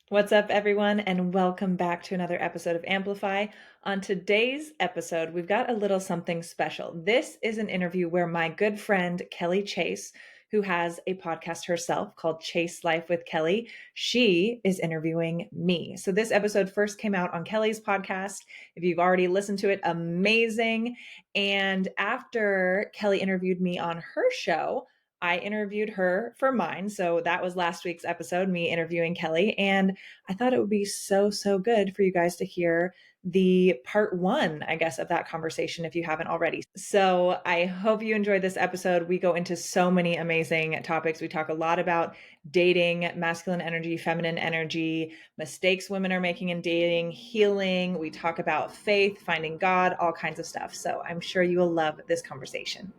What's up, everyone, and welcome back to another episode of Amplify. On today's episode, we've got a little something special. This is an interview where my good friend Kelly Chase, who has a podcast herself called Chase Life with Kelly, she is interviewing me. So this episode first came out on Kelly's podcast. If you've already listened to it, amazing. And after Kelly interviewed me on her show, I interviewed her for mine. So that was last week's episode, me interviewing Kelly. And I thought it would be so good for you guys to hear the part one, I guess, of that conversation if you haven't already. So I hope you enjoyed this episode. We go into so many amazing topics. We talk a lot about dating, masculine energy, feminine energy, mistakes women are making in dating, healing. We talk about faith, finding God, all kinds of stuff. So I'm sure you will love this conversation.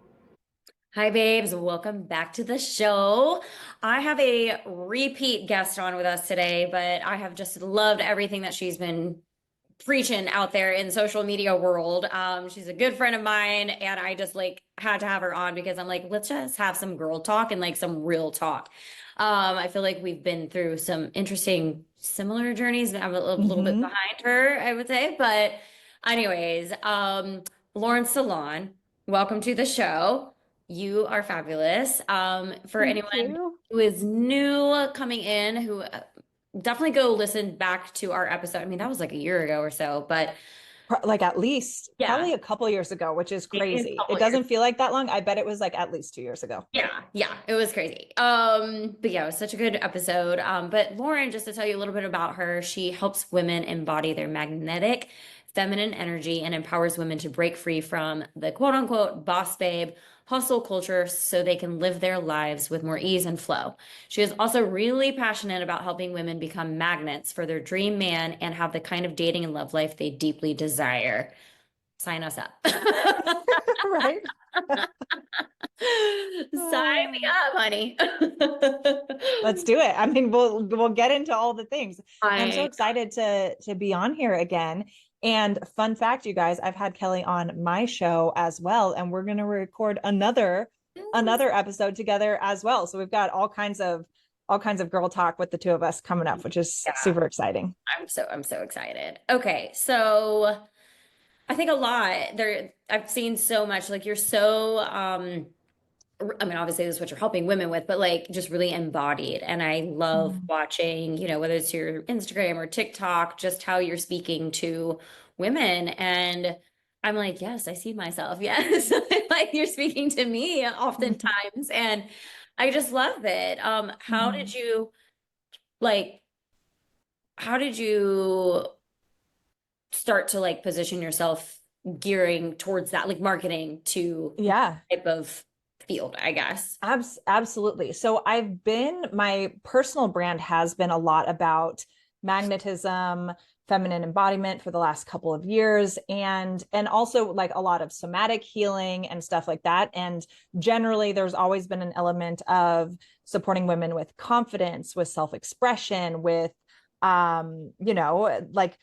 Hi, babes. Welcome back to the show. I have a repeat guest on with us today, but I have just loved everything that she's been preaching out there in social media world. She's a good friend of mine, and I just had to have her on because I'm like, let's just have some girl talk and like some real talk. I feel like we've been through some interesting similar journeys. I'm a little bit Mm-hmm. behind her, I would say, but anyways, Lauren Salaun, welcome to the show. You are fabulous. For Thank anyone you. who is new coming in, who definitely go listen back to our episode. I mean, that was like a year ago or so, but Like at least yeah, probably a couple years ago, which is maybe a crazy. It couple years. doesn't feel like that long. I bet it was like at least 2 years ago. Yeah, it was crazy. But yeah, it was such a good episode. But Lauren, just to tell you a little bit about her, she helps women embody their magnetic feminine energy and empowers women to break free from the quote unquote boss babe hustle culture so they can live their lives with more ease and flow. She is also really passionate about helping women become magnets for their dream man and have the kind of dating and love life they deeply desire. Sign us up. Right? Sign me Oh, up, honey. let's do it. I mean, we'll get into all the things. I'm so I excited to be on here again. And fun fact, you guys, I've had Kelly on my show as well, and we're going to record another episode together as well. So we've got all kinds of girl talk with the two of us coming up, which is yeah, super exciting. I'm so excited. Okay, so I think a lot there I've seen so much like you're so I mean obviously this is what you're helping women with, but like just really embodied. And I love Mm. watching, whether it's your Instagram or TikTok, just how you're speaking to women. And I'm like, yes, I see myself. Yes. Like you're speaking to me oftentimes. And I just love it. Mm. Like how did you start to like position yourself gearing towards that, like marketing to Yeah. type of field, I guess. Absolutely. So my personal brand has been a lot about magnetism, feminine embodiment for the last couple of years, and also like a lot of somatic healing and stuff like that. And generally there's always been an element of supporting women with confidence, with self-expression, with like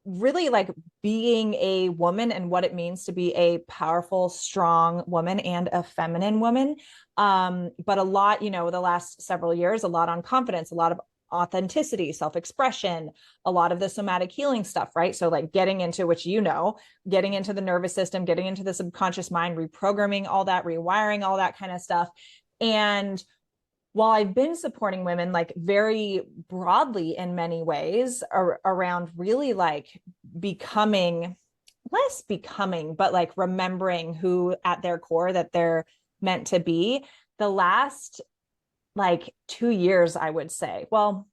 really like being a woman and what it means to be a powerful, strong woman and a feminine woman. But a lot, the last several years, a lot on confidence, a lot of authenticity, self-expression, a lot of the somatic healing stuff, right? So like getting into which, getting into the nervous system, getting into the subconscious mind, reprogramming all that, rewiring all that kind of stuff. And while I've been supporting women like very broadly in many ways around really like becoming less becoming, but like remembering who at their core that they're meant to be, the last like 2 years, I would say. Well,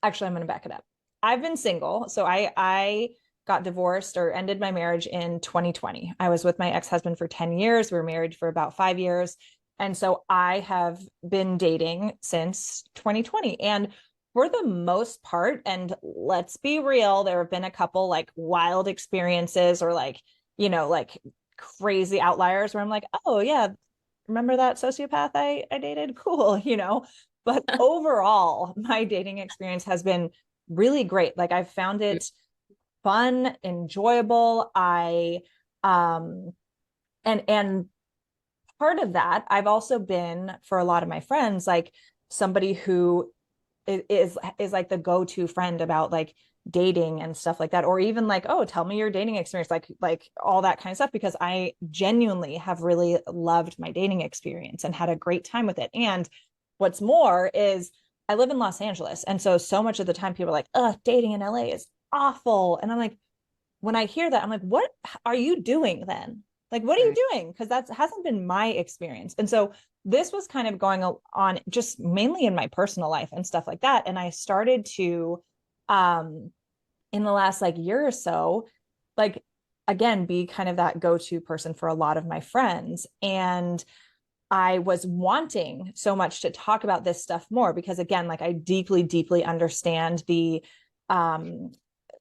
actually, I'm going to back it up. I've been single. So I got divorced or ended my marriage in 2020. I was with my ex-husband for 10 years. We were married for about 5 years. And so I have been dating since 2020. And for the most part, and let's be real, there have been a couple like wild experiences or like crazy outliers where I'm like, oh yeah, remember that sociopath I dated? Cool, But overall, my dating experience has been really great. Like I've found it fun, enjoyable. I and part of that, I've also been for a lot of my friends like somebody who is like the go-to friend about like dating and stuff like that, or even like, oh, tell me your dating experience, like all that kind of stuff, because I genuinely have really loved my dating experience and had a great time with it. And what's more is I live in Los Angeles, and so much of the time people are like, dating in LA is awful. And I'm like, when I hear that, I'm like, what are you doing then? Like, what are you doing? Because that hasn't been my experience. And so this was kind of going on just mainly in my personal life and stuff like that. And I started to, in the last like year or so, like, again, be kind of that go-to person for a lot of my friends. And I was wanting so much to talk about this stuff more because, again, like I deeply, deeply understand the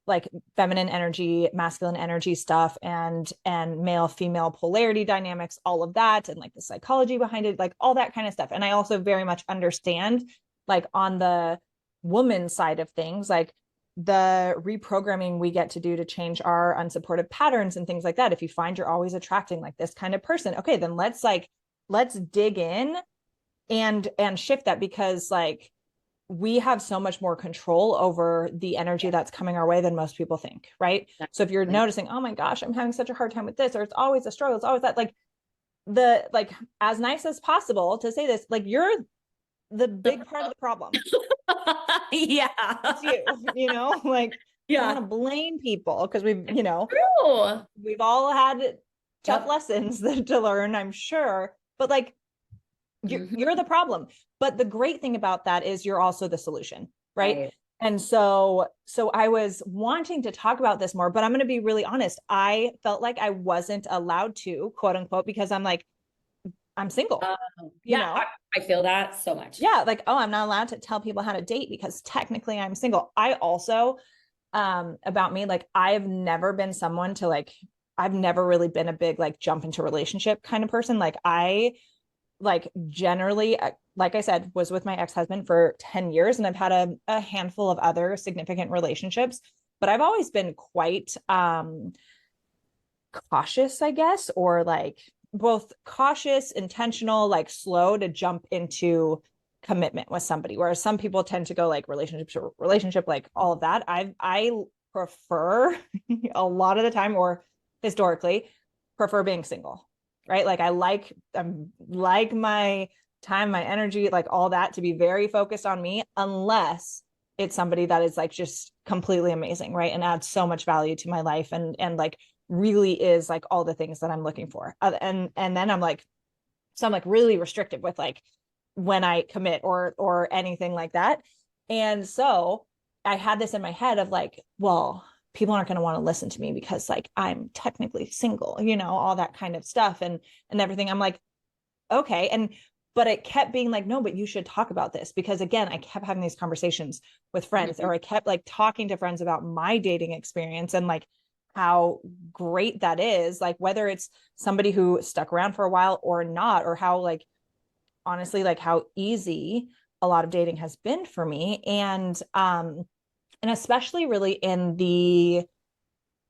like feminine energy, masculine energy stuff, and male female polarity dynamics, all of that, and like the psychology behind it, like all that kind of stuff. And I also very much understand, like on the woman side of things, like the reprogramming we get to do to change our unsupportive patterns and things like that. If you find you're always attracting like this kind of person, okay, then let's dig in and shift that, because like we have so much more control over the energy that's coming our way than most people think, right? So if you're noticing, oh my gosh, I'm having such a hard time with this, or it's always a struggle, it's always that, like as nice as possible to say this, like you're the big part of the problem. Yeah. It's you know, like I don't want to blame people because we've all had tough lessons to learn, I'm sure, but like you're the problem. But the great thing about that is you're also the solution, right? And so I was wanting to talk about this more, but I'm going to be really honest. I felt like I wasn't allowed to, quote unquote, because I'm like, I'm single. You know? I feel that so much. Yeah, like, oh, I'm not allowed to tell people how to date because technically I'm single. I also, about me, like I've never been someone to like, I've never really been a big like jump into relationship kind of person. Like I like generally, like I said, was with my ex-husband for 10 years, and I've had a handful of other significant relationships, but I've always been quite cautious, I guess, or like both cautious, intentional, like slow to jump into commitment with somebody, whereas some people tend to go like relationship to relationship, like all of that. I prefer a lot of the time, or historically prefer being single, right? Like I'm like my time, my energy, like all that to be very focused on me, unless it's somebody that is like just completely amazing, right? And adds so much value to my life, and like really is like all the things that I'm looking for. And then I'm like really restrictive with like when I commit or anything like that. And so I had this in my head of like, well, people aren't going to want to listen to me because like I'm technically single, all that kind of stuff and everything. I'm like, okay. But it kept being like, no, but you should talk about this, because again, I kept having these conversations with friends, or I kept like talking to friends about my dating experience and like how great that is, like whether it's somebody who stuck around for a while or not, or how like honestly like how easy a lot of dating has been for me. And especially really in the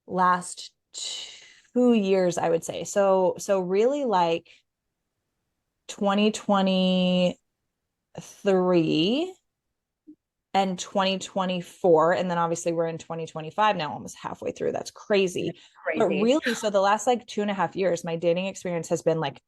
last 2 years, I would say. So really like 2023 and 2024, and then obviously we're in 2025 now, almost halfway through. That's crazy. But really, so the last like 2.5 years, my dating experience has been like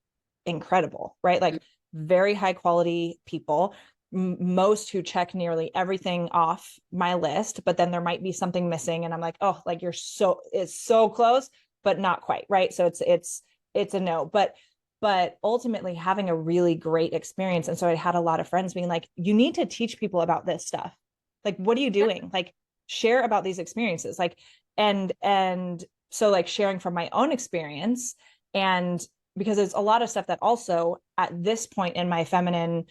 incredible, right? Like very high quality people, most who check nearly everything off my list, but then there might be something missing, and I'm like, oh, like it's so close, but not quite, right? So it's a no. But ultimately having a really great experience. And so I had a lot of friends being like, you need to teach people about this stuff. Like, what are you doing? Like, share about these experiences. Like, and so like sharing from my own experience, and because it's a lot of stuff that also at this point in my feminine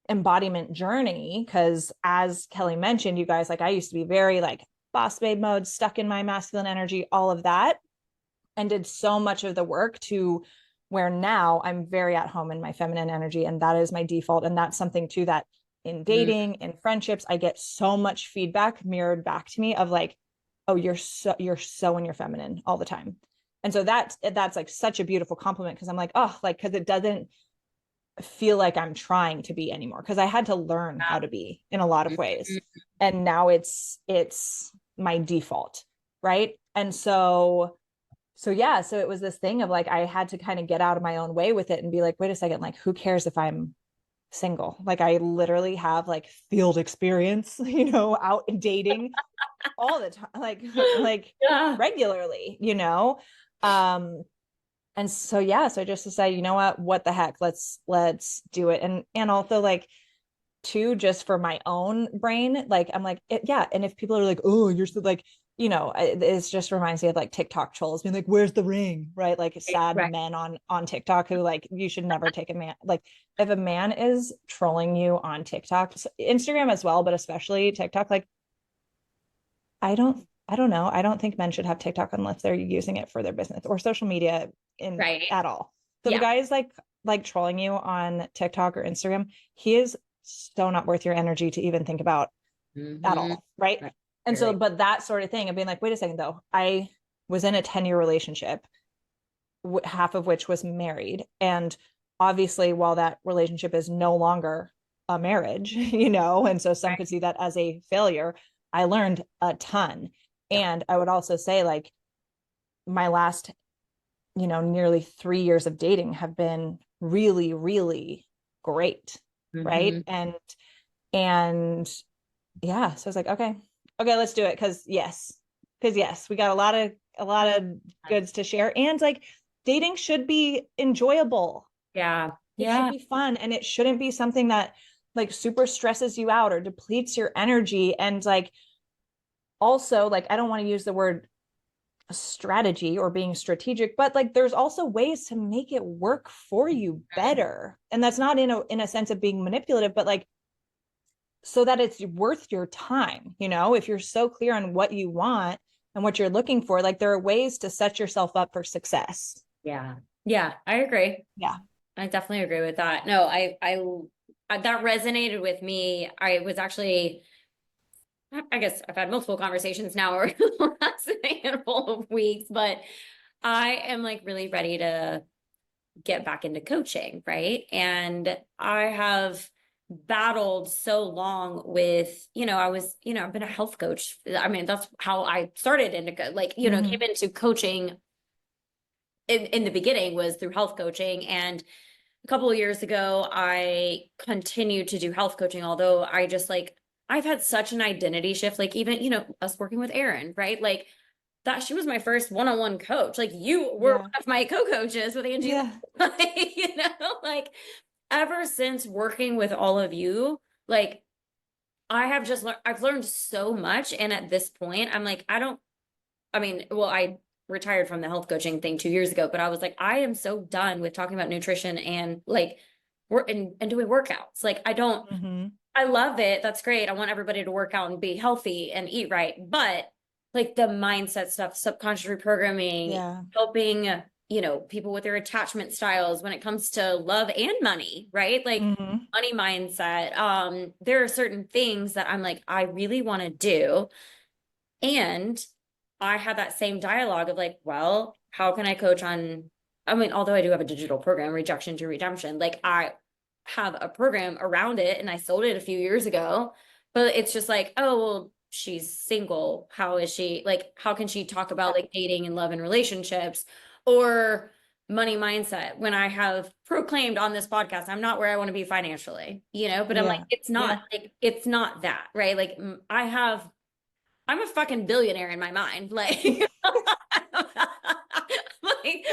embodiment journey, because as Kelly mentioned, you guys, like I used to be very like boss babe mode, stuck in my masculine energy, all of that, and did so much of the work to where now I'm very at home in my feminine energy, and that is my default. And that's something too that in dating, in friendships, I get so much feedback mirrored back to me of like, oh, you're so in your feminine all the time. And so that's like such a beautiful compliment, because I'm like, oh, like, because it doesn't feel like I'm trying to be anymore, because I had to learn how to be in a lot of ways. And now it's my default, right? And so yeah, so it was this thing of like I had to kind of get out of my own way with it and be like, wait a second, like who cares if I'm single? Like I literally have like field experience, out dating all the time, like Yeah. regularly, um and so yeah, so just to say, you know what the heck, let's do it. And also like too, just for my own brain, like I'm like yeah. And if people are like, oh, you're so like, it just reminds me of like TikTok trolls being like, where's the ring, right? Like sad Right. men on TikTok who like, you should never take a man, like if a man is trolling you on TikTok, Instagram as well, but especially TikTok, like I don't know. I don't think men should have TikTok unless they're using it for their business or social media in Right. at all. So the Yeah. guy is like trolling you on TikTok or Instagram. He is so not worth your energy to even think about at Mm-hmm. all, right? Right. And so, Really. but that sort of thing of being like, wait a second though, I was in a 10-year relationship, half of which was married, and obviously, while that relationship is no longer a marriage, and so some Right. could see that as a failure, I learned a ton. Yeah. And I would also say, like, my last, nearly 3 years of dating have been really, really great. Right. Mm-hmm. And yeah, so I was like, okay, let's do it. Cause yes, we got a lot of goods to share. And like dating should be enjoyable. Yeah. It should Yeah. be fun, and it shouldn't be something that like super stresses you out or depletes your energy. And like also, like, I don't want to use the word strategy or being strategic, but like there's also ways to make it work for you better. And that's not in a sense of being manipulative, but like so that it's worth your time. If you're so clear on what you want and what you're looking for, like there are ways to set yourself up for success. Yeah. Yeah. I agree. Yeah. I definitely agree with that. No, that resonated with me. I was actually, I guess I've had multiple conversations now over the last handful of weeks, but I am like really ready to get back into coaching, right? And I have battled so long with, I've been a health coach. I mean, that's how I started into came Mm-hmm. into coaching in the beginning was through health coaching. And a couple of years ago, I continued to do health coaching, although I just like, I've had such an identity shift, like even, us working with Erin, right? Like that she was my first one-on-one coach. Like you were Yeah. one of my co-coaches with Angie. Yeah. Like, like ever since working with all of you, like I have just learned, I've learned so much. And at this point, I'm like, well, I retired from the health coaching thing 2 years ago, but I was like, I am so done with talking about nutrition and like work and doing workouts. Like Mm-hmm. I love it. That's great. I want everybody to work out and be healthy and eat right. But like the mindset stuff, subconscious reprogramming, Yeah. helping, people with their attachment styles when it comes to love and money, right? Like Mm-hmm. money mindset. There are certain things that I'm like, I really want to do. And I had that same dialogue of like, well, how can I coach on? I mean, although I do have a digital program, Rejection to Redemption, like I have a program around it and I sold it a few years ago, but it's just like, oh, well, she's single. How is she like, how can she talk about like dating and love and relationships or money mindset when I have proclaimed on this podcast, I'm not where I want to be financially, but I'm like, Yeah. Yeah. it's not that, right? Like I'm a fucking billionaire in my mind. Like, like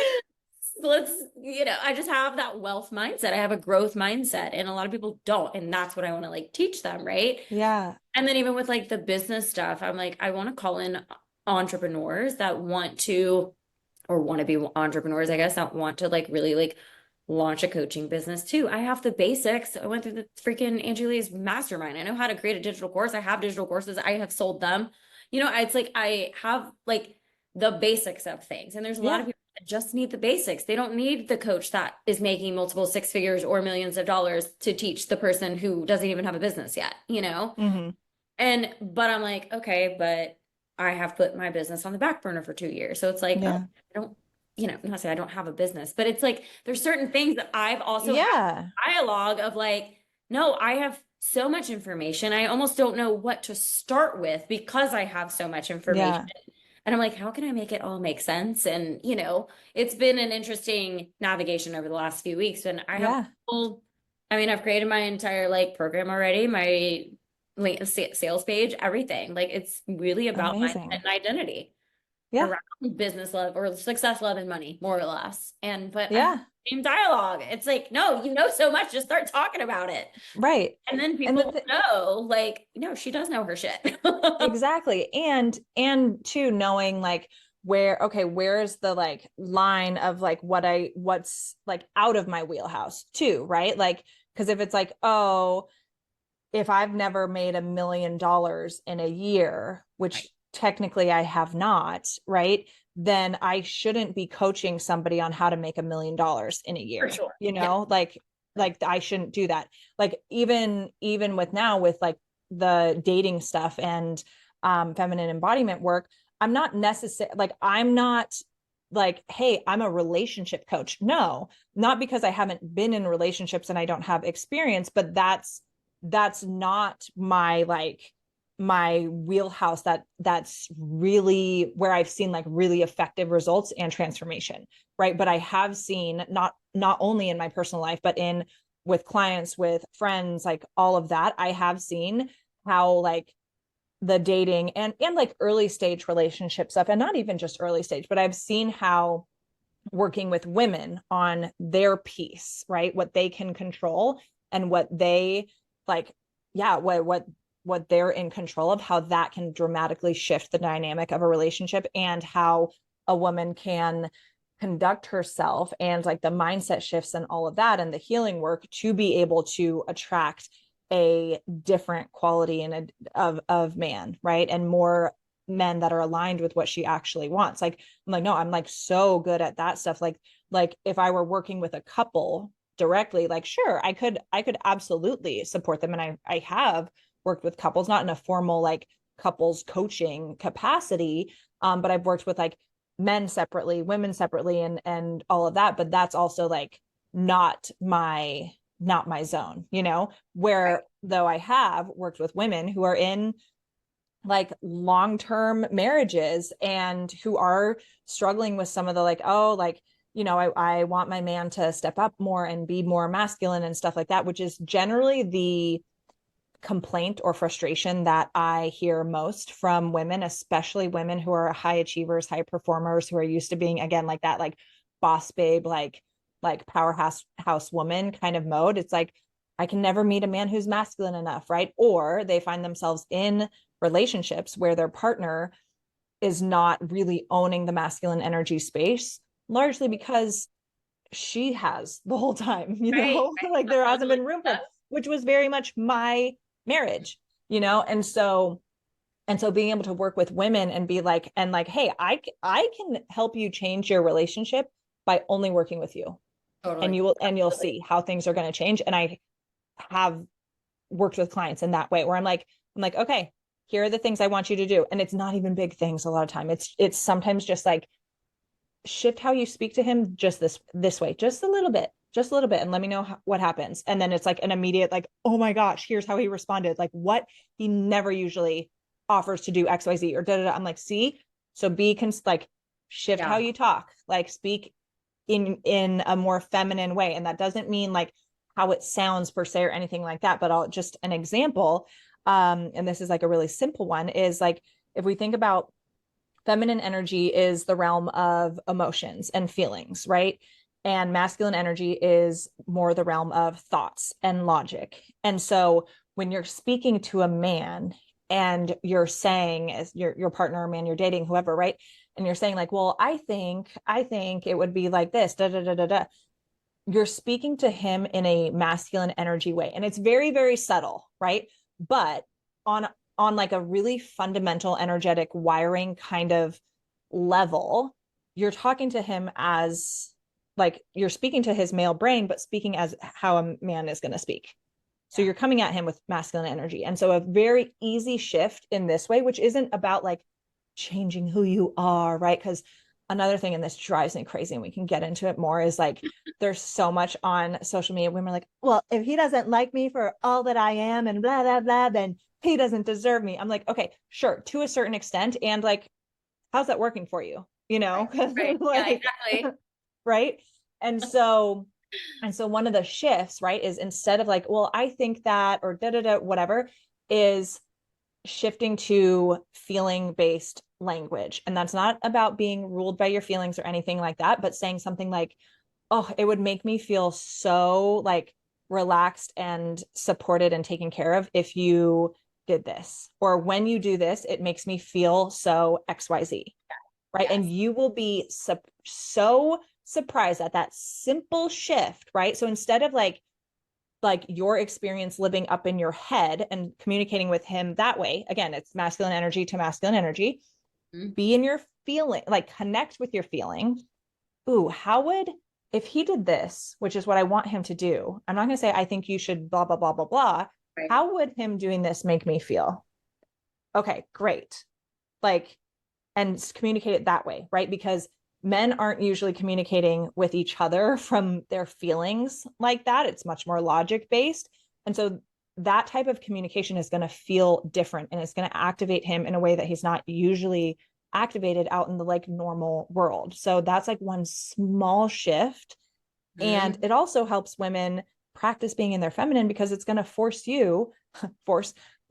let's, I just have that wealth mindset. I have a growth mindset, and a lot of people don't. And that's what I want to like teach them, right? Yeah. And then even with like the business stuff, I'm like, I want to call in entrepreneurs that want to, or want to be entrepreneurs, I guess, that want to like really like launch a coaching business too. I have the basics. I went through the freaking Angie Lee's mastermind. I know how to create a digital course. I have digital courses. I have sold them. It's like I have like the basics of things. And there's a lot of Yeah. people that just need the basics. They don't need the coach that is making multiple six figures or millions of dollars to teach the person who doesn't even have a business yet. Mm-hmm. But I'm like, okay, but I have put my business on the back burner for 2 years. So it's like, oh, Yeah. I don't not say I don't have a business, but it's like there's certain things that I've also had Yeah. dialogue of like, no, I have so much information. I almost don't know what to start with because I have so much information. Yeah. And I'm like, how can I make it all make sense? And, it's been an interesting navigation over the last few weeks. And I have Yeah. I've created my entire like program already, my like sales page, everything. Like it's really about mindset Amazing. and identity Yeah. around business love or success, love, and money, more or less. But I have Yeah. the same dialogue. It's like, no, you know so much, just start talking about it. Right. And then And people will know, like, she does know her shit. exactly. And too, knowing like where's the like line of like what's like out of my wheelhouse too, right? Like, because if it's like, oh, if I've never made $1 million in a year, which technically I have not, right? Then I shouldn't be coaching somebody on how to make $1 million in a For year, sure. Yeah. like I shouldn't do that. Like even with now with like the dating stuff and feminine embodiment work, I'm not necessarily like I'm not like, hey, I'm a relationship coach. No, not because I haven't been in relationships and I don't have experience, but that's not my like my wheelhouse. That's really where I've seen like really effective results and transformation, right? But I have seen not only in my personal life but in with clients, with friends, like all of that, I have seen how like the dating and like early stage relationship stuff, and not even just early stage, but I've seen how working with women on their piece, right? What they can control and what they like, yeah, what they're in control of, how that can dramatically shift the dynamic of a relationship, and how a woman can conduct herself and like the mindset shifts and all of that and the healing work to be able to attract a different quality of man, right? And more men that are aligned with what she actually wants. Like I'm like, no, I'm like so good at that stuff. Like if I were working with a couple directly, like sure, I could absolutely support them. And I have worked with couples, not in a formal like couples coaching capacity. But I've worked with like men separately, women separately, and all of that. But that's also like not my zone, where though I have worked with women who are in like long-term marriages and who are struggling with some of the like, oh, like, I want my man to step up more and be more masculine and stuff like that, which is generally the complaint or frustration that I hear most from women, especially women who are high achievers, high performers, who are used to being, again, like that, like boss babe, like powerhouse house woman kind of mode. It's like, I can never meet a man who's masculine enough, right? Or they find themselves in relationships where their partner is not really owning the masculine energy space, largely because she has the whole time, Right. like there hasn't been room for it, which was very much my marriage, and so being able to work with women and be like, and like, hey, I can help you change your relationship by only working with you, and Totally. you'll Absolutely. see how things are going to change. And I have worked with clients in that way where I'm like, okay, here are the things I want you to do. And it's not even big things a lot of time. It's sometimes just like shift how you speak to him just this way, just a little bit, and let me know what happens. And then it's like an immediate like, oh my gosh, here's how he responded. Like what he never usually offers to do XYZ or da da da. I'm like, see, so like shift how Yeah. you talk, like speak in a more feminine way. And that doesn't mean like how it sounds per se or anything like that, but I'll just an example. And this is like a really simple one, is like if we think about feminine energy is the realm of emotions and feelings, right? And masculine energy is more the realm of thoughts and logic. And so when you're speaking to a man and you're saying, as your partner or man you're dating, whoever, right? And you're saying like, well, I think it would be like this, da da da da da. You're speaking to him in a masculine energy way. And it's very, very subtle, right? But on like a really fundamental energetic wiring kind of level, you're talking to him as like you're speaking to his male brain, but speaking as how a man is going to speak. So Yeah. you're coming at him with masculine energy. And so a very easy shift in this way, which isn't about like changing who you are, right? Because another thing, and this drives me crazy, and we can get into it more, is like there's so much on social media. Women are like, well, if he doesn't like me for all that I am and blah, blah, blah, then he doesn't deserve me. I'm like, okay, sure, to a certain extent. And like, how's that working for you? You know, Right. Yeah, like, exactly. right. And so, one of the shifts, right, is instead of like, well, I think that, or da da da, whatever, is shifting to feeling based language. And that's not about being ruled by your feelings or anything like that, but saying something like, oh, it would make me feel so like relaxed and supported and taken care of if you did this. Or when you do this, it makes me feel so XYZ. Right. Yes. And you will be so surprised at that simple shift. Right. So instead of like your experience living up in your head and communicating with him that way, again, it's masculine energy to masculine energy. Mm-hmm. Be in your feeling, like connect with your feeling. Ooh, how would, if he did this, which is what I want him to do, I'm not going to say I think you should blah blah blah blah blah. Right. How would him doing this make me feel? Okay, great. Like, and communicate it that way, right? Because men aren't usually communicating with each other from their feelings like that. It's much more logic based. And so that type of communication is going to feel different, and it's going to activate him in a way that he's not usually activated out in the like normal world. So that's like one small shift. And Mm-hmm. it also helps women practice being in their feminine, because it's going to force you to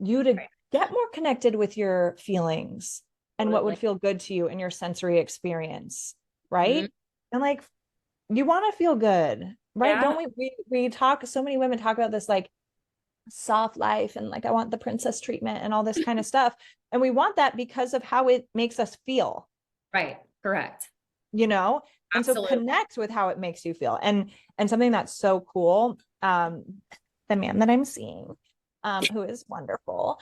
Right. get more connected with your feelings and what would Absolutely. feel good to you in your sensory experience, Mm-hmm. right? And like, you want to feel good, right? Yeah. Don't we talk, so many women talk about this like soft life and like I want the princess treatment and all this kind of stuff. And we want that because of how it makes us feel, Right. Correct. you know? And so Absolutely. connect with how it makes you feel. And something that's so cool, the man that I'm seeing, who is wonderful,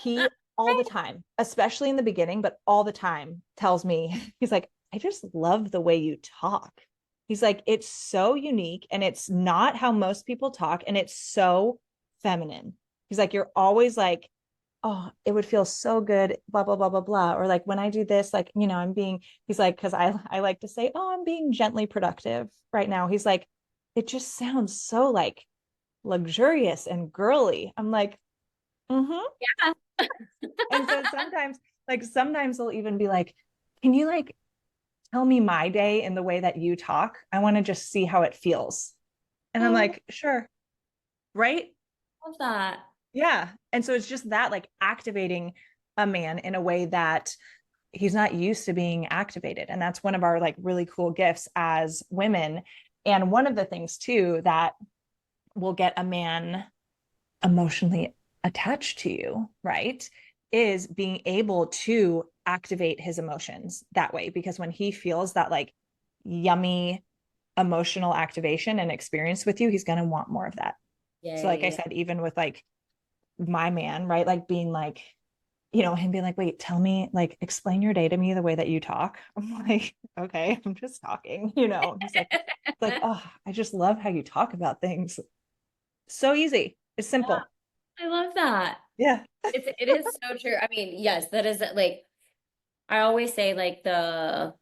he all the time, especially in the beginning, but all the time tells me, he's like, I just love the way you talk. He's like, it's so unique and it's not how most people talk, and it's so feminine. He's like, you're always like, oh, it would feel so good, blah, blah, blah, blah, blah. Or like when I do this, like, you know, I'm being, he's like, because I like to say, oh, I'm being gently productive right now. He's like, it just sounds so like luxurious and girly. I'm like, mm-hmm. Yeah. And so sometimes they'll even be like, can you like tell me my day in the way that you talk? I want to just see how it feels. And I'm Oh, like, sure. Right. I love that. Yeah. And so it's just that like activating a man in a way that he's not used to being activated. And that's one of our like really cool gifts as women. And one of the things too that will get a man emotionally attached to you, right, is being able to activate his emotions that way. Because when he feels that like yummy emotional activation and experience with you, he's going to want more of that. So, like I Yay. said, even with like my man, right, like being like, you know, him being like, wait, tell me, like, explain your day to me the way that you talk. I'm like, okay, I'm just talking, you know. He's like, oh, I just love how you talk about things. So easy. It's Yeah, simple. I love that. Yeah. It is so true. I mean, yes, that is like I always say like the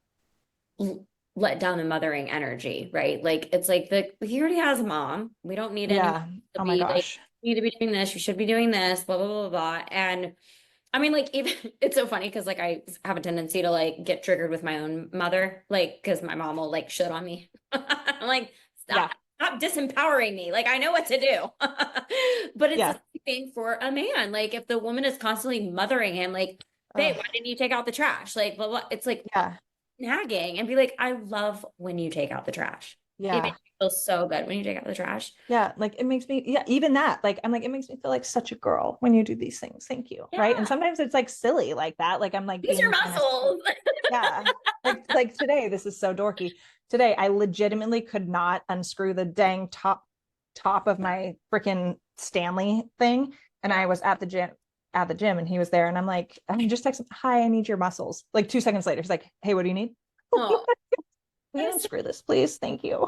let down the mothering energy, right? Like it's like he already has a mom. We don't need anyone Yeah. to Oh my be like, gosh. you need to be doing this, you should be doing this, blah, blah, blah, blah. And I mean, like even it's so funny because like I have a tendency to like get triggered with my own mother, like because my mom will like shit on me. I'm like, Yeah. stop disempowering me. Like I know what to do. But it's the Yeah. same thing for a man. Like if the woman is constantly mothering him, like, babe, Ugh. why didn't you take out the trash? Like, blah, blah. It's like Yeah. nagging and be like, I love when you take out the trash. It Yeah. makes me feel so good when you take out the trash. Yeah. Like it makes me, yeah, even that, like, I'm like, it makes me feel like such a girl when you do these things. Thank you. Right. And Yeah, sometimes it's like silly like that. Like I'm like use your being kind of, muscles. yeah. Like today, this is so dorky. Today, I legitimately could not unscrew the dang top of my freaking Stanley thing. And Yeah. I was at the gym and he was there. And I'm like, I just texted him, hi, I need your muscles. Like 2 seconds later, he's like, hey, what do you need? Oh, Will that you is so, unscrew this, please? Thank you.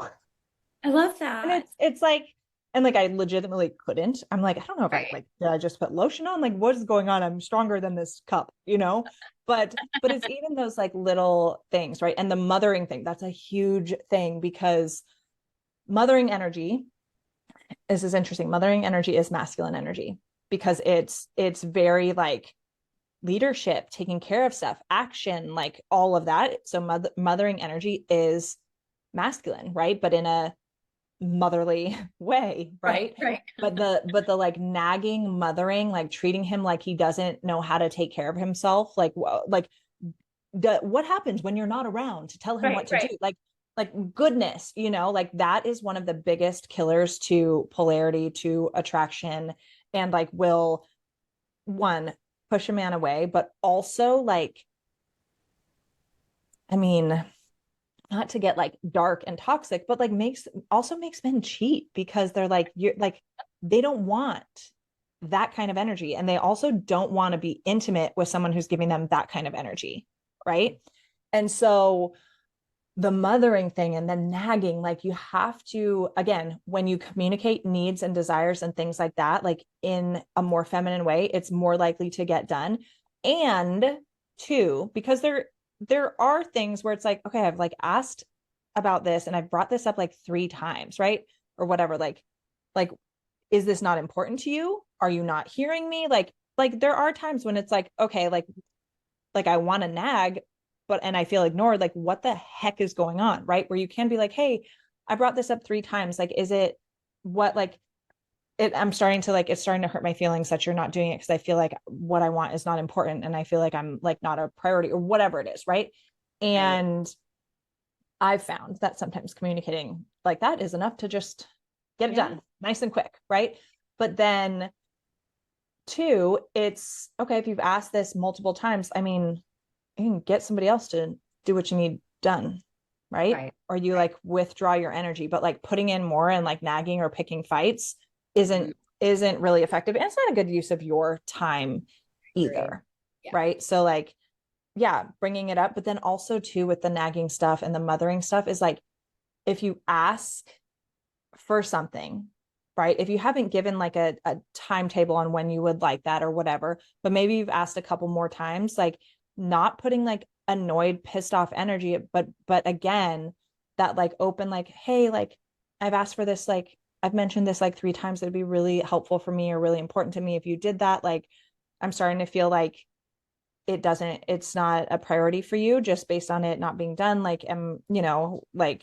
I love And that. it's like and like I legitimately couldn't. I'm like, I don't know if I Right. like, did I just put lotion on? Like, what is going on? I'm stronger than this cup, you know? But it's even those like little things, right? And the mothering thing, that's a huge thing because mothering energy, this is interesting. Mothering energy is masculine energy because it's very like leadership, taking care of stuff, action, like all of that. So mothering energy is masculine, right? But in a motherly way, Right. right? Right. But the like nagging mothering, like treating him like he doesn't know how to take care of himself, like what happens when you're not around to tell him Right. what to do? Right. Like goodness, like that is one of the biggest killers to polarity, to attraction, and like will one push a man away, but also like, I mean, not to get like dark and toxic, but like makes men cheat because they're like, you're like, they don't want that kind of energy. And they also don't want to be intimate with someone who's giving them that kind of energy. Right. And so the mothering thing and the nagging, like you have to, again, when you communicate needs and desires and things like that, like in a more feminine way, it's more likely to get done. And two, because there are things where it's like, okay, I've like asked about this and I've brought this up like 3 times, right? Or whatever. Like, is this not important to you? Are you not hearing me? Like there are times when it's like, okay, like I want to nag, but and I feel ignored. Like, what the heck is going on? Right. Where you can be like, hey, I brought this up 3 times. Like, is it what like it I'm starting to like it's starting to hurt my feelings that you're not doing it because I feel like what I want is not important and I feel like I'm like not a priority or whatever it is, right? Right. And I've found that sometimes communicating like that is enough to just get it Yeah. done nice and quick, right? But then two, it's okay if you've asked this multiple times. I mean, you can get somebody else to do what you need done, right? Right. Or you Right. like withdraw your energy, but like putting in more and like nagging or picking fights Mhm. isn't really effective. And it's not a good use of your time Agree. either, Yeah. right? So like, yeah, bringing it up, but then also too with the nagging stuff and the mothering stuff is like if you ask for something, right? If you haven't given like a timetable on when you would like that or whatever, but maybe you've asked a couple more times, like not putting like annoyed, pissed off energy, but again, that like open, like, hey, like I've asked for this, like I've mentioned this like 3 times. It'd be really helpful for me or really important to me if you did that. Like I'm starting to feel like it's not a priority for you just based on it not being done. Like, like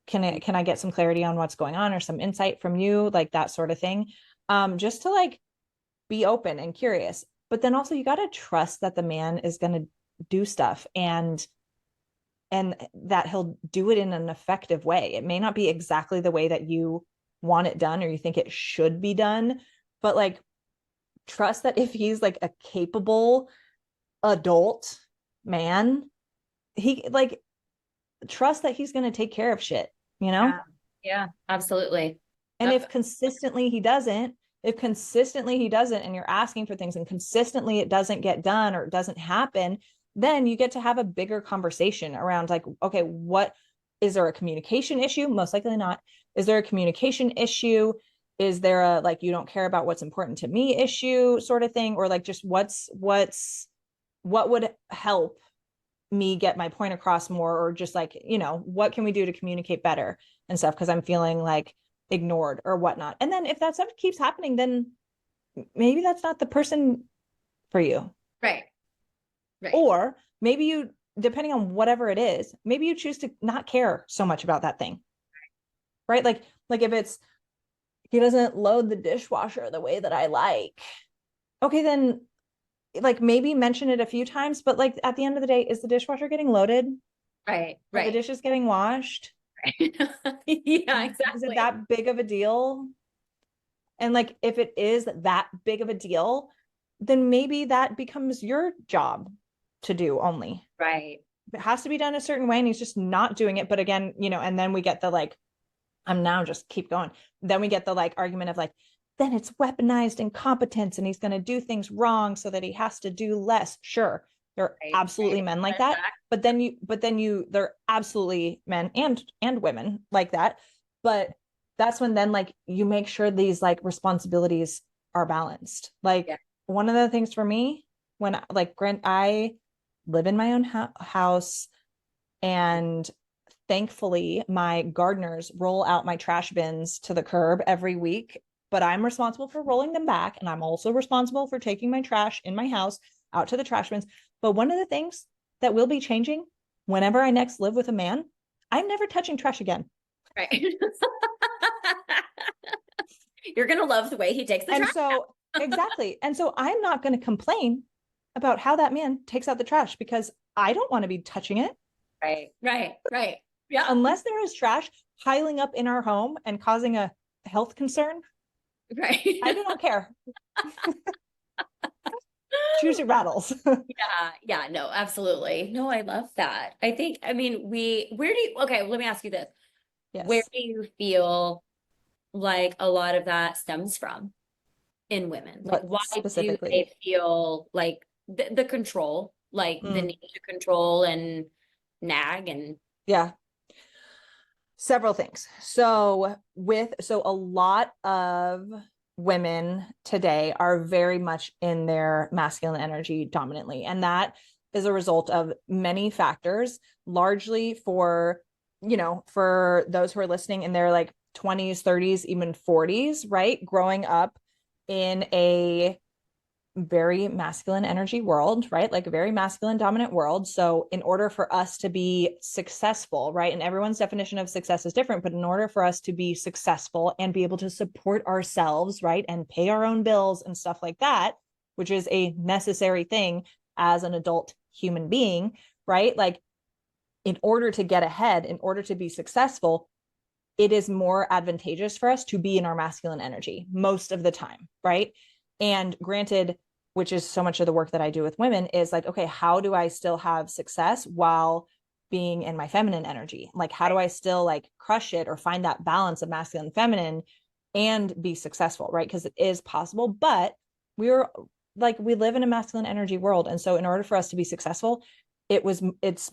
can I get some clarity on what's going on or some insight from you, like that sort of thing, just to like be open and curious. But then also you got to trust that the man is going to do stuff and that he'll do it in an effective way. It may not be exactly the way that you want it done or you think it should be done, but like trust that if he's like a capable adult man, he like trust that he's going to take care of shit, you know? Yeah. Yeah. Absolutely. And Yep. if consistently he doesn't, and you're asking for things and consistently it doesn't get done or it doesn't happen, then you get to have a bigger conversation around like, okay, what is there a communication issue? Most likely not. Is there a communication issue? Is there a like you don't care about what's important to me issue sort of thing? Or like just what would help me get my point across more, or just like what can we do to communicate better and stuff because I'm feeling like ignored or whatnot. And then if that stuff keeps happening, then maybe that's not the person for you. Right. Right. Or maybe you, depending on whatever it is, maybe you choose to not care so much about that thing, right? Like if it's he doesn't load the dishwasher the way that I like, okay, then like maybe mention it a few times, but like at the end of the day, is the dishwasher getting loaded? Right. Are the Right. dishes getting washed? Right. Yeah, Is it exactly. that big of a deal? And like, if it is that big of a deal, then maybe that becomes your job to do only. Right. It has to be done a certain way, and he's just not doing it. But again, and then we get the like, I'm now just keep going. Then we get the like argument of like, then it's weaponized incompetence and he's going to do things wrong so that he has to do less. Sure, there are Right. absolutely Right. men like that, there are absolutely men and women like that. But that's when then like you make sure these like responsibilities are balanced. Like Yeah. one of the things for me when like grant I live in my own house, and thankfully my gardeners roll out my trash bins to the curb every week, but I'm responsible for rolling them back, and I'm also responsible for taking my trash in my house out to the trash bins. But one of the things that will be changing whenever I next live with a man, I'm never touching trash again. Right. You're gonna love the way he takes the And trash out. so, exactly. And so I'm not going to complain about how that man takes out the trash because I don't want to be touching it. Right, right, right. Yeah. Unless there is trash piling up in our home and causing a health concern, Right. I do not care. Choose your battles. Yeah, yeah, no, absolutely. No, I love that. I think, I mean, where do you, okay, let me ask you this. Where Yes. do you feel like a lot of that stems from in women? Like, What why do specifically? they feel like the control, like the Mm, need to control and nag and yeah. Several things. So a lot of women today are very much in their masculine energy dominantly, and that is a result of many factors, largely for, for those who are listening in their like 20s, 30s, even 40s, right? Growing up in a very masculine energy world, right? Like a very masculine dominant world. So, in order for us to be successful, right? And everyone's definition of success is different, but in order for us to be successful and be able to support ourselves, right? And pay our own bills and stuff like that, which is a necessary thing as an adult human being, right? Like, in order to get ahead, in order to be successful, it is more advantageous for us to be in our masculine energy most of the time, right? And granted, which is so much of the work that I do with women, is like, okay, how do I still have success while being in my feminine energy? Like, how do I still like crush it or find that balance of masculine and feminine and be successful, right? Because it is possible, but we're like, we live in a masculine energy world. And so in order for us to be successful, it's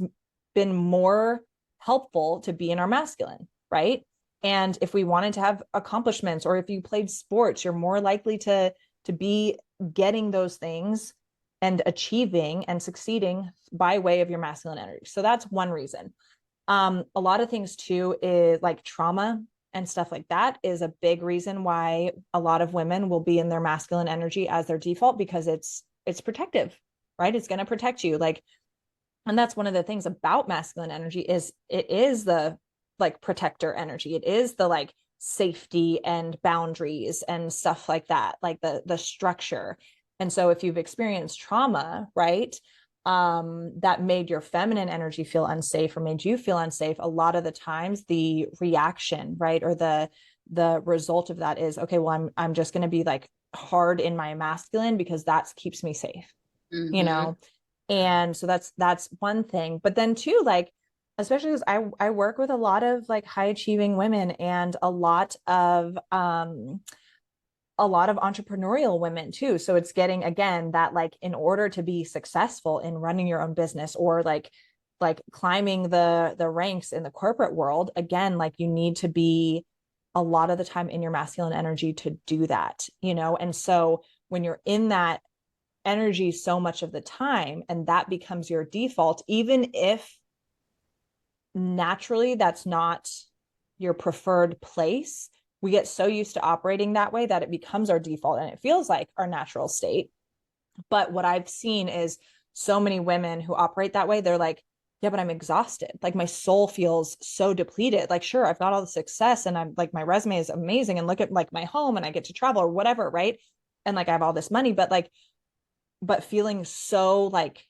been more helpful to be in our masculine, right? And if we wanted to have accomplishments, or if you played sports, you're more likely to be getting those things and achieving and succeeding by way of your masculine energy. So that's one reason. A lot of things too is like trauma and stuff like that is a big reason why a lot of women will be in their masculine energy as their default, because it's protective, right? It's going to protect you. Like, and that's one of the things about masculine energy is it is the like protector energy. It is the like safety and boundaries and stuff like that, like the structure. And so if you've experienced trauma, right, that made your feminine energy feel unsafe or made you feel unsafe, a lot of the times the reaction, right, or the result of that is, okay, well, I'm just going to be like hard in my masculine because that keeps me safe, you mm-hmm. know. And so that's one thing. But then too, like, especially because I work with a lot of like high achieving women and a lot of entrepreneurial women too. So it's getting again that like in order to be successful in running your own business, or like climbing the ranks in the corporate world, again, like you need to be a lot of the time in your masculine energy to do that, you know. And so when you're in that energy so much of the time and that becomes your default, even if naturally that's not your preferred place, we get so used to operating that way that it becomes our default and it feels like our natural state. But what I've seen is so many women who operate that way, they're like, yeah, but I'm exhausted. Like my soul feels so depleted. Like, sure, I've got all the success and I'm like, my resume is amazing. And look at like my home and I get to travel or whatever, right? And like I have all this money, but feeling so like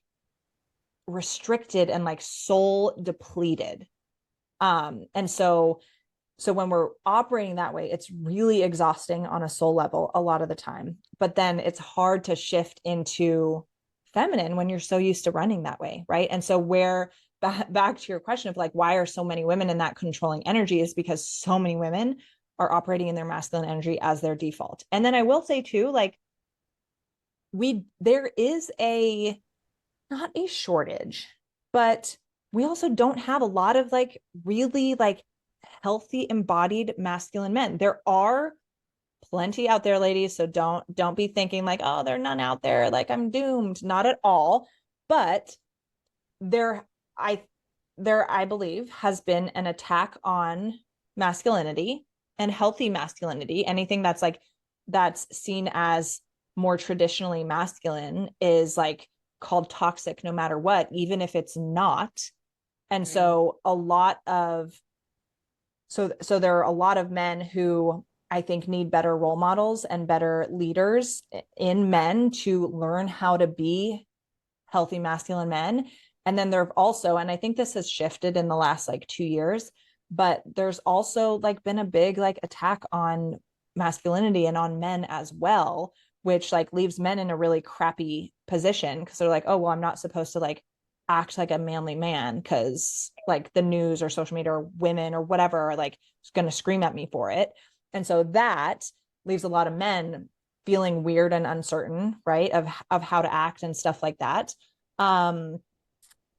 restricted and like soul depleted. And so when we're operating that way, it's really exhausting on a soul level a lot of the time. But then it's hard to shift into feminine when you're so used to running that way, right? And so where back to your question of like why are so many women in that controlling energy is because so many women are operating in their masculine energy as their default. And then I will say too, like there is a not a shortage, but we also don't have a lot of like really like healthy embodied masculine men. There are plenty out there, ladies, so don't be thinking like, oh, there are none out there, like I'm doomed. Not at all. But there I I believe has been an attack on masculinity and healthy masculinity. Anything that's like that's seen as more traditionally masculine is like called toxic no matter what, even if it's not. And so a lot of so there are a lot of men who I think need better role models and better leaders in men to learn how to be healthy masculine men. And then there have also, and I think this has shifted in the last like 2 years, but there's also like been a big like attack on masculinity and on men as well, which like leaves men in a really crappy position because they're like, oh, well, I'm not supposed to like act like a manly man because like the news or social media or women or whatever are like going to scream at me for it. And so that leaves a lot of men feeling weird and uncertain, right, of how to act and stuff like that. And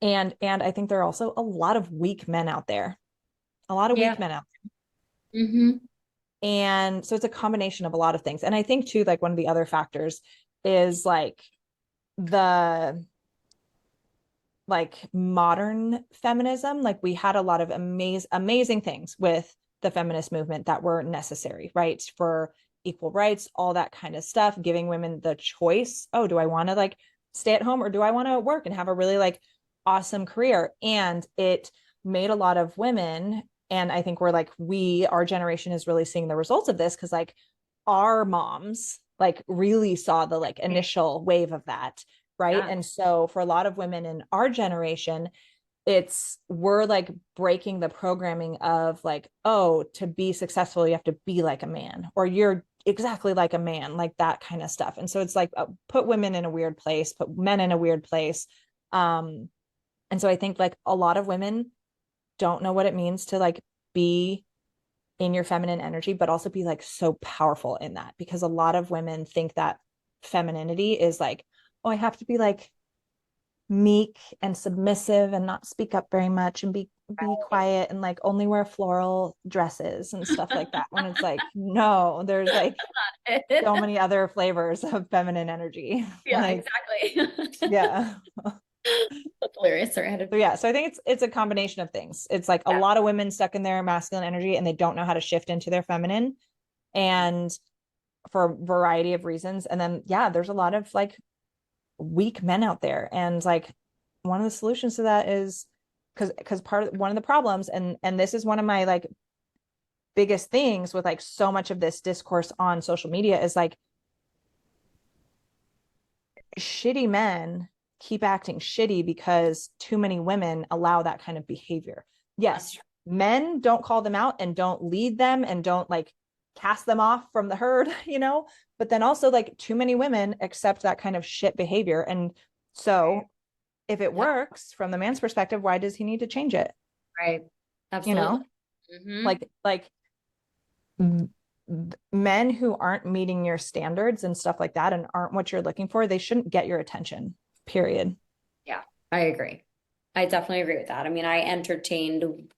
I think there are also a lot of weak men out there, a lot of weak men out there. Mm-hmm. And so it's a combination of a lot of things. And I think too, like one of the other factors is like the like modern feminism. Like we had a lot of amazing things with the feminist movement that were necessary, right? For equal rights, all that kind of stuff, giving women the choice. Oh, do I want to like stay at home or do I want to work and have a really like awesome career? And it made a lot of women, and I think we're like, our generation is really seeing the results of this because like our moms like really saw the like initial wave of that, right? Yeah. And so for a lot of women in our generation, we're like breaking the programming of like, oh, to be successful, you have to be like a man, or you're exactly like a man, like that kind of stuff. And so it's like put women in a weird place, put men in a weird place. And so I think like a lot of women don't know what it means to like be in your feminine energy, but also be like so powerful in that, because a lot of women think that femininity is like, oh, I have to be like meek and submissive and not speak up very much and be quiet and like only wear floral dresses and stuff like that. When it's like, no, there's like so many other flavors of feminine energy. Yeah, like, exactly. Yeah. That's hilarious. Sorry, so I think it's a combination of things. It's like a lot of women stuck in their masculine energy and they don't know how to shift into their feminine, and for a variety of reasons. And then there's a lot of like weak men out there, and like one of the solutions to that is because one of the problems, and this is one of my like biggest things with like so much of this discourse on social media, is like shitty men keep acting shitty because too many women allow that kind of behavior. Yes, men don't call them out and don't lead them and don't like cast them off from the herd, but then also like too many women accept that kind of shit behavior. And so if it works from the man's perspective, why does he need to change it? Right. Absolutely. Like men who aren't meeting your standards and stuff like that and aren't what you're looking for, they shouldn't get your attention, period. Yeah, I agree. I definitely agree with that. I mean, I entertained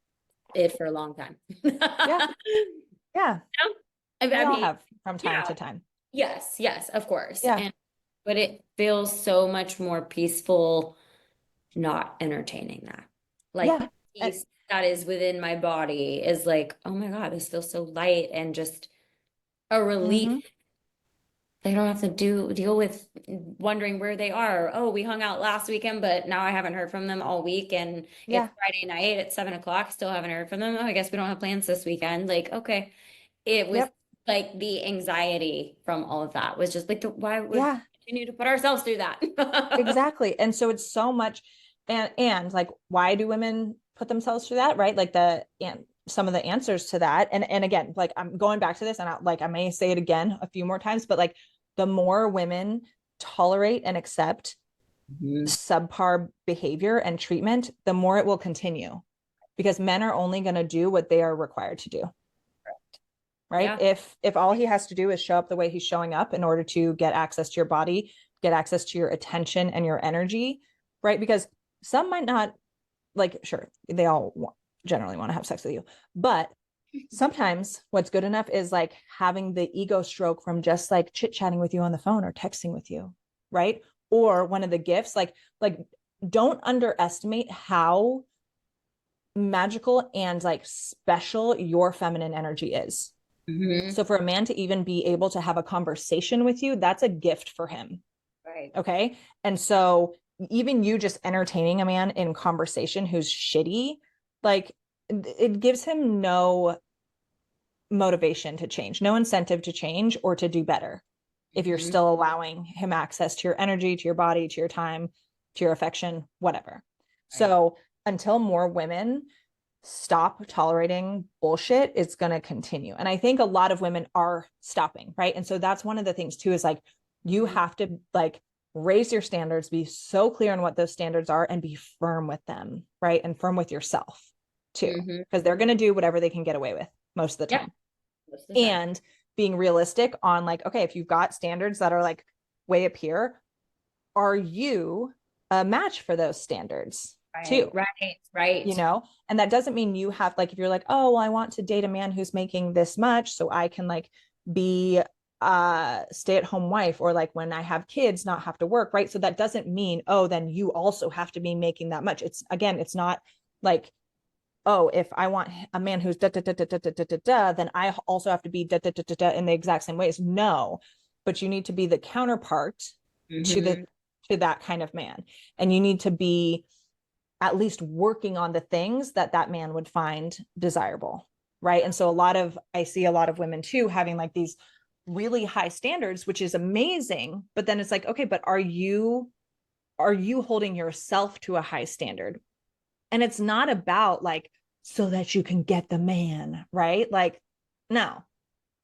it for a long time. Yeah. I we all mean, have from time to time. Yes, of course. Yeah. But it feels so much more peaceful not entertaining that. Like peace that is within my body is like, oh my God, this feels so light and just a relief. Mm-hmm. They don't have to deal with wondering where they are. Oh, we hung out last weekend, but now I haven't heard from them all week. And it's Friday night at 7:00, still haven't heard from them. Oh, I guess we don't have plans this weekend. Like, okay. It was like the anxiety from all of that was just like, why would we continue to put ourselves through that? Exactly. And so it's so much, and like, why do women put themselves through that? Right. Like some of the answers to that. And again, like I'm going back to this, and I may say it again a few more times, but like the more women tolerate and accept subpar behavior and treatment, the more it will continue, because men are only going to do what they are required to do. Right. If all he has to do is show up the way he's showing up in order to get access to your body, get access to your attention and your energy, right? Because some might not, like, sure, they all generally want to have sex with you, but sometimes what's good enough is like having the ego stroke from just like chit chatting with you on the phone or texting with you, right? Or one of the gifts, like don't underestimate how magical and like special your feminine energy is. Mm-hmm. So for a man to even be able to have a conversation with you, that's a gift for him. Right. Okay. And so even you just entertaining a man in conversation who's shitty, like it gives him no motivation to change, no incentive to change or to do better if you're Mm-hmm. still allowing him access to your energy, to your body, to your time, to your affection, whatever. Right. So until more women stop tolerating bullshit, it's going to continue. And I think a lot of women are stopping, right? And so that's one of the things too, is like you Mm-hmm. have to like raise your standards, be so clear on what those standards are and be firm with them, right? And firm with yourself too, Mm-hmm. because they're going to do whatever they can get away with most of the Yeah, time. most of the time. And being realistic on like, okay, if you've got standards that are like way up here, are you a match for those standards Right, too? right, You right. know, and that doesn't mean you have like, if you're like, oh well, I want to date a man who's making this much so I can like be stay-at-home wife, or like when I have kids not have to work, right? So that doesn't mean, oh, then you also have to be making that much. It's again, it's not like, oh, if I want a man who's da da da da da da da da, then I also have to be da da da da da in the exact same ways. No, but you need to be the counterpart to the Mm-hmm. to that kind of man, and you need to be at least working on the things that that man would find desirable, right? And so I see a lot of women too having like these really high standards, which is amazing, but then it's like, okay, but are you holding yourself to a high standard? And it's not about like so that you can get the man, right? Like no,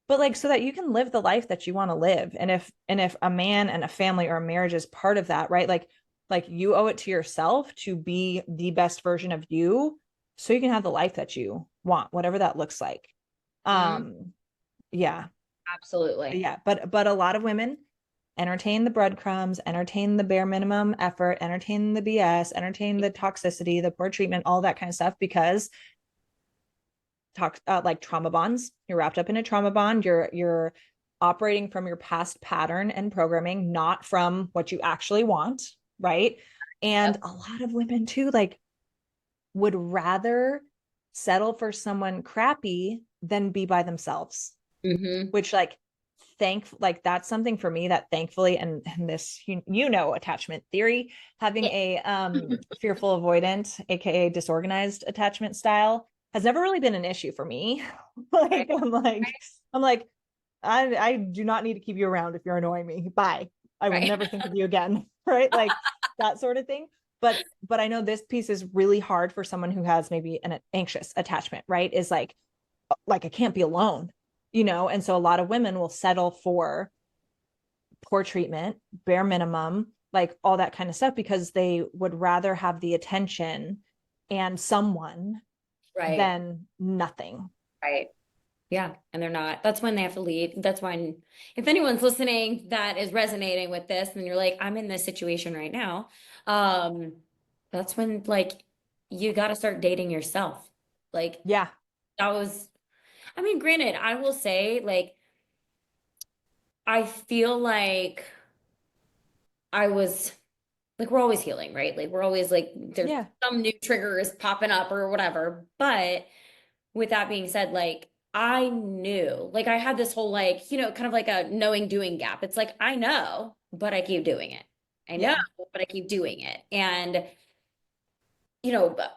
but like so that you can live the life that you want to live. And if a man and a family or a marriage is part of that, right? Like you owe it to yourself to be the best version of you so you can have the life that you want, whatever that looks like. Mm-hmm. um yeah. Absolutely. Yeah, but a lot of women entertain the breadcrumbs, entertain the bare minimum effort, entertain the BS, entertain the toxicity, the poor treatment, all that kind of stuff, because like trauma bonds. You're wrapped up in a trauma bond. You're operating from your past pattern and programming, not from what you actually want, right? And Yep. a lot of women too, like would rather settle for someone crappy than be by themselves, Mm-hmm. which like that's something for me that thankfully, and this attachment theory, having Yeah. a fearful avoidant, aka disorganized attachment style, has never really been an issue for me. Right. Like I'm like I do not need to keep you around if you're annoying me, bye, I will Right. never think of you again. Right, like that sort of thing. But I know this piece is really hard for someone who has maybe an anxious attachment, right? Is like I can't be alone, and so a lot of women will settle for poor treatment, bare minimum, like all that kind of stuff, because they would rather have the attention and someone Right. than nothing. Right. Yeah. And they're not. That's when they have to leave. That's when, if anyone's listening that is resonating with this, and you're like, I'm in this situation right now. Um, that's when like you got to start dating yourself. Like Yeah. that was, I mean, granted, I will say, like, I feel like I was like, we're always healing, right? Like, we're always like, there's Yeah. some new triggers popping up or whatever. But with that being said, like, I knew, like, I had this whole, like, kind of like a knowing doing gap. It's like, I know, but I keep doing it. I know, Yeah. but I keep doing it. And,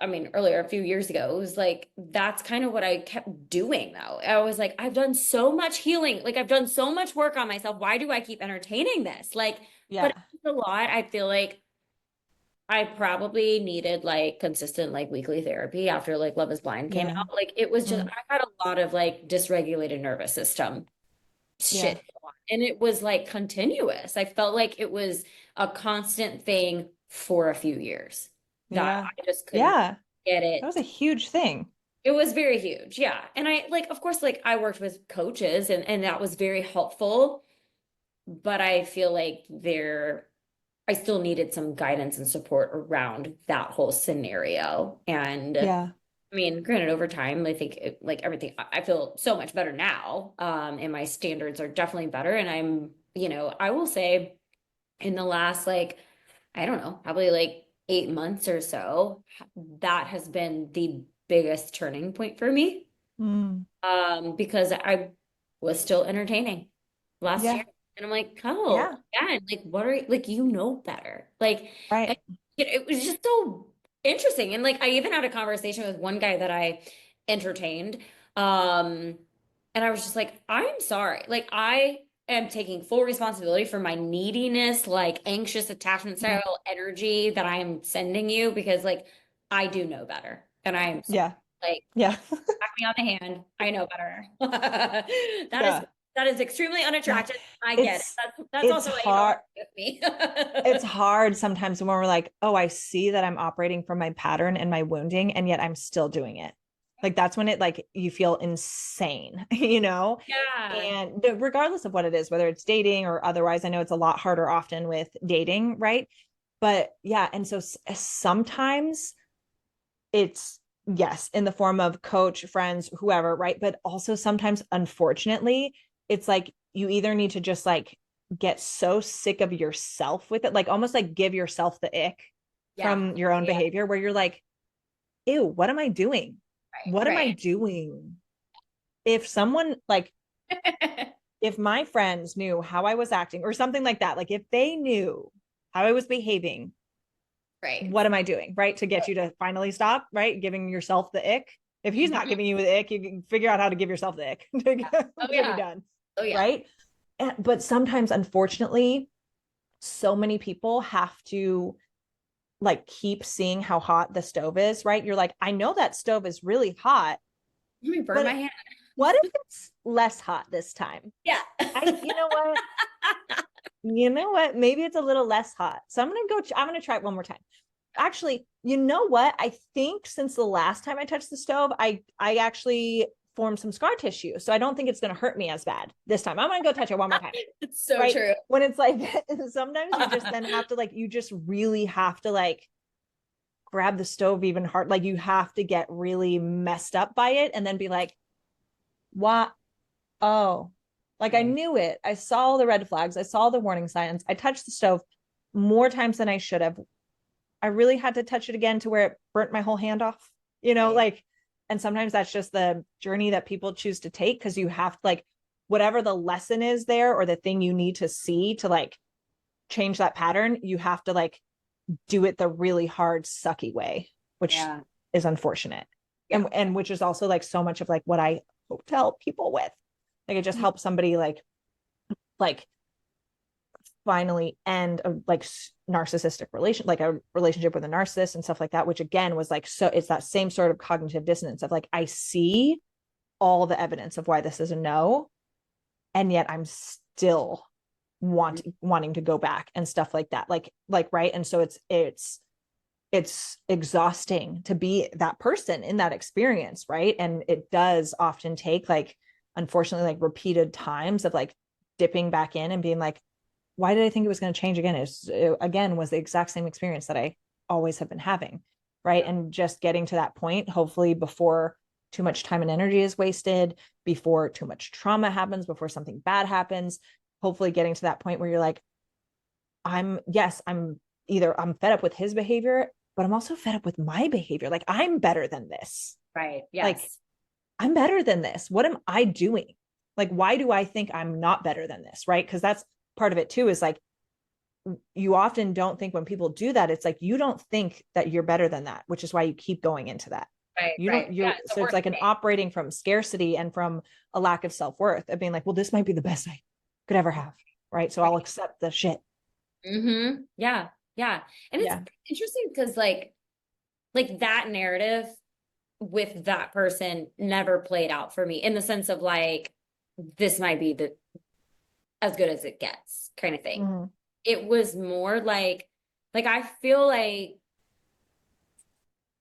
I mean, earlier, a few years ago, it was like, that's kind of what I kept doing, though. I was like, I've done so much healing. Like, I've done so much work on myself. Why do I keep entertaining this? Like, but Yeah. it's a lot. I feel like I probably needed like consistent like weekly therapy after like Love is Blind came Yeah. out. Like it was just Mm. I had a lot of like dysregulated nervous system shit Yeah. going on. And it was like continuous. I felt like it was a constant thing for a few years that Yeah. I just couldn't Yeah. get That was it. a huge thing. It was very huge. Yeah. And I like of course like I worked with coaches and that was very helpful, but I feel like I still needed some guidance and support around that whole scenario. And Yeah. I mean, granted, over time, I think like everything, I feel so much better now. And my standards are definitely better. And I'm, I will say in the last, like, I don't know, probably like 8 months or so, that has been the biggest turning point for me. Mm. Because I was still entertaining last Yeah. year. And I'm like, oh, Yeah. again, like, what are you, like, better. Like, Right. and, it was just so interesting. And like, I even had a conversation with one guy that I entertained. Um, and I was just like, I'm sorry. Like, I am taking full responsibility for my neediness, like anxious attachment Mm. style energy that I am sending you because like I do know better. And I am sorry. Yeah. Like, Yeah. back me on the hand. I know better. That is Yeah. extremely Yeah. unattractive. I get it. It's That's it's also why you don't hard. argue with me. It's hard sometimes when we're like, oh, I see that I'm operating from my pattern and my wounding, and yet I'm still doing it. Like that's when it like you feel insane, you know? Yeah. And regardless of what it is, whether it's dating or otherwise, I know it's a lot harder often with dating, right? But yeah, and so sometimes it's yes, in the form of coach, friends, whoever, right? But also sometimes, unfortunately, it's like you either need to just like get so sick of yourself with it, like almost like give yourself the ick Yeah. from your own Yeah. behavior where you're like, ew, what am I doing? What am I Right. doing? If someone like, Right. if my friends knew how I was acting or something like that, like if they knew how I was behaving, Right. what am I doing? Right. To get you to finally stop, right? Giving yourself the ick. If he's not Mhm. giving you the ick, you can figure out how to give yourself the ick Yeah. to Oh be yeah. done. Oh yeah. Right. But sometimes, unfortunately, so many people have to like keep seeing how hot the stove is, right? You're like, I know that stove is really hot, Let me burn my but hand. what if it's less hot this time? Yeah. You know what? You know what? Maybe it's a little less hot. So I'm going to try it one more time. Actually, you know what? I think since the last time I touched the stove, I actually formed some scar tissue. So I don't think it's going to hurt me as bad this time. I'm going to go touch it one more time. It's so Right? true. When it's like sometimes you just then have to like you just really have to like grab the stove even hard, like you have to get really messed up by it and then be like, what? Oh, like I Right. knew it. I saw the red flags. I saw the warning signs. I touched the stove more times than I should have. I really had to touch it again to where it burnt my whole hand off, Right. like, and sometimes that's just the journey that people choose to take because you have to, like, whatever the lesson is there or the thing you need to see to like change that pattern, you have to like do it the really hard, sucky way, which Yeah. is unfortunate. Yeah. And which is also like so much of like what I hope to help people with. Like it just helps somebody like finally end a like narcissistic relation, like a relationship with a narcissist and stuff like that, which again was like, so it's that same sort of cognitive dissonance of like I see all the evidence of why this is a no, and yet I'm still wanting to go back and stuff like that, like right. And so it's exhausting to be that person in that experience, right? And it does often take like, unfortunately, like repeated times of like dipping back in and being like, why did I think it was going to change again? It again was the exact same experience that I always have been having, right? Yeah. And just getting to that point, hopefully before too much time and energy is wasted, before too much trauma happens, before something bad happens, hopefully getting to that point where you're like, I'm either I'm fed up with his behavior, but I'm also fed up with my behavior. Like I'm better than this. Right. Like Yes. I'm better than this. What am I doing? Like, why do I think I'm not better than this? Right. Because that's part of it too, is like you often don't think when people do that, it's like you don't think that you're better than that, which is why you keep going into that. Right. You Right. don't, Yeah. you're It's the so it's worst like an thing. operating from scarcity and from a lack of self-worth of being like, well, this might be the best I could ever have. Right. So I'll Right. accept the shit. Yeah. Yeah. And it's Yeah. interesting because like that narrative with that person never played out for me in the sense of like this might be the as good as it gets kind of thing. Mm-hmm. It was more like I feel like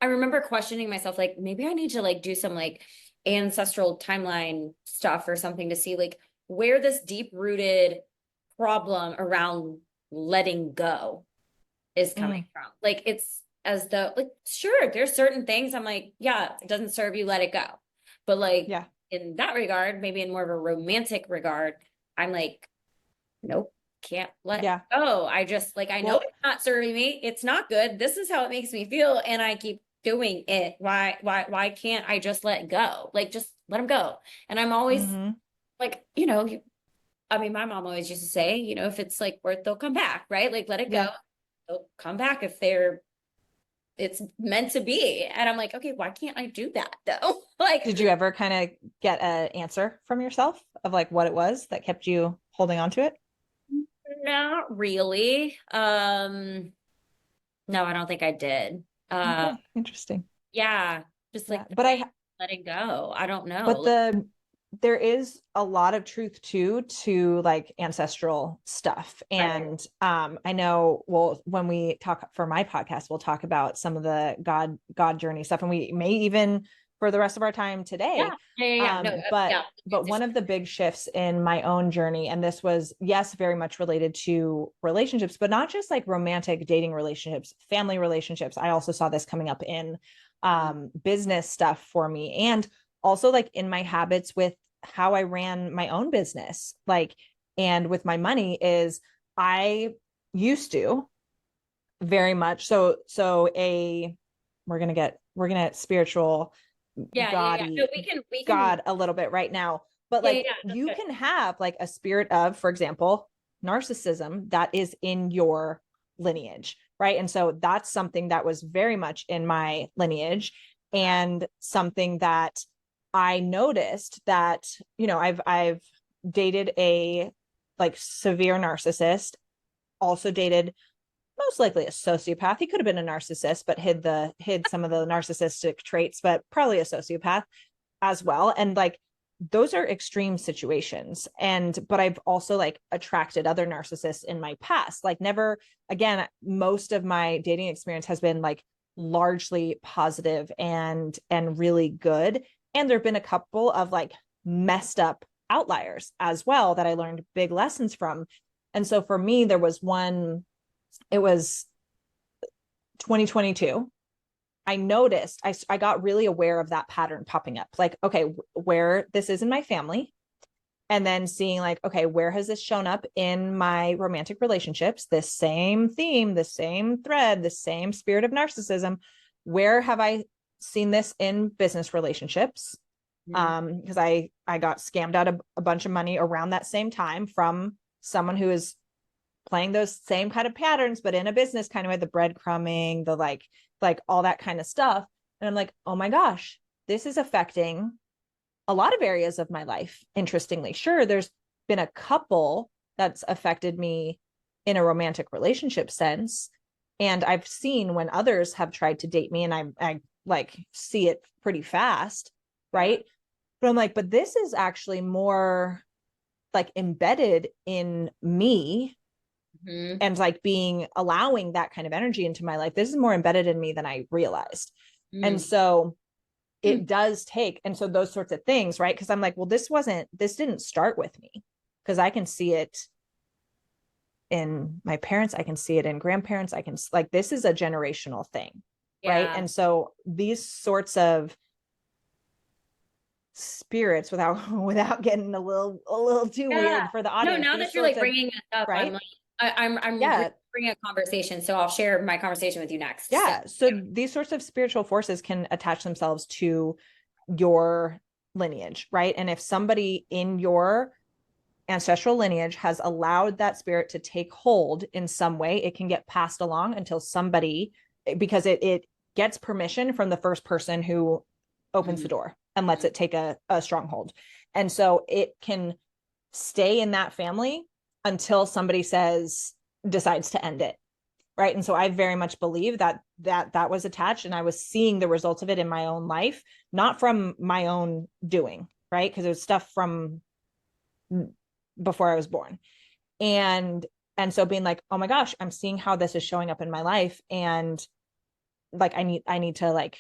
I remember questioning myself like maybe I need to like do some like ancestral timeline stuff or something to see like where this deep rooted problem around letting go is coming Mm. from. Like it's as though like, sure, there's certain things I'm like, yeah, it doesn't serve you, let it go. But like Yeah. in that regard, maybe in more of a romantic regard, I'm like, nope, can't let Yeah. go. I just like, I know Well, it's not serving me. It's not good. This is how it makes me feel. And I keep doing it. Why can't I just let go? Like, just let them go. And I'm always mhm. like, I mean, my mom always used to say, if it's like worth, they'll come back, right? Like, let it go. Yeah. They'll come back if it's meant to be. And I'm like, okay, why can't I do that though? Like, Did you ever kind of get an answer from yourself of like what it was that kept you holding on to it? not really. No, I don't think I did. Okay, interesting. Yeah, just Yeah, like but I letting go. I don't know. but there is a lot of truth too to like ancestral stuff. Right. And I know, well, when we talk for my podcast, we'll talk about some of the God journey stuff, and we may even for the rest of our time Yeah. today. Yeah. No, But yeah. one of the big shifts in my own journey, and this was, yes, very much related to relationships, but not just like romantic dating relationships, family relationships. I also saw this coming up in business stuff for me, and also like in my habits with how I ran my own business, like, and with my money is I used to very much we're gonna get spiritual, Yeah. gaudy, No, we can, God a little bit right now, but yeah, like yeah, that's you good. can have like a spirit of, for example, narcissism that is in your lineage, right? And so that's something that was very much in my lineage, and something that I noticed that, I've dated a like severe narcissist, also dated most likely a sociopath. He could have been a narcissist, but hid some of the narcissistic traits, but probably a sociopath as well. And like those are extreme situations. But I've also like attracted other narcissists in my past. Like never again, most of my dating experience has been like largely positive and really good. And there have been a couple of like messed up outliers as well that I learned big lessons from. And so for me, there was one, it was 2022. I noticed, I got really aware of that pattern popping up. Like, okay, where this is in my family, and then seeing like, okay, where has this shown up in my romantic relationships? This same theme, the same thread, the same spirit of narcissism. Where have I seen this in business relationships? Mhm. Because I got scammed out of a bunch of money around that same time from someone who is playing those same kind of patterns, but in a business kind of way, the breadcrumbing, the like all that kind of stuff. And I'm like, oh my gosh, this is affecting a lot of areas of my life. Interestingly, sure, there's been a couple that's affected me in a romantic relationship sense. And I've seen when others have tried to date me, and I like see it pretty fast, Yeah. right? But I'm like, but this is actually more like embedded in me, Mhm. and like being allowing that kind of energy into my life. This is more embedded in me than I realized. And Mhm. so Mhm. it does take, and so those sorts of things, right? Because I'm like, well, this didn't start with me, because I can see it in my parents, I can see it in grandparents, I can like, this is a generational thing, right? Yeah. And so these sorts of spirits, without getting a little too Yeah. weird for the No, audience, now these that you're sorts like of, bringing this up, I'm right? like, I'm Yeah. bringing a conversation. So I'll share my conversation with you next. So Yeah. So these sorts of spiritual forces can attach themselves to your lineage, right? And if somebody in your ancestral lineage has allowed that spirit to take hold in some way, it can get passed along until somebody, because it gets permission from the first person who opens the Mhm. door and lets it take a stronghold. And so it can stay in that family until somebody decides to end it, right? And so I very much believe that was attached, and I was seeing the results of it in my own life, not from my own doing, right? Because it was stuff from before I was born. And so being like, oh my gosh, I'm seeing how this is showing up in my life, and like I need to like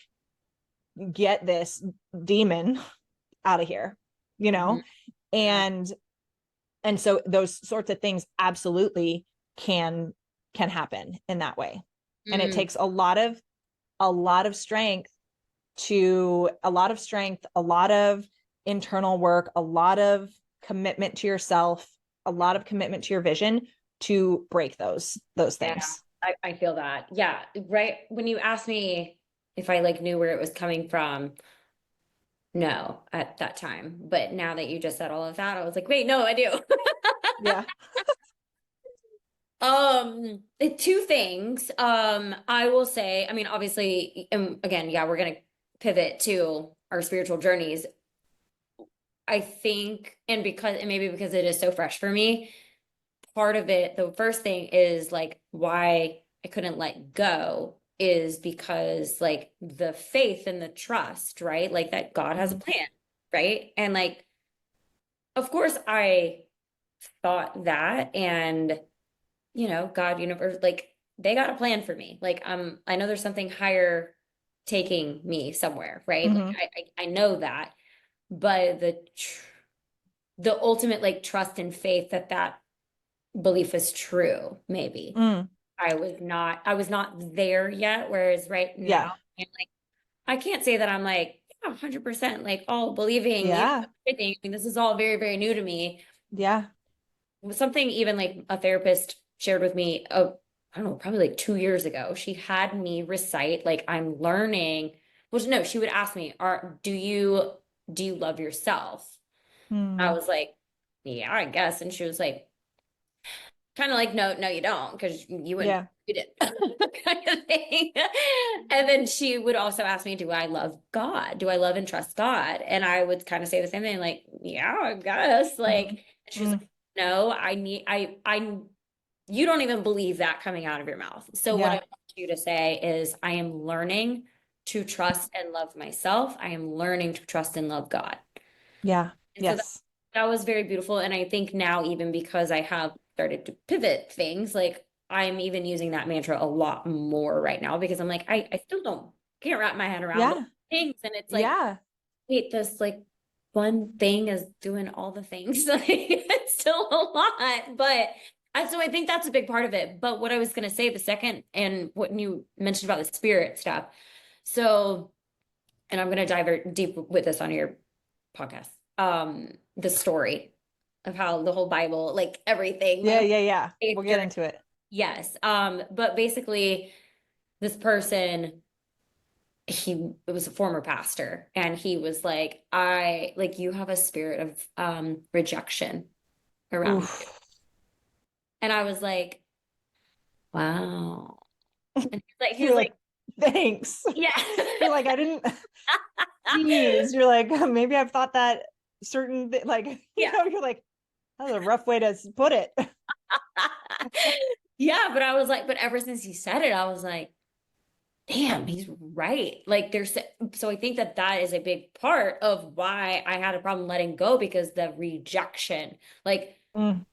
get this demon out of here, you Mhm. know? Yeah. And so those sorts of things absolutely can happen in that way. And it Mm. takes a lot of a lot of strength a lot of internal work, a lot of commitment to yourself, a lot of commitment to your vision to break those things. I feel that. Yeah. Right. When you asked me if I like knew where it was coming from, no, at that time. But now that you just said all of that, I was like, wait, no, I do. Yeah. Two things. I will say, I mean, obviously, again, yeah, we're gonna pivot to our spiritual journeys. I think, and maybe because it is so fresh for me, part of it, the first thing is like why I couldn't let go is because like the faith and the trust, right? Like that God has a plan, right? And like, of course, I thought that, and God, universe, like they got a plan for me. Like, I know there's something higher taking me somewhere, right? Mm-hmm. Like I know that, but the ultimate like trust and faith that belief is true, maybe. Mm. I was not there yet. Whereas right now, Yeah. I'm like, I can't say that I'm like, yeah, 100% like all believing, Yeah. everything. I mean, this is all very, very new to me. Yeah. Something even like a therapist shared with me, I don't know, probably like 2 years ago. She had me recite, like, I'm learning, well, no, she would ask me, do you love yourself? I Mm. was like, yeah, I guess. And she was like, kind of like, no, you don't, because you wouldn't Yeah. read it kind of thing. And then she would also ask me, do I love God? Do I love and trust God? And I would kind of say the same thing, like, yeah, I guess. Like, Mm. and she was Mm. like, no, you don't even believe that coming out of your mouth. So what I Yeah. want you to say is, I am learning to trust and love myself. I am learning to trust and love God. Yeah. And so Yes. that was very beautiful. And I think now, even because I have started to pivot things, like I'm even using that mantra a lot more right now because I'm like, I still can't wrap my head around all Yeah. the things. And it's like, Yeah. wait, this like one thing is doing all the things. Like it's still a lot. But so I think that's a big part of it. But what I was gonna say the second, and what you mentioned about the spirit stuff. So, and I'm gonna dive deep with this on your podcast. The story of how the whole Bible, like everything, my Yeah. whole Yeah. Yeah. faith We'll get journey. into it. Yes. But basically this person, it was a former pastor, and he was like, I like you have a spirit of rejection around you. Oof. And I was like, wow. And You're he's like, like, thanks. yeah. You're like, I didn't, geez. You're like, maybe I've thought that like, Yeah. you're like, that's a rough way to put it. Yeah, but I was like, but ever since he said it, I was like, damn, he's right. Like so I think that is a big part of why I had a problem letting go, because the rejection, like, Mm.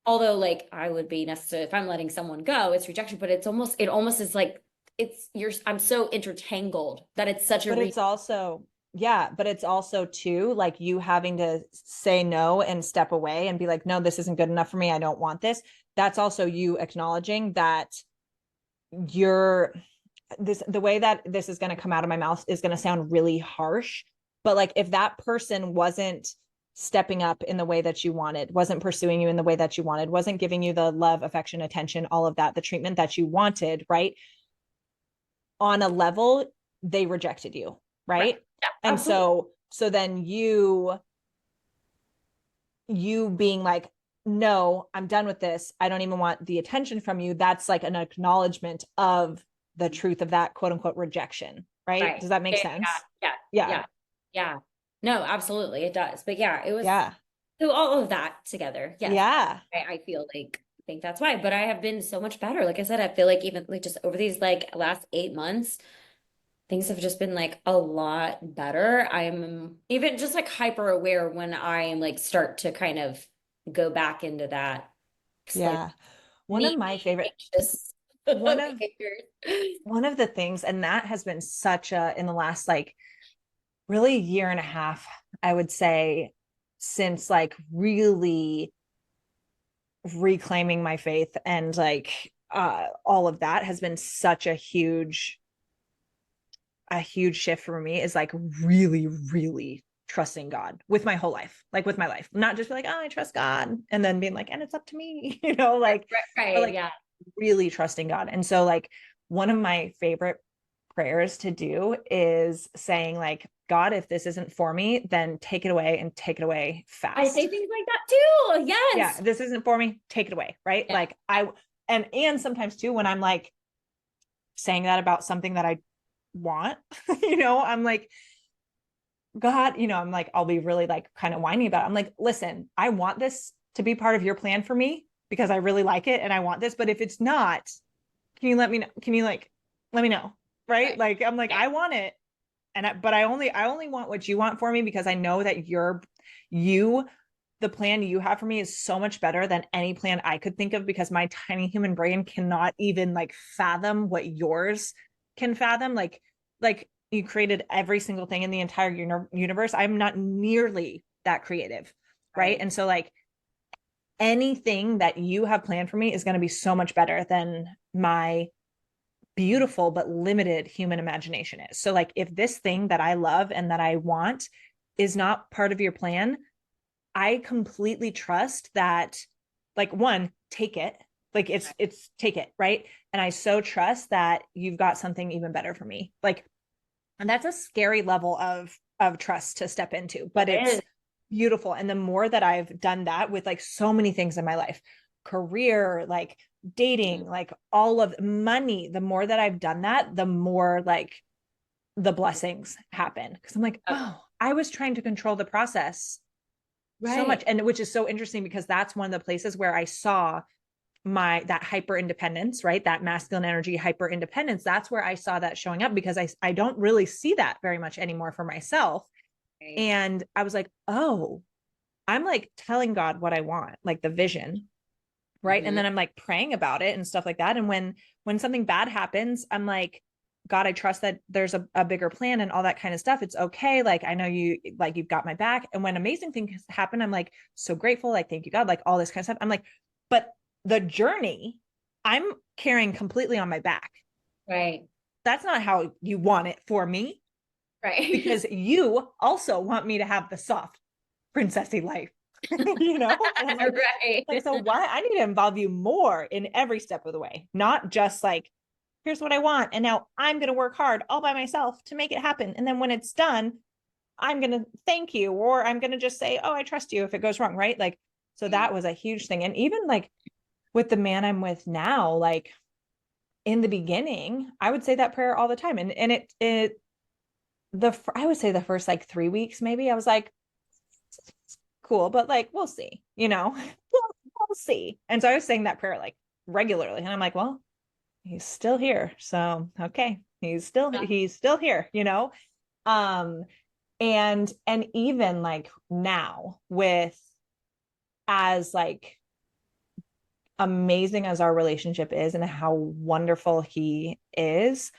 although like I would be necessary if I'm letting someone go, it's rejection, but it almost is like I'm so intertangled that it's such a But it's also, yeah, but it's also too like you having to say no and step away and be like, no, this isn't good enough for me. I don't want this. That's also you acknowledging that you're the way that this is going to come out of my mouth is going to sound really harsh, but like if that person wasn't stepping up in the way that you wanted, wasn't pursuing you in the way that you wanted, wasn't giving you the love, affection, attention, all of that, the treatment that you wanted, right? On a level, they rejected you, right. right? Yeah, And absolutely. so then you being like, no, I'm done with this, I don't even want the attention from you, that's like an acknowledgement of the truth of that quote unquote rejection, right? Right. Does that make Yeah, sense? yeah, Yeah. yeah, yeah. No, absolutely, it does. But yeah, it was Yeah. so all of that together. Yes, Yeah. I feel like I think that's why. But I have been so much better. Like I said, I feel like even like just over these like last 8 months, things have just been like a lot better. I'm even just like hyper aware when I like start to kind of go back into that like Yeah. One of needy, my favorite anxious one of behaviors. one of the things, and that has been such a in the last like really year and a half, I would say, since like really reclaiming my faith and like all of that has been such a huge a huge shift for me is like really, really trusting God with my whole life, like with my life, not just be like, oh, I trust God. And then being like, and it's up to me, you know, like, but like Yeah. really trusting God. And so like one of my favorite prayers to do is saying like, God, if this isn't for me, then take it away and take it away I fast. say things like that too. Yeah, Yes. this isn't for me, take it away, right? Yeah. Like and sometimes too when I'm like saying that about something that I want, you know, I'm like, God, you know, I'm like, I'll be really like kind of whiny about it. I'm like, listen, I want this to be part of your plan for me because I really like it and I want this. But if it's not, can you let me know? Can you like let me know? Right. Right. Like I'm like, Right. I want it. But I only want what you want for me because I know that you, the plan you have for me is so much better than any plan I could think of because my tiny human brain cannot even like fathom what yours can fathom. Like you created every single thing in the entire universe. I'm not nearly that creative. Right. Right. And so like anything that you have planned for me is going to be so much better than my beautiful but limited human imagination is. So like if this thing that I love and that I want is not part of your plan, I completely trust that like one, take it. Like it's take it, right? And I so trust that you've got something even better for me. Like and that's a scary level of trust to step into, but It it's is. beautiful. And the more that I've done that with like so many things in my life, career, like dating, like all of money, the more that I've done that, the more like the blessings happen. Cause I'm like, oh, I was trying to control the process so much. Right. And which is so interesting because that's one of the places where I saw that hyper independence, right? That masculine energy, hyper independence. That's where I saw that showing up because I don't really see that very much anymore for myself. Right. And I was like, oh, I'm like telling God what I want, like the vision, right? And Mhm. then I'm like praying about it and stuff like that. And when something bad happens, I'm like, God, I trust that there's a bigger plan and all that kind of stuff. It's okay. Like I know you've got my back. And when amazing things happen, I'm like so grateful. Like thank you, God. Like all this kind of stuff. I'm like, but the journey, I'm carrying completely on my back. Right. That's not how you want it for me Right. because you also want me to have the soft princessy life, you know? And I'm like, Right. so why I need to involve you more in every step of the way, not just like, here's what I want. And now I'm going to work hard all by myself to make it happen. And then when it's done, I'm going to thank you, or I'm going to just say, oh, I trust you if it goes wrong. Right. Like, so that was a huge thing. And even like with the man I'm with now, like in the beginning, I would say that prayer all the time. And I would say the first like 3 weeks, maybe I was like, cool, but like, we'll see, you know, we'll see. And so I was saying that prayer like regularly. And I'm like, well, he's still here. So, okay, he's still here, you know? Um, and even like now with as like amazing as our relationship is and how wonderful he is,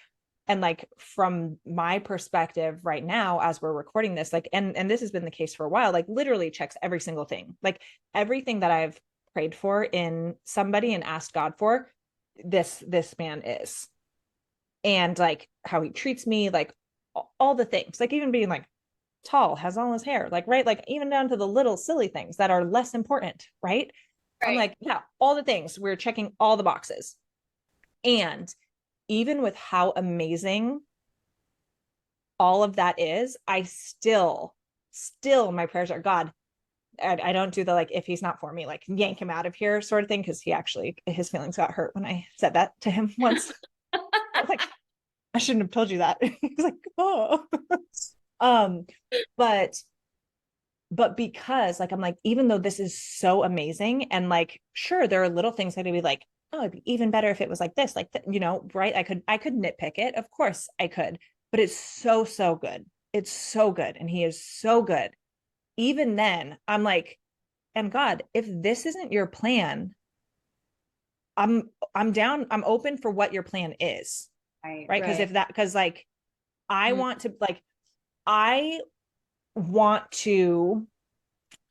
and like from my perspective right now as we're recording this, like and this has been the case for a while, like literally checks every single thing, like everything that I've prayed for in somebody and asked God for, this man is. And like how he treats me, like all the things, like even being like tall, has all his hair, like right, like even down to the little silly things that are less important, right? I'm Right. like, yeah, all the things, we're checking all the boxes. And even with how amazing all of that is, I still my prayers are, God, I don't do the like, if he's not for me, like yank him out of here sort of thing, because he actually, his feelings got hurt when I said that to him once. I was like, I shouldn't have told you that. He's like, oh. um but because like I'm like, even though this is so amazing, and like sure there are little things that I'd be like, oh, it'd be even better if it was like this, like you know, right? I could nitpick it, of course I could, but it's so good. It's so good, and he is so good. Even then I'm like, and God, if this isn't your plan, I'm down, I'm open for what your plan is, Right. right? Right. Because like I Mm. want to like, I want to,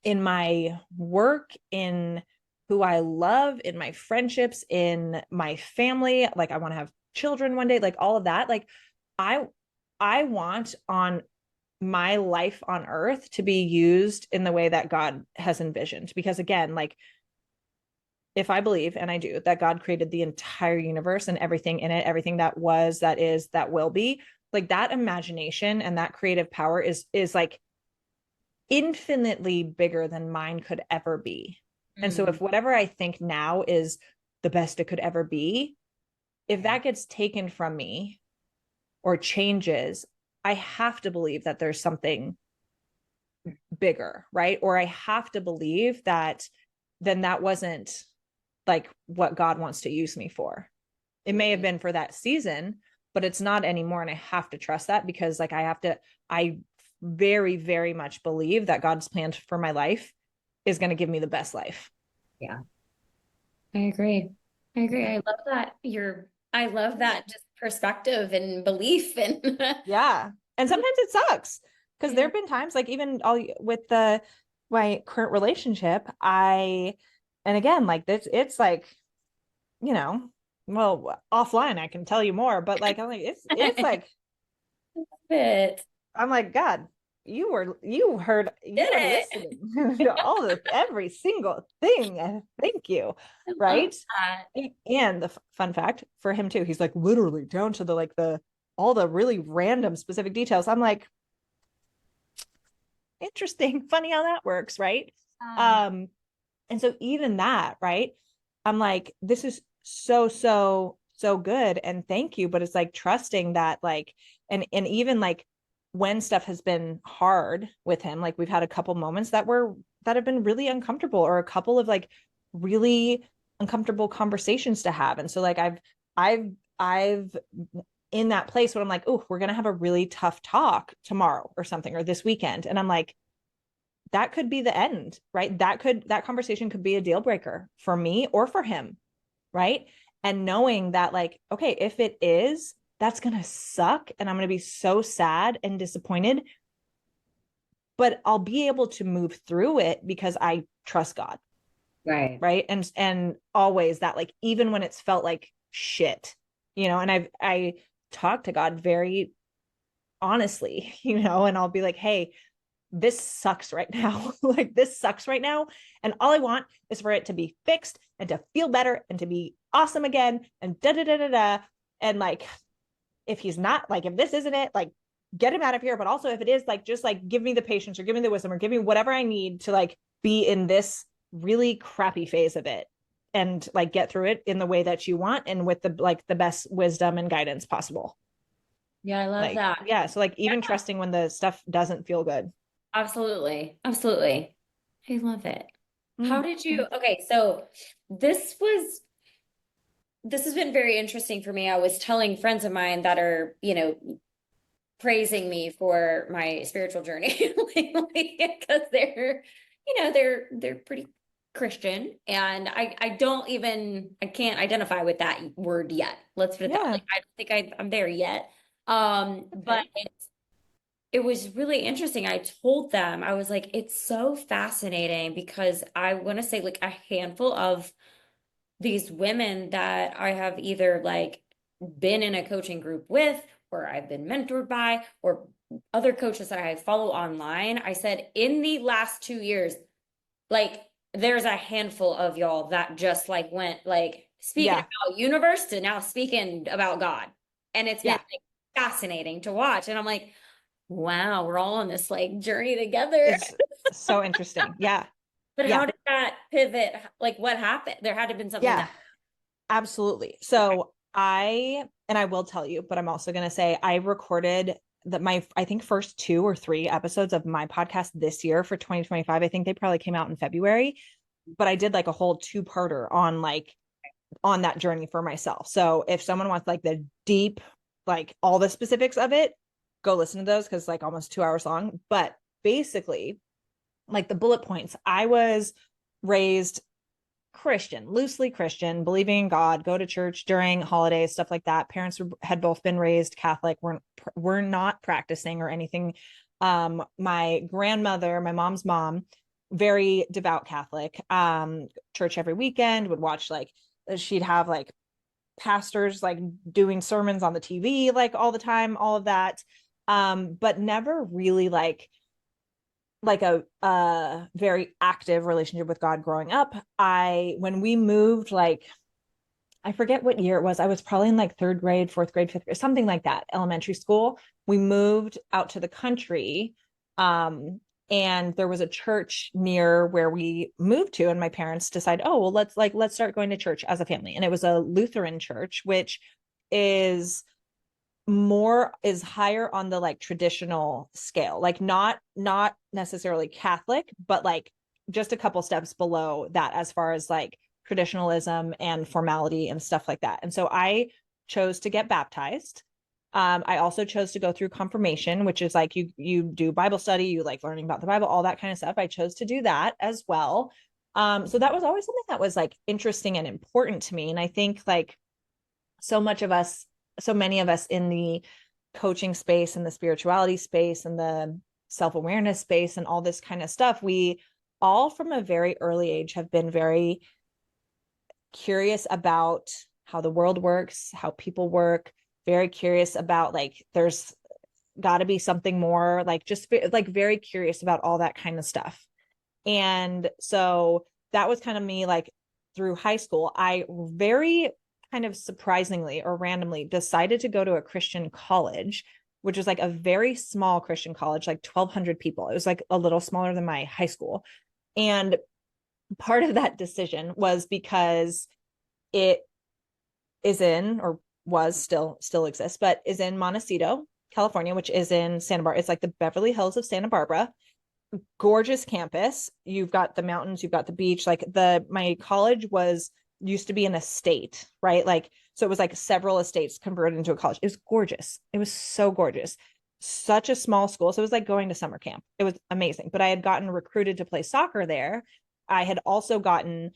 in my work, in who I love, in my friendships, in my family, like I want to have children one day, like all of that. Like I I want on my life on earth to be used in the way that God has envisioned. Because again, like if I believe, and I do, that God created the entire universe and everything in it, everything that was, that is, that will be, like that imagination and that creative power is like infinitely bigger than mine could ever be. And so if whatever I think now is the best it could ever be, if that gets taken from me or changes, I have to believe that there's something bigger, right? Or I have to believe that then that wasn't like what God wants to use me for. It may have been for that season, but it's not anymore. And I have to trust that because like I very, very much believe that God's plan for my life is going to give me the best life. Yeah, I agree. I agree. Yeah. I love that just perspective and belief and Yeah. And sometimes it sucks because there yeah. have been times like even all with my current relationship, and again, like this, it's like, you know, well, offline, I can tell you more, but like, I'm like, it's like, It I'm like, God, you did were it. listening to all this, every single thing. Thank you. I love Right. that. And the fun fact for him too, he's like literally down to the like all the really random specific details. I'm like, interesting, funny how that works, right? Um, and so even that, right? I'm like, this is so good and thank you, but it's like trusting that like and even like when stuff has been hard with him, like we've had a couple moments that have been really uncomfortable or a couple of like really uncomfortable conversations to have. And so like I've in that place when I'm like, oh, we're gonna have a really tough talk tomorrow or something or this weekend. And I'm like, that could be the end, right? That conversation could be a deal breaker for me or for him, right? And knowing that, like, okay, if it is, that's gonna suck and I'm gonna be so sad and disappointed, but I'll be able to move through it because I trust God, Right. right? And always that, like, even when it's felt like shit, and I talk to God very honestly, and I'll be like, hey, this sucks right now. Like this sucks right now. And all I want is for it to be fixed and to feel better and to be awesome again and da da da da da. And like, if he's not like, if this isn't it, like get him out of here. But also if it is, like, just like give me the patience or give me the wisdom or give me whatever I need to like be in this really crappy phase of it and like get through it in the way that you want and with the best wisdom and guidance possible. Yeah, I love Like, that. yeah. So like Yeah, even trusting when the stuff doesn't feel good. absolutely. Absolutely. I love it. How Mm, did you, thanks. okay, so this was this has been very interesting for me. I was telling friends of mine that are, praising me for my spiritual journey lately because they're pretty Christian and I can't identify with that word yet. Let's put it that Yeah. like I don't think I'm there yet. But Okay. it was really interesting. I told them, I was like, it's so fascinating because I want to say like a handful of these women that I have either like been in a coaching group with, or I've been mentored by, or other coaches that I follow online. I said in the last 2 years, like there's a handful of y'all that just like went like speaking Yeah. about universe to now speaking about God. And it's been Yeah. like fascinating to watch. And I'm like, wow, we're all on this like journey together. It's so interesting. Yeah. But how Yeah. did that pivot? Like what happened? There had to have been something Yeah. that Absolutely. okay. So I will tell you, but I'm also going to say I recorded I think first 2 or 3 episodes of my podcast this year for 2025. I think they probably came out in February, but I did like a whole two-parter on that journey for myself. So if someone wants like the deep, like all the specifics of it, go listen to those because like almost 2 hours long. But basically, like the bullet points, I was raised Christian, loosely Christian, believing in God, go to church during holidays, stuff like that. Parents had both been raised Catholic, were not practicing or anything. My grandmother, my mom's mom, very devout Catholic, church every weekend, would watch like she'd have like pastors like doing sermons on the TV like all the time, all of that. but never really like a very active relationship with God growing up. When we moved, like, I forget what year it was. I was probably in like third grade, fourth grade, fifth grade, something like that, elementary school. We moved out to the country. And there was a church near where we moved to, and my parents decided, oh, well, let's start going to church as a family. And it was a Lutheran church, which is is higher on the like traditional scale, like not necessarily Catholic, but like just a couple steps below that as far as like traditionalism and formality and stuff like that. And so I chose to get baptized. I also chose to go through confirmation, which is like you do Bible study, you like learning about the Bible, all that kind of stuff. I chose to do that as well. So that was always something that was like interesting and important to me. And I think like so much of us, so many of us in the coaching space and the spirituality space and the self-awareness space and all this kind of stuff, we all from a very early age have been very curious about how the world works, how people work, very curious about like there's got to be something more, like just like very curious about all that kind of stuff. And so that was kind of me like through high school. I very kind of surprisingly or randomly decided to go to a Christian college, which was like a very small Christian college, like 1,200 people. It was like a little smaller than my high school. And part of that decision was because it is in, or was still exists, but is in Montecito, California, which is in Santa Barbara. It's like the Beverly Hills of Santa Barbara. Gorgeous campus. You've got the mountains, you've got the beach. Like my college used to be an estate, right? Like, so it was like several estates converted into a college. It was gorgeous. It was so gorgeous. Such a small school. So it was like going to summer camp. It was amazing. But I had gotten recruited to play soccer there. I had also gotten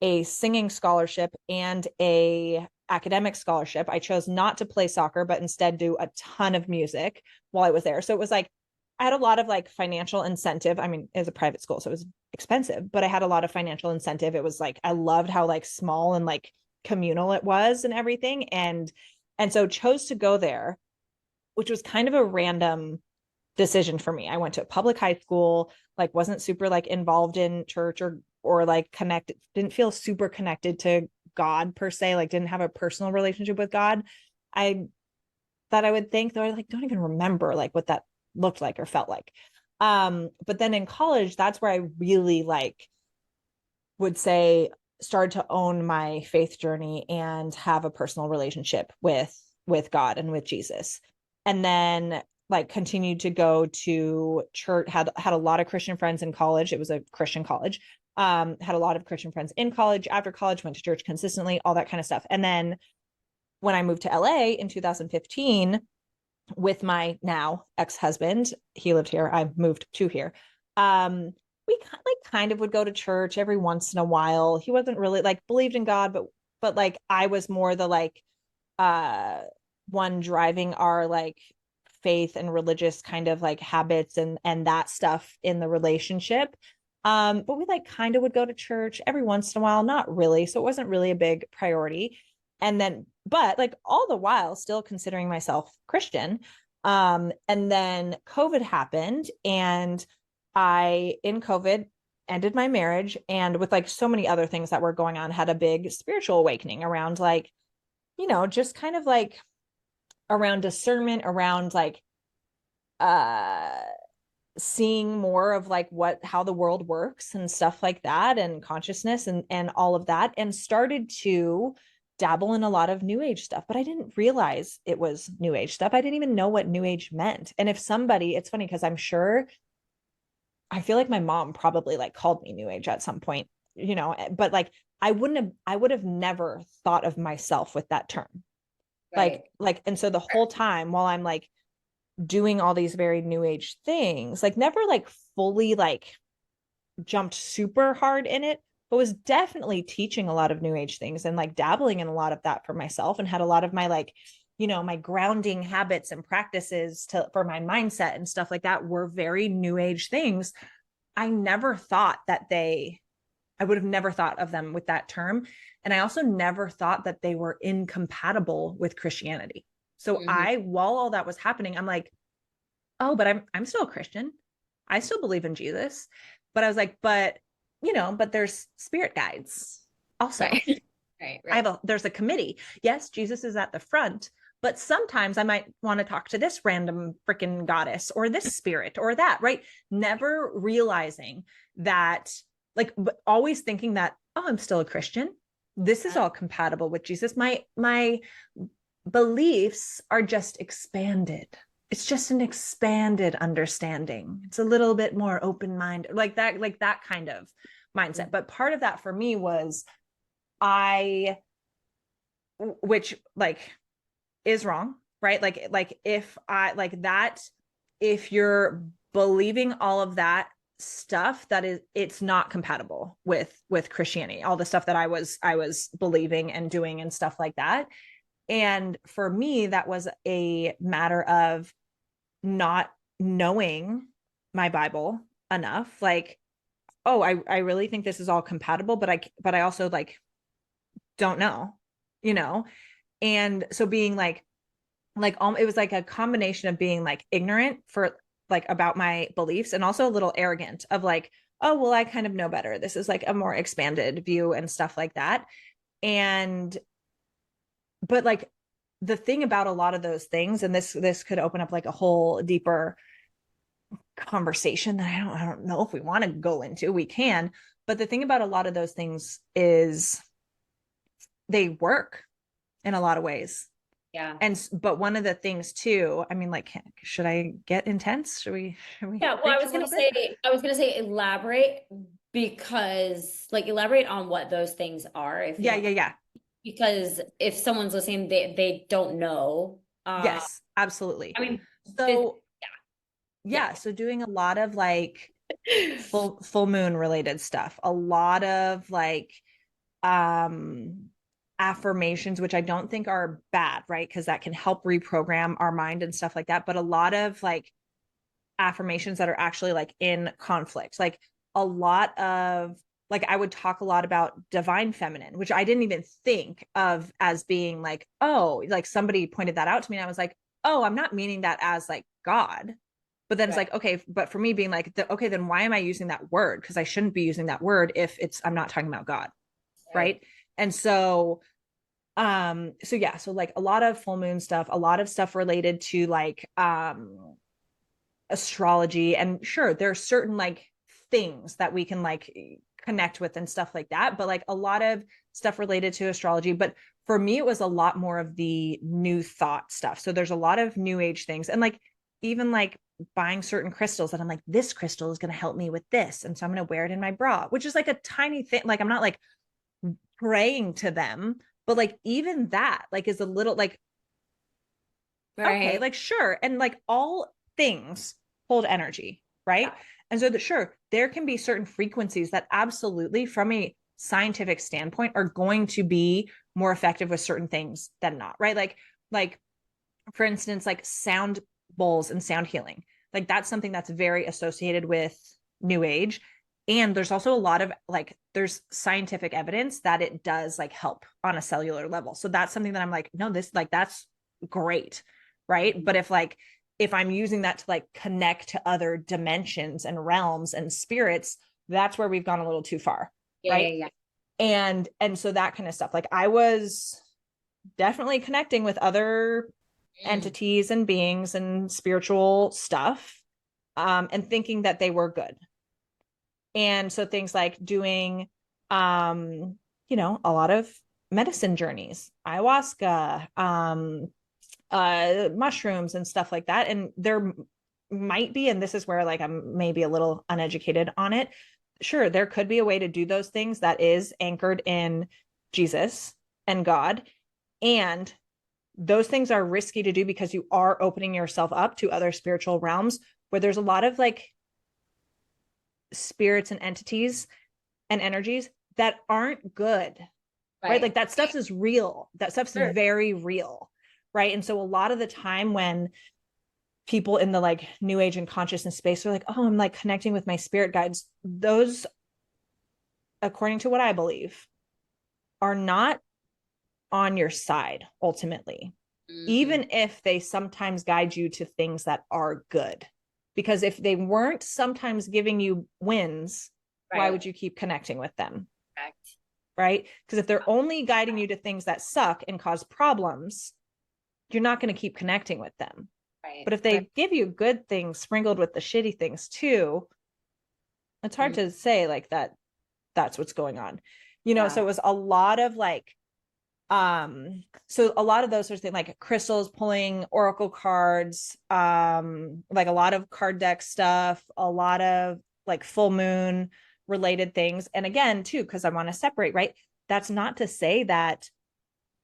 a singing scholarship and a academic scholarship. I chose not to play soccer, but instead do a ton of music while I was there. So it was like, I had a lot of like financial incentive. I mean, it was a private school, so it was expensive, but I had a lot of financial incentive. It was like, I loved how like small and like communal it was and everything. And so chose to go there, which was kind of a random decision for me. I went to a public high school, like wasn't super like involved in church or like connected, didn't feel super connected to God per se, like didn't have a personal relationship with God. I thought I would think, though I like don't even remember like what that looked like or felt like. But then in college, that's where I really like would say started to own my faith journey and have a personal relationship with God and with Jesus. And then like continued to go to church, had a lot of Christian friends in college. It was a Christian college. Had a lot of Christian friends in college, after college, went to church consistently, all that kind of stuff. And then when I moved to LA in 2015 with my now ex-husband, he lived here, I moved to here. We kind of would go to church every once in a while. He wasn't really like believed in God, but like I was more the like uh one driving our like faith and religious kind of like habits and that stuff in the relationship. But we like kind of would go to church every once in a while, not really. So it wasn't really a big priority. And then, but like all the while still considering myself Christian. And then COVID happened, and in COVID ended my marriage, and with like so many other things that were going on, had a big spiritual awakening around like, just kind of like around discernment, around like uh seeing more of like how the world works and stuff like that, and consciousness and all of that, and started to dabble in a lot of new age stuff. But I didn't realize it was new age stuff. I didn't even know what new age meant. And if somebody, it's funny because I feel like my mom probably like called me new age at some point, but like I would have never thought of myself with that term. Right. And so the whole time while I'm like doing all these very new age things, like never like fully like jumped super hard in it, but was definitely teaching a lot of new age things and like dabbling in a lot of that for myself, and had a lot of my like, my grounding habits and practices for my mindset and stuff like that were very new age things. I never thought I would have never thought of them with that term. And I also never thought that they were incompatible with Christianity. So Mhm. while all that was happening, I'm like, oh, but I'm still a Christian. I still believe in Jesus. But I was like, but but there's spirit guides also. Right. Right. Right. There's a committee. Yes, Jesus is at the front, but sometimes I might want to talk to this random freaking goddess or this spirit or that, right? Never realizing that, like, always thinking that, oh, I'm still a Christian. This is all compatible with Jesus. My beliefs are just expanded. It's just an expanded understanding. It's a little bit more open-minded, like that kind of mindset. But part of that for me was which like is wrong, right? Like if I like that, if you're believing all of that stuff, that is, it's not compatible with Christianity, all the stuff that I was believing and doing and stuff like that. And for me, that was a matter of not knowing my Bible enough. Like, oh, I really think this is all compatible, but I also like don't know, you know? And so being it was like a combination of being like ignorant for like about my beliefs and also a little arrogant of like, oh, well, I kind of know better. This is like a more expanded view and stuff like that. And but like the thing about a lot of those things, and this could open up like a whole deeper conversation that I don't know if we want to go into. We can, but the thing about a lot of those things is they work in a lot of ways. Yeah. But one of the things too, I mean, like, should I get intense? Should we Yeah, well, preach a little bit? I was gonna say elaborate, because like elaborate on what those things are if you Yeah, don't, yeah, yeah. because if someone's listening, they don't know. Yes, absolutely. I mean, this, So yeah, yeah, so doing a lot of like full moon related stuff, a lot of like um affirmations, which I don't think are bad, right? Because that can help reprogram our mind and stuff like that. But a lot of like affirmations that are actually like in conflict, like a lot of like I would talk a lot about divine feminine, which I didn't even think of as being like, oh, like somebody pointed that out to me and I was like, oh, I'm not meaning that as like God. But then it's right, like, okay, but for me being like, okay, then why am I using that word? Because I shouldn't be using that word if I'm not talking about God, right. right? And so yeah, so like a lot of full moon stuff, a lot of stuff related to like astrology. And sure, there are certain like things that we can like connect with and stuff like that, but like a lot of stuff related to astrology. But for me, it was a lot more of the new thought stuff. So there's a lot of new age things, and like even like buying certain crystals that I'm like, this crystal is going to help me with this, and so I'm going to wear it in my bra, which is like a tiny thing. Like I'm not like praying to them, but like even that like is a little like, okay, Right. like sure. And like all things hold energy, right? Yeah. And so that sure, there can be certain frequencies that absolutely from a scientific standpoint are going to be more effective with certain things than not, right? Like for instance, like sound bowls and sound healing. Like that's something that's very associated with new age. And there's also a lot of like there's scientific evidence that it does like help on a cellular level. So that's something that I'm like, no, this like that's great, right? But if I'm using that to like connect to other dimensions and realms and spirits, that's where we've gone a little too far, Yeah, yeah, right? yeah. And so that kind of stuff. Like I was definitely connecting with other Mm. entities and beings and spiritual stuff, and thinking that they were good. And so things like doing a lot of medicine journeys, ayahuasca, mushrooms and stuff like that. And there might be, and this is where like I'm maybe a little uneducated on it, sure, there could be a way to do those things that is anchored in Jesus and God. And those things are risky to do because you are opening yourself up to other spiritual realms where there's a lot of like spirits and entities and energies that aren't good, right? Right. Like that stuff is real. That stuff's Sure. very real, right? And so a lot of the time when people in the like new age and consciousness space are like, oh, I'm like connecting with my spirit guides, those, according to what I believe, are not on your side ultimately. Mm-hmm. even if they sometimes guide you to things that are good. Because if they weren't sometimes giving you wins, why Right. would you keep connecting with them? Correct. Right? Because if they're only guiding you to things that suck and cause problems, you're not going to keep connecting with them. Right. But if Right. they give you good things sprinkled with the shitty things too, it's hard Mm, to say like that that's what's going on. So yeah. it was a lot of like so a lot of those sorts of things like crystals, pulling oracle cards, like a lot of card deck stuff, a lot of like full moon related things. And again, too, because I want to separate, right? That's not to say that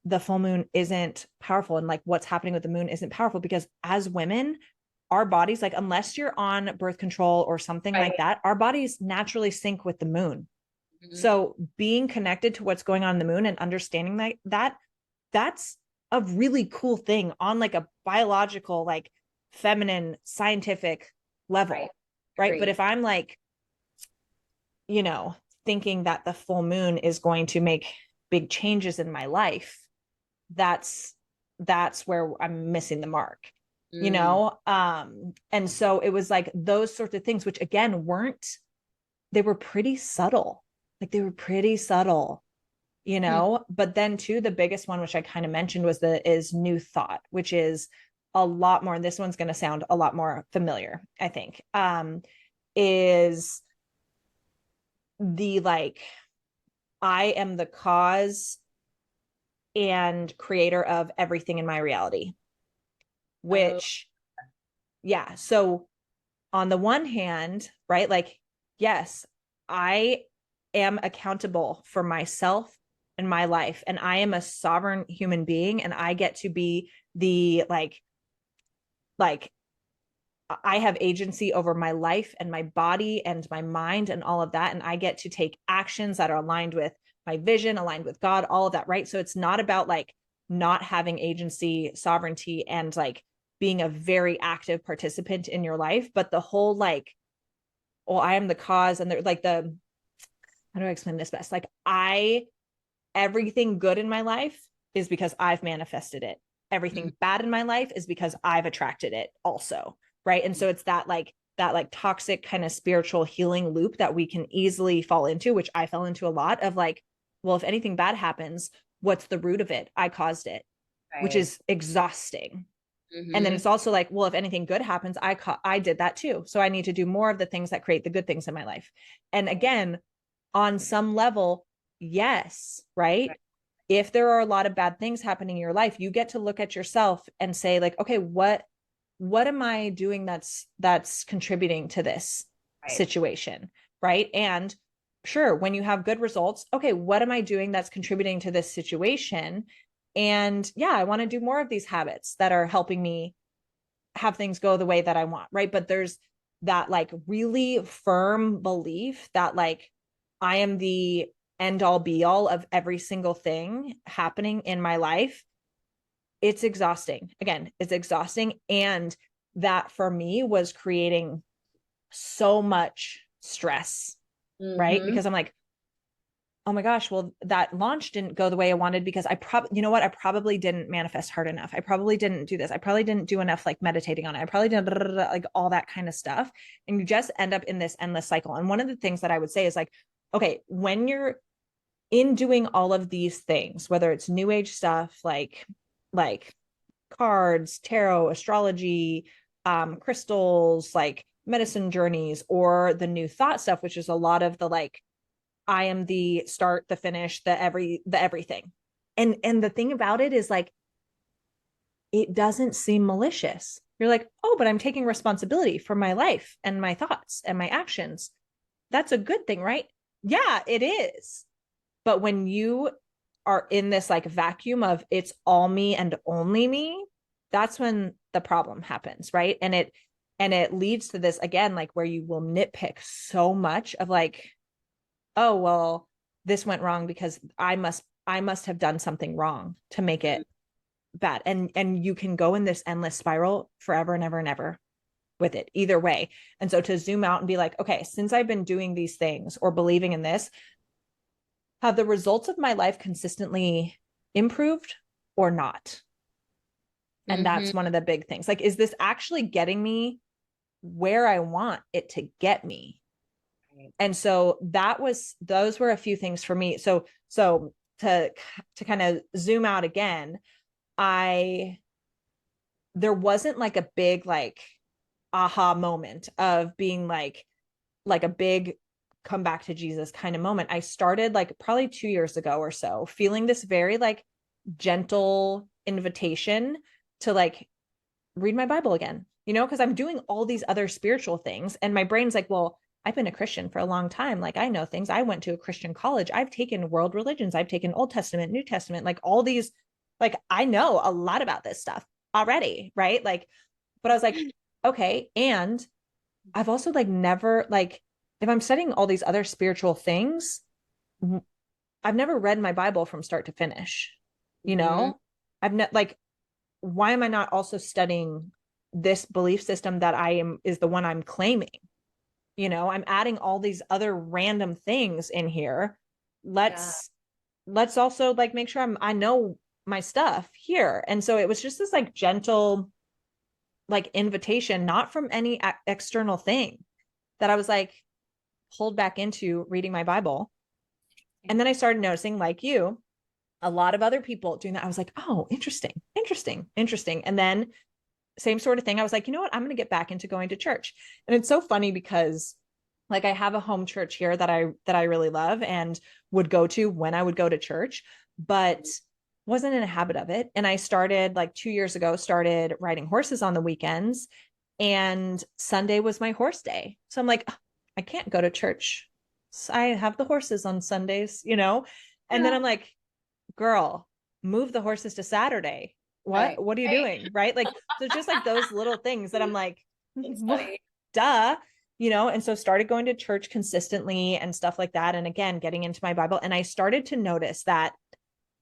the full moon isn't powerful and like what's happening with the moon isn't powerful, because as women, our bodies, like unless you're on birth control or something Right. like that, our bodies naturally sync with the moon. Mhm. So being connected to what's going on in the moon and understanding that's a really cool thing on like a biological, like feminine, scientific Right. level, right? But Agreed. if I'm like, you know, thinking that the full moon is going to make big changes in my life, that's that's where I'm missing the mark, Mm, and so it was like those sorts of things, which again weren't, they were pretty subtle, like they were pretty subtle, mm, but then too, the biggest one, which I kind of mentioned, was the is new thought, which is a lot more, and this one's going to sound a lot more familiar, I think, is the like, I am the cause and creator of everything in my reality, oh, which, yeah, so on the one hand, right, like, yes, I am accountable for myself and my life, and I am a sovereign human being, and I get to be the like I have agency over my life and my body and my mind and all of that, and I get to take actions that are aligned with my vision, aligned with God, all of that, right? So it's not about like not having agency, sovereignty, and like being a very active participant in your life, but the whole like, well, I am the cause, and they're like the, how do I explain this best? Like, everything good in my life is because I've manifested it. mm, Everything bad in my life is because I've attracted it also. Right. And so it's that like toxic kind of spiritual healing loop that we can easily fall into, which I fell into a lot of, like, well, if anything bad happens, what's the root of it? I caused it, which right. is exhausting. And then Mm-hmm. it's also like, well, if anything good happens, I did that too. So I need to do more of the things that create the good things in my life. And Right. again, on some level, yes, right? Right. If there are a lot of bad things happening in your life, you get to look at yourself and say like, okay, what am I doing that's contributing to this Right. situation, right? And sure, when you have good results, okay, what am I doing that's contributing to this situation? And yeah, I want to do more of these habits that are helping me have things go the way that I want, right? But there's that like really firm belief that like I am the end all be all of every single thing happening in my life. It's exhausting. Again, it's exhausting. And that for me was creating so much stress, right? Mm-hmm. Because I'm like, oh my gosh, well, that launch didn't go the way I wanted because I probably, you know what? I probably didn't manifest hard enough. I probably didn't do this. I probably didn't do enough like meditating on it. I probably didn't like all that kind of stuff. And you just end up in this endless cycle. And one of the things that I would say is like, okay, when you're in doing all of these things, whether it's new age stuff, like cards, tarot, astrology, crystals, like medicine journeys, or the new thought stuff, which is a lot of the like, I am the start, the finish, the everything. And the thing about it is like, it doesn't seem malicious. You're like, oh, but I'm taking responsibility for my life and my thoughts and my actions. That's a good thing, right? Yeah, it is. But when you are in this like vacuum of it's all me and only me, that's when the problem happens, right? And it leads to this again, like where you will nitpick so much of like, oh, well, this went wrong because I must have done something wrong to make it bad. And you can go in this endless spiral forever and ever and ever with it either way. And so to zoom out and be like, okay, since I've been doing these things or believing in this, have the results of my life consistently improved or not? And Mm-hmm. that's one of the big things. Like, is this actually getting me where I want it to get me? And so those were a few things for me. So to kind of zoom out again, there wasn't like a big like aha moment of being like a big come back to Jesus kind of moment. I started like probably 2 years ago or so feeling this very like gentle invitation to like read my Bible again, because I'm doing all these other spiritual things. And my brain's like, well, I've been a Christian for a long time. Like, I know things. I went to a Christian college. I've taken world religions. I've taken Old Testament, New Testament, like all these, like, I know a lot about this stuff already. Right. Like, but I was like, okay. And I've also like never, like, if I'm studying all these other spiritual things, I've never read my Bible from start to finish, you know? I've not like, why am I not also studying this belief system that is the one I'm claiming? I'm adding all these other random things in here. Let's also like make sure I know my stuff here. And so it was just this like gentle like invitation, not from any external thing, that I was like pulled back into reading my Bible. And then I started noticing, like you, a lot of other people doing that. I was like, oh, interesting, interesting, interesting. And then same sort of thing. I was like, you know what? I'm going to get back into going to church. And it's so funny because like I have a home church here that I really love and would go to when I would go to church, but wasn't in a habit of it. And I started like 2 years ago, started riding horses on the weekends, and Sunday was my horse day. So I'm like, I can't go to church. I have the horses on Sundays, And then I'm like, girl, move the horses to Saturday. What are you doing? Right. Like, so just like those little things that I'm like, duh, and so started going to church consistently and stuff like that. And again, getting into my Bible. And I started to notice that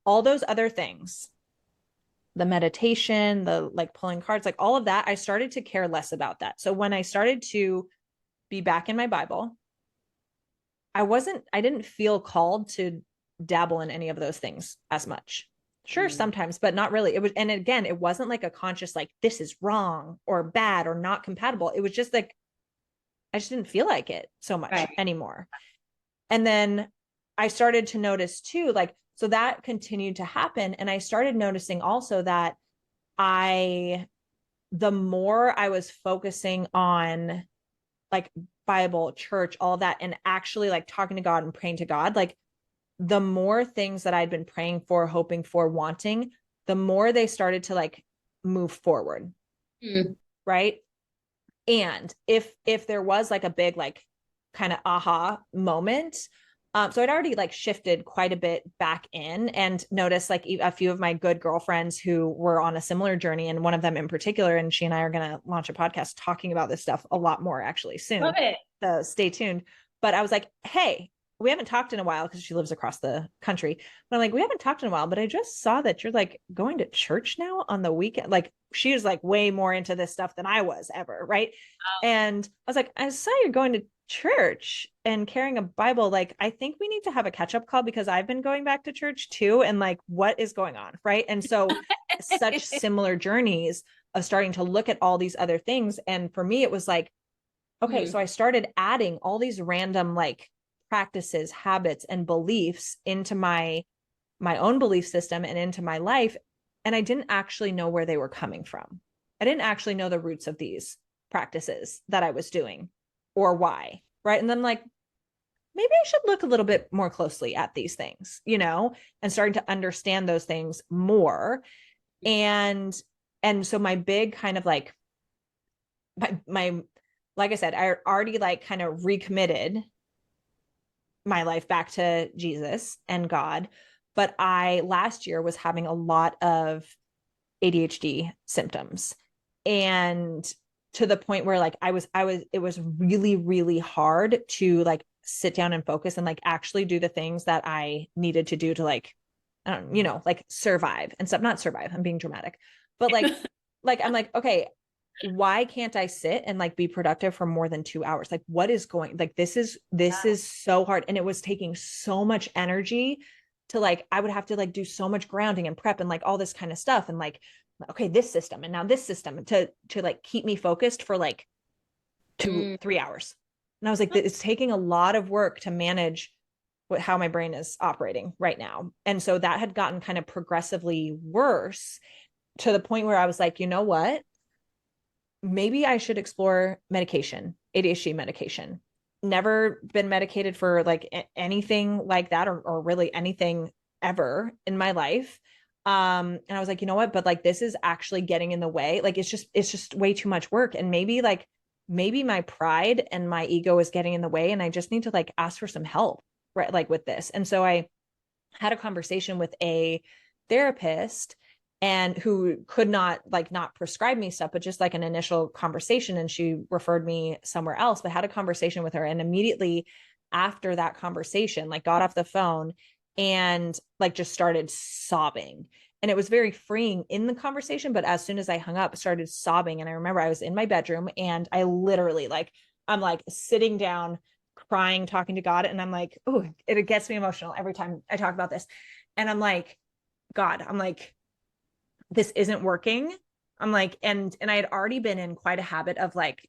all those other things, the meditation, the like pulling cards, like all of that, I started to care less about that. So when I started to be back in my Bible, I didn't feel called to dabble in any of those things as much. Sure, sometimes, but not really. It was, and again, it wasn't like a conscious, like, this is wrong or bad or not compatible. It was just like, I just didn't feel like it so much anymore. And then I started to notice too, like, so that continued to happen. And I started noticing also that the more I was focusing on like Bible, church, all that, and actually like talking to God and praying to God, like the more things that I'd been praying for, hoping for, wanting, the more they started to like move forward. Right. And if there was like a big like kind of aha moment, so I'd already like shifted quite a bit back in and noticed like a few of my good girlfriends who were on a similar journey, and one of them in particular, and she and I are going to launch a podcast talking about this stuff a lot more actually soon. Love it. So stay tuned. But I was like, hey, we haven't talked in a while, because she lives across the country. But I'm like, we haven't talked in a while, but I just saw that you're like going to church now on the weekend. Like, she was like way more into this stuff than I was ever. Right. And I was like, I saw you're going to church and carrying a Bible. Like, I think we need to have a catch-up call, because I've been going back to church too. And like, what is going on? Right. And so such similar journeys of starting to look at all these other things. And for me, it was like, okay, so I started adding all these random like practices, habits, and beliefs into my own belief system and into my life. And I didn't actually know where they were coming from. I didn't actually know the roots of these practices that I was doing or why. Right. And then like, maybe I should look a little bit more closely at these things, and starting to understand those things more. And so my big kind of like my like I said, I already like kind of recommitted my life back to Jesus and God. But I last year was having a lot of ADHD symptoms, and to the point where like it was really, really hard to like sit down and focus and like actually do the things that I needed to do to like, I don't, like survive and stuff. Not survive, I'm being dramatic, but like, I'm like, okay, why can't I sit and like be productive for more than 2 hours? Like, what is going, like, this is so hard. And it was taking so much energy to like, I would have to like do so much grounding and prep and like all this kind of stuff, and like okay, this system and now this system to like keep me focused for like 2-3 hours. And I was like, it's taking a lot of work to manage how my brain is operating right now. And so that had gotten kind of progressively worse to the point where I was like, you know what? Maybe I should explore medication, ADHD medication. Never been medicated for like anything like that, or really anything ever in my life. And I was like, you know what? But like, this is actually getting in the way. Like, it's just way too much work. And maybe my pride and my ego is getting in the way. And I just need to like ask for some help, right? Like with this. And so I had a conversation with a therapist, and who could not prescribe me stuff, but just like an initial conversation. And she referred me somewhere else, but had a conversation with her. And immediately after that conversation, like got off the phone and like just started sobbing. And it was very freeing in the conversation. But as soon as I hung up, started sobbing. And I remember I was in my bedroom and I literally I'm like sitting down, crying, talking to God. And I'm like, oh, it gets me emotional every time I talk about this. And I'm like, God, I'm like, this isn't working. I'm like, and I had already been in quite a habit of like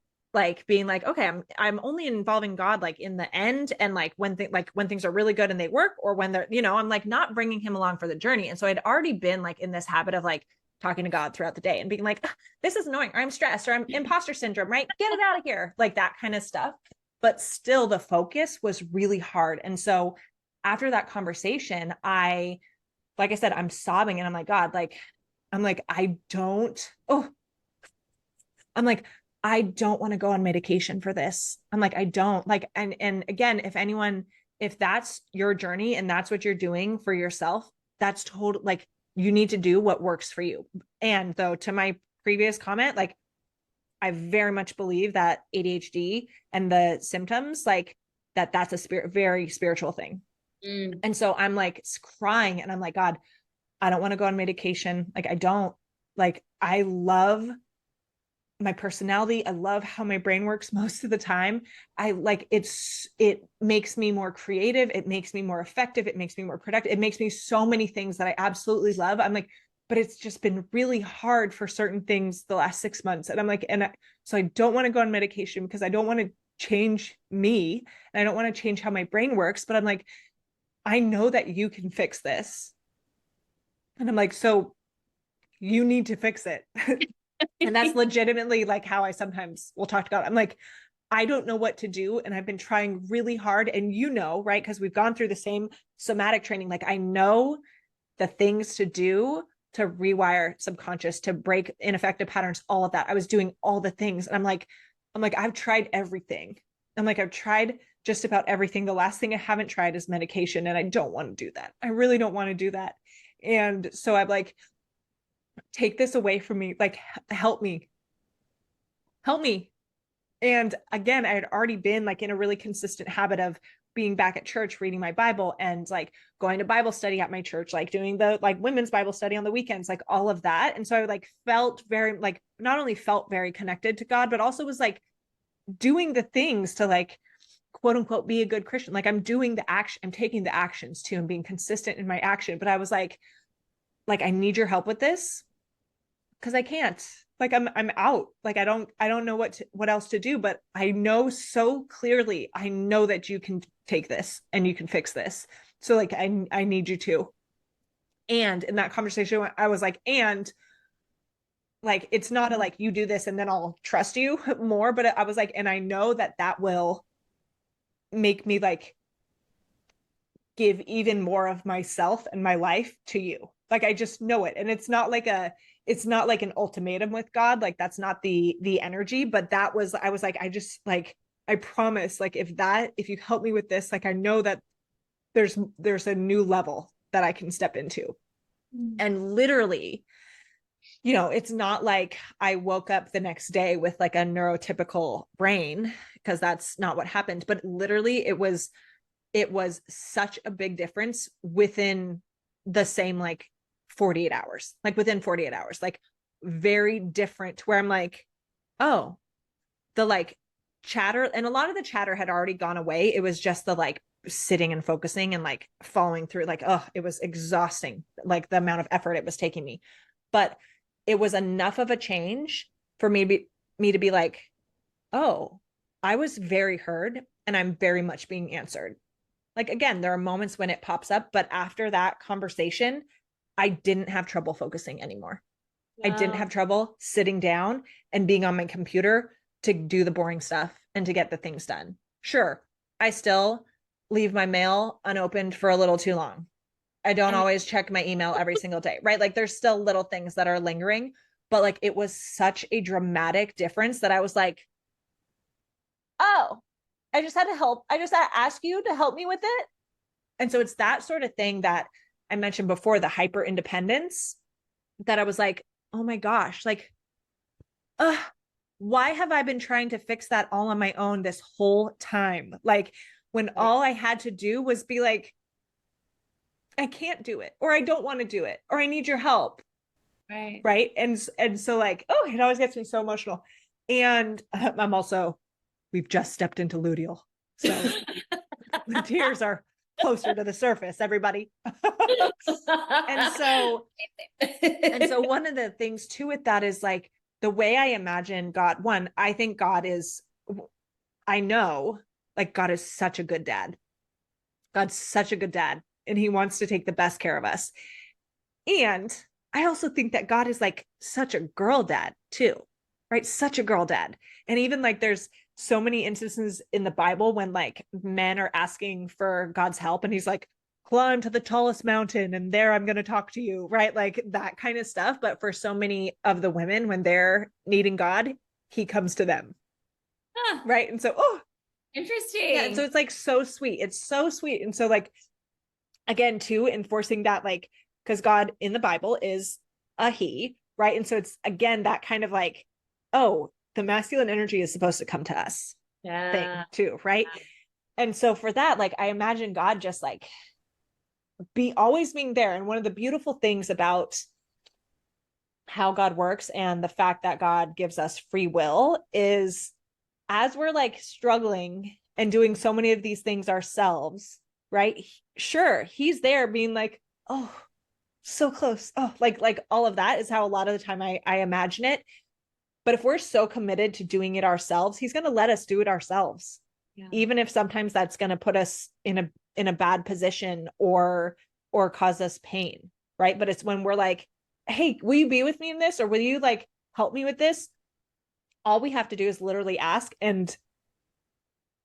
being like, okay, I'm only involving God like in the end, and like when things are really good and they work, or when they're, I'm like not bringing him along for the journey. And so I'd already been like in this habit of like talking to God throughout the day and being like, this is annoying, or I'm stressed, or I'm imposter syndrome, right? Get it out of here, like that kind of stuff. But still the focus was really hard. And so after that conversation, like I said, I'm sobbing and I'm like, God, I'm like, I'm like, I don't want to go on medication for this. I'm like, I don't like, and again, if that's your journey and that's what you're doing for yourself, that's total, like, you need to do what works for you. And though, to my previous comment, like, I very much believe that ADHD and the symptoms, like that's a very spiritual thing. And so I'm like crying and I'm like, God, I don't want to go on medication. Like, I love my personality. I love how my brain works most of the time. It makes me more creative. It makes me more effective. It makes me more productive. It makes me so many things that I absolutely love. I'm like, but it's just been really hard for certain things the last 6 months. And I'm like, so I don't want to go on medication because I don't want to change me and I don't want to change how my brain works. But I'm like, I know that you can fix this. And I'm like, so you need to fix it. And that's legitimately like how I sometimes will talk to God. I'm like, I don't know what to do. And I've been trying really hard. And right? Because we've gone through the same somatic training. Like, I know the things to do to rewire subconscious, to break ineffective patterns, all of that. I was doing all the things. And I'm like, I've tried everything. I'm like, I've tried just about everything. The last thing I haven't tried is medication. And I don't want to do that. I really don't want to do that. And so I'm like, take this away from me. Like, help me. And again, I had already been like in a really consistent habit of being back at church, reading my Bible, and like going to Bible study at my church, like doing the like women's Bible study on the weekends, like all of that. And so I like felt very, like, not only felt very connected to God, but also was like doing the things to like, quote unquote, be a good Christian. Like, I'm doing the action, I'm taking the actions too, and being consistent in my action. But I was like, I need your help with this because I can't. Like, I'm out. Like, I don't know what else to do, but I know so clearly, I know that you can take this and you can fix this. So like, I need you to. And in that conversation, I was like, and like, it's not a like, you do this and then I'll trust you more, but I was like, and I know that will make me like give even more of myself and my life to you. Like, I just know it. And it's not like an ultimatum with God. Like, that's not the energy, but I was like, I promise, like, if you help me with this, like, I know that there's a new level that I can step into. And literally, it's not like I woke up the next day with like a neurotypical brain, because that's not what happened. But literally, it was such a big difference within the same like 48 hours, like within 48 hours, like very different, where I'm like, oh, the like chatter, and a lot of the chatter had already gone away. It was just the like sitting and focusing and like following through, like, oh, it was exhausting, like the amount of effort it was taking me. But it was enough of a change for me to be like, oh, I was very heard and I'm very much being answered. Like, again, there are moments when it pops up, but after that conversation, I didn't have trouble focusing anymore. I didn't have trouble sitting down and being on my computer to do the boring stuff and to get the things done. Sure, I still leave my mail unopened for a little too long. I don't always check my email every single day, right? Like there's still little things that are lingering, but like it was such a dramatic difference that I was like, oh, I just had to help. I just had to ask you to help me with it. And so it's that sort of thing that I mentioned before, the hyper independence, that I was like, oh my gosh, like, why have I been trying to fix that all on my own this whole time? Like, when all I had to do was be like, I can't do it, or I don't want to do it, or I need your help. Right. And so like, oh, it always gets me so emotional. And I'm also, we've just stepped into luteal. So the tears are closer to the surface, everybody. and so one of the things too with that is like the way I imagine God. One, I think God is, I know, like God is such a good dad. God's such a good dad, and he wants to take the best care of us. And I also think that God is like such a girl dad too, right? Such a girl dad. And even like there's so many instances in the Bible when like men are asking for God's help and he's like, climb to the tallest mountain and there I'm going to talk to you, right? Like that kind of stuff. But for so many of the women, when they're needing God, he comes to them. Right. And so, oh, interesting. Yeah. And so it's like so sweet. It's so sweet. And so like, again, too, enforcing that, like, because God in the Bible is a he, right? And so it's, again, that kind of like, oh, the masculine energy is supposed to come to us thing too, right? And so for that, like, I imagine God just like always being there. And one of the beautiful things about how God works and the fact that God gives us free will is, as we're like struggling and doing so many of these things ourselves, right? Sure, he's there being like, oh, so close. Oh, like all of that is how a lot of the time I imagine it. But if we're so committed to doing it ourselves, he's going to let us do it ourselves. Yeah. Even if sometimes that's going to put us in a bad position or cause us pain, right? But it's when we're like, hey, will you be with me in this? Or will you like help me with this? All we have to do is literally ask. And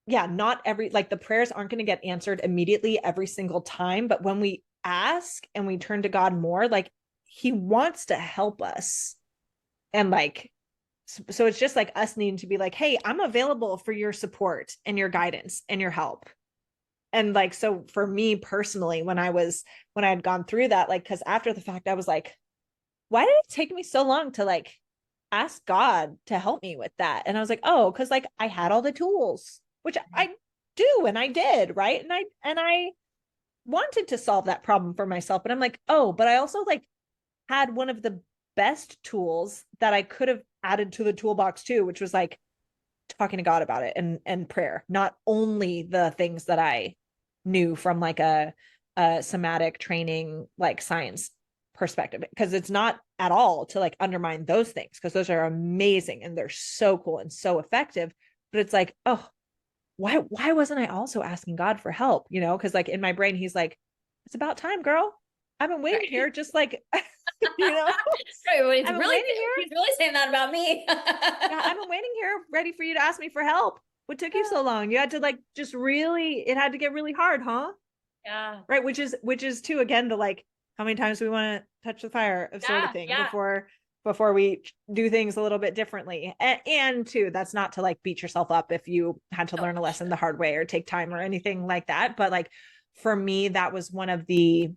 yeah, not every, like the prayers aren't going to get answered immediately every single time. But when we ask and we turn to God more, like he wants to help us. And like, so it's just like us needing to be like, hey, I'm available for your support and your guidance and your help. And like, so for me personally, when I had gone through that, like, cause after the fact, I was like, why did it take me so long to like ask God to help me with that? And I was like, oh, cause like I had all the tools, which I do. And I did. Right. And I wanted to solve that problem for myself. But I'm like, oh, but I also like had one of the best tools that I could have added to the toolbox too, which was like talking to God about it and prayer, not only the things that I knew from like a somatic training, like science perspective, because it's not at all to like undermine those things, because those are amazing and they're so cool and so effective. But it's like, oh, why wasn't I also asking God for help? You know, because like in my brain, he's like, it's about time, girl. I've been waiting here, just like, you know, he's really saying that about me. Yeah, I've been waiting here, ready for you to ask me for help. What took you so long? You had to like just really, it had to get really hard, huh? Yeah. Right. Which is too, again, the like, how many times do we want to touch the fire of sort of thing before we do things a little bit differently. And too, that's not to like beat yourself up if you had to learn a lesson the hard way or take time or anything like that. But like, for me, that was one of the,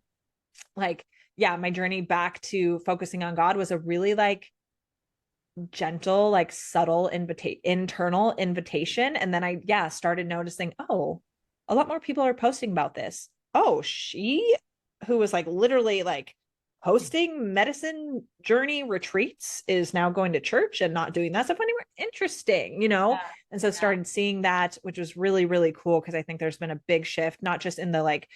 like, yeah, my journey back to focusing on God was a really like gentle, like subtle internal invitation. And then I started noticing, oh, a lot more people are posting about this. Oh, she who was like literally like hosting medicine journey retreats is now going to church and not doing that stuff anymore. Interesting, you know? Yeah. And so started seeing that, which was really, really cool, because I think there's been a big shift, not just in the like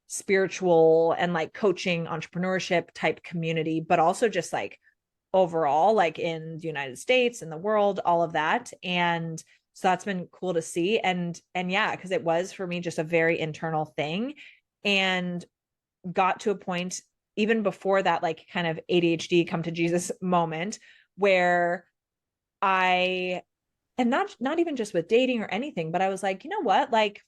spiritual and like coaching entrepreneurship type community, but also just like overall, like in the United States, in the world, all of that. And so that's been cool to see. And yeah, because it was for me just a very internal thing, and got to a point even before that, like kind of ADHD come to Jesus moment, where I, and not even just with dating or anything, but I was like, you know what? Like,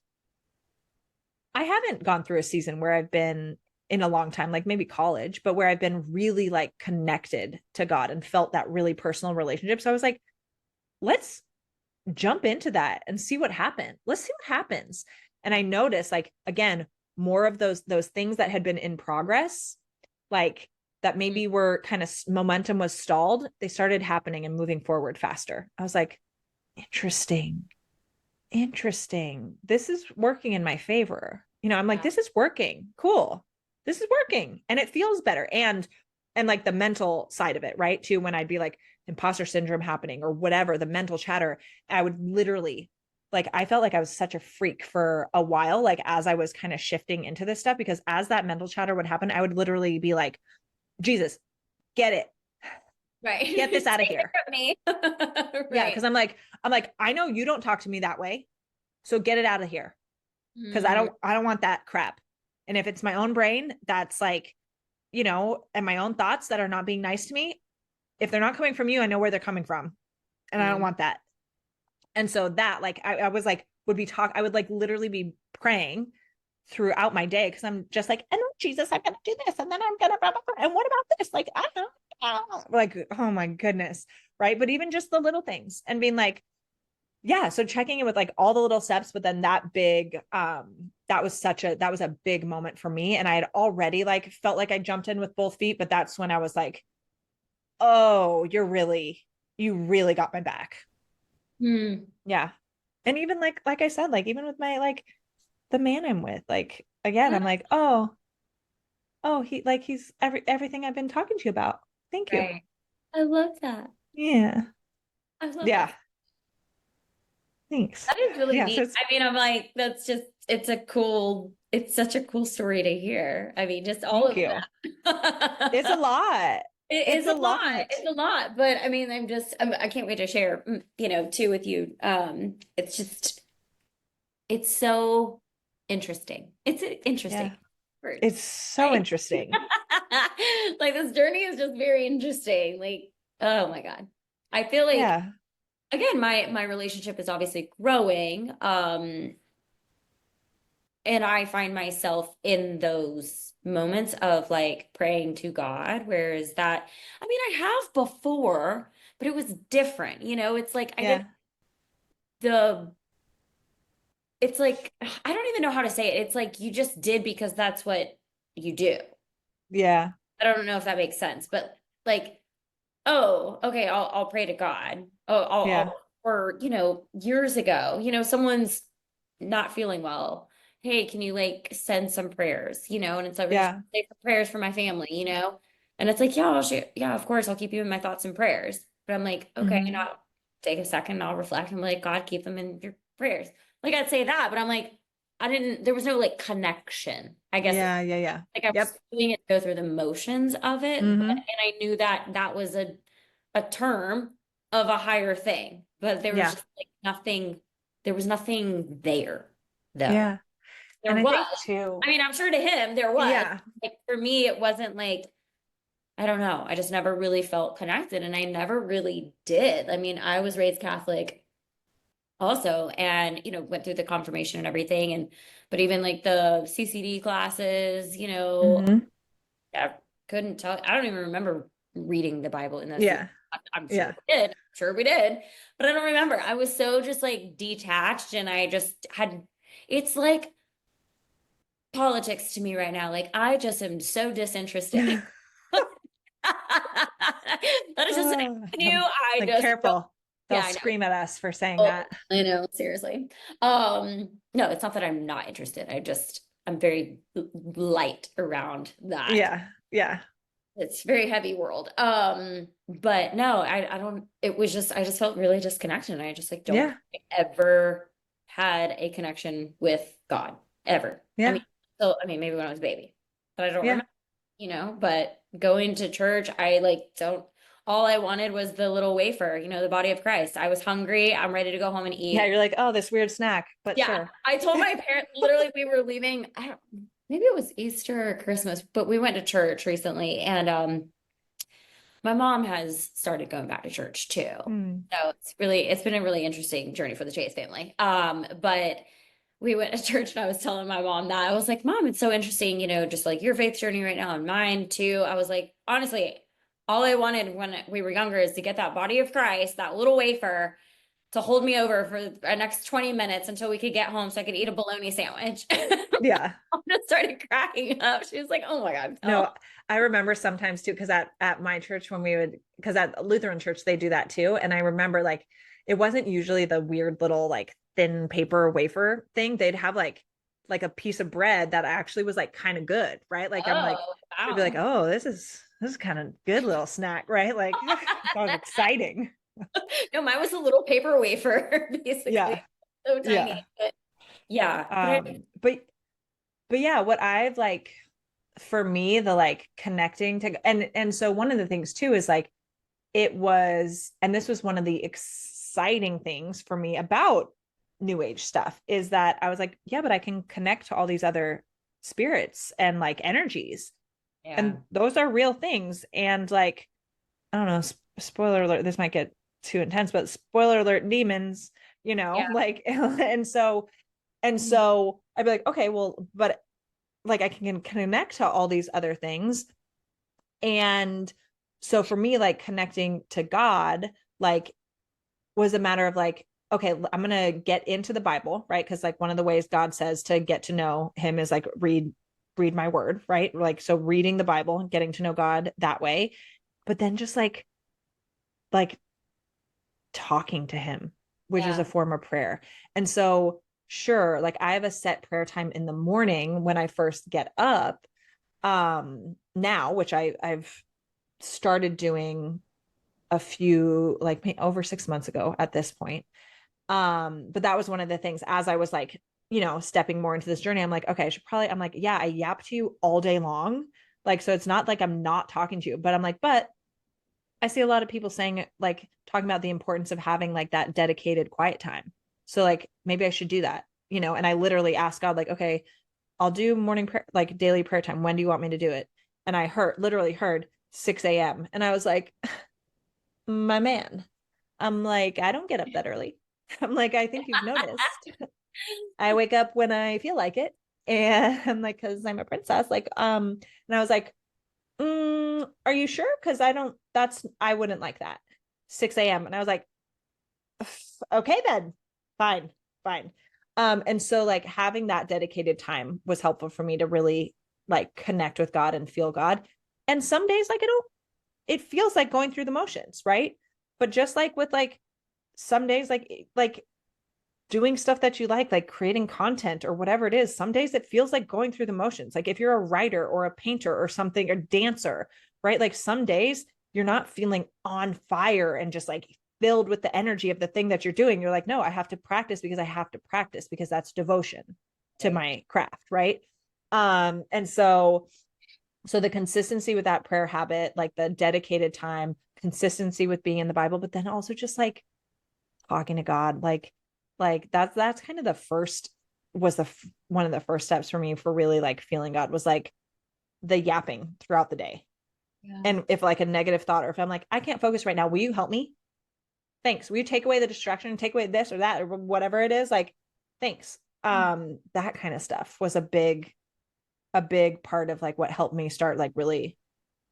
I haven't gone through a season where I've been in a long time, like maybe college, but where I've been really like connected to God and felt that really personal relationship. So I was like, let's jump into that and see what happens. Let's see what happens. And I noticed, like, again, more of those things that had been in progress, like that maybe were kind of momentum was stalled, they started happening and moving forward faster. I was like, interesting, interesting. This is working in my favor. You know, I'm like, this is working. Cool. This is working. And it feels better. And like the mental side of it, right? Too, when I'd be like imposter syndrome happening or whatever, the mental chatter, I would literally, like, I felt like I was such a freak for a while, like as I was kind of shifting into this stuff, because as that mental chatter would happen, I would literally be like, Jesus, get it. Right. Get this out of here. Me. Right. Yeah. Cause I'm like, I know you don't talk to me that way. So get it out of here. Cause I don't want that crap. And if it's my own brain, that's like, you know, and my own thoughts that are not being nice to me, if they're not coming from you, I know where they're coming from. And I don't want that. And so that, like, I was like, I would like literally be praying throughout my day, because I'm just like, and Jesus, I'm gonna do this, and then I'm gonna blah, blah, blah, and what about this? Like, I don't know. Like, oh my goodness. Right. But even just the little things and being like, yeah, so checking in with like all the little steps, but then that big, that was a big moment for me. And I had already like felt like I jumped in with both feet, but that's when I was like, oh, you really got my back. Yeah. And even like I said, like even with my, like the man I'm with, like, again, I'm like, oh, he's everything I've been talking to you about. Thank you. Right. I love that. Yeah. I love Yeah. that. Thanks. That is really Yeah. neat. So I mean, I'm like, it's such a cool story to hear. I mean, just all thank of you. It's a that. lot. It It's is a a lot. lot. It's a lot. But I mean, I can't wait to share, too with you. It's so interesting. It's an interesting Yeah. word. It's so interesting. Like this journey is just very interesting. Like, oh my God. I feel like, Yeah. again, my relationship is obviously growing. And I find myself in those moments of like praying to God, whereas that, I mean, I have before, but it was different. It's like I Yeah. get the, it's like, I don't even know how to say it. It's like you just did because that's what you do. Yeah. I don't know if that makes sense, but like, oh, okay, I'll pray to God. Oh, Yeah. or years ago, someone's not feeling well. Hey, can you like send some prayers? And it's like we're just Yeah. say for prayers for my family. And it's like, yeah, yeah, of course, I'll keep you in my thoughts and prayers. But I'm like, okay, Mhm. I'll take a second, I'll reflect. I'm like, God, keep them in your prayers. Like I'd say that, but I'm like, there was no like connection, I guess. Yeah. Yeah. Yeah. Like I was Yep. doing it, go through the motions of it, and Mhm. I knew that that was a term of a higher thing, but there was Yeah. just like nothing. There was nothing there, though. Yeah. There And I was. think too, I mean, I'm sure to him there was. yeah. Like for me, it wasn't like I don't know. I just never really felt connected, and I never really did. I mean, I was raised Catholic also, and went through the confirmation and everything, but even like the CCD classes, Mhm. I couldn't tell. I don't even remember reading the Bible in those. Yeah. I'm sure Yeah. we did. I'm sure we did, but I don't remember. I was so just like detached, and I just had. It's like politics to me right now. Like I just am so disinterested. That is just an Oh, avenue. I like, just don't. careful. They'll Yeah, I know. scream at us for saying Oh, that. I know. Seriously. No, it's not that I'm not interested. I'm very light around that. Yeah. Yeah. It's very heavy world. But no, I don't, it was just, I just felt really disconnected. And I just like don't Yeah. think I ever had a connection with God ever. Yeah. I mean, maybe when I was a baby, but I don't Yeah. remember, but going to church, I like don't, all I wanted was the little wafer, you know, the body of Christ. I was hungry. I'm ready to go home and Yeah, eat. you're like, oh, this weird snack, but Yeah. sure. I told my parents, literally, we were leaving. I don't, maybe it was Easter or Christmas, but we went to church recently, and my mom has started going back to church too. Hmm. So it's been a really interesting journey for the Chase family. But we went to church and I was telling my mom that I was like, Mom, it's so interesting, you know, just like your faith journey right now and mine too. I was like, honestly, all I wanted when we were younger is to get that body of Christ, that little wafer, to hold me over for the next 20 minutes until we could get home so I could eat a bologna sandwich. Yeah. I just started cracking up. She was like, oh my God, No, tell. I remember sometimes too, because at my church when we would, because at Lutheran church they do that too. And I remember like it wasn't usually the weird little like thin paper wafer thing. They'd have like a piece of bread that actually was like kind of good, right? Like I'm like, Oh, I'd be like, wow. oh, this is kind of good little snack, right? Like that was exciting. No, mine was a little paper wafer, basically. Yeah. So Yeah. tiny. But yeah. But Um, but but yeah, what I've like for me, the like connecting to and so one of the things too is like it was, and this was one of the exciting things for me about new age stuff is that I was like, yeah, but I can connect to all these other spirits and like energies. yeah. And those are real things. And like, I don't know, spoiler alert, this might get too intense, but spoiler alert, demons, Yeah. like, and so I'd be like, okay, well, but like I can connect to all these other things. And so for me, like connecting to God, like was a matter of like, okay, I'm going to get into the Bible, right? Because like one of the ways God says to get to know him is like read my word, right? Like so reading the Bible and getting to know God that way. But then just like talking to him, which is a Yeah. form of prayer. And so sure, like I have a set prayer time in the morning when I first get up now, which I've started doing a few like over 6 months ago at this point. But that was one of the things as I was like, stepping more into this journey. I'm like, okay, I'm like, yeah, I yap to you all day long. Like, so it's not like I'm not talking to you, but I'm like, but I see a lot of people saying like talking about the importance of having like that dedicated quiet time. So like maybe I should do that, and I literally asked God, like, okay, I'll do morning prayer, like daily prayer time. When do you want me to do it? And I literally heard 6 a.m. And I was like, my man, I'm like, I don't get up that early. I'm like, I think you've noticed. I wake up when I feel like it. And I'm like, because I'm a princess. And I was like, are you sure? Because I wouldn't like that. 6 a.m. And I was like, okay, then fine, fine. And so like having that dedicated time was helpful for me to really like connect with God and feel God. And some days like it feels like going through the motions, right? But just like with like some days like doing stuff that you like creating content or whatever it is, some days it feels like going through the motions. Like if you're a writer or a painter or something, or dancer, right? Like some days you're not feeling on fire and just like filled with the energy of the thing that you're doing. You're like, no, I have to practice because I have to practice because that's devotion to Right. my craft, right? And so the consistency with that prayer habit, like the dedicated time, consistency with being in the Bible, but then also just like talking to God, like that's kind of the first was the one of the first steps for me for really like feeling God was like the yapping throughout the day. Yeah. And if like a negative thought or if I'm like, I can't focus right now, will you help me? Thanks. Will you take away the distraction, take away this or that or whatever it is? Like, thanks. That kind of stuff was a big part of like what helped me start like really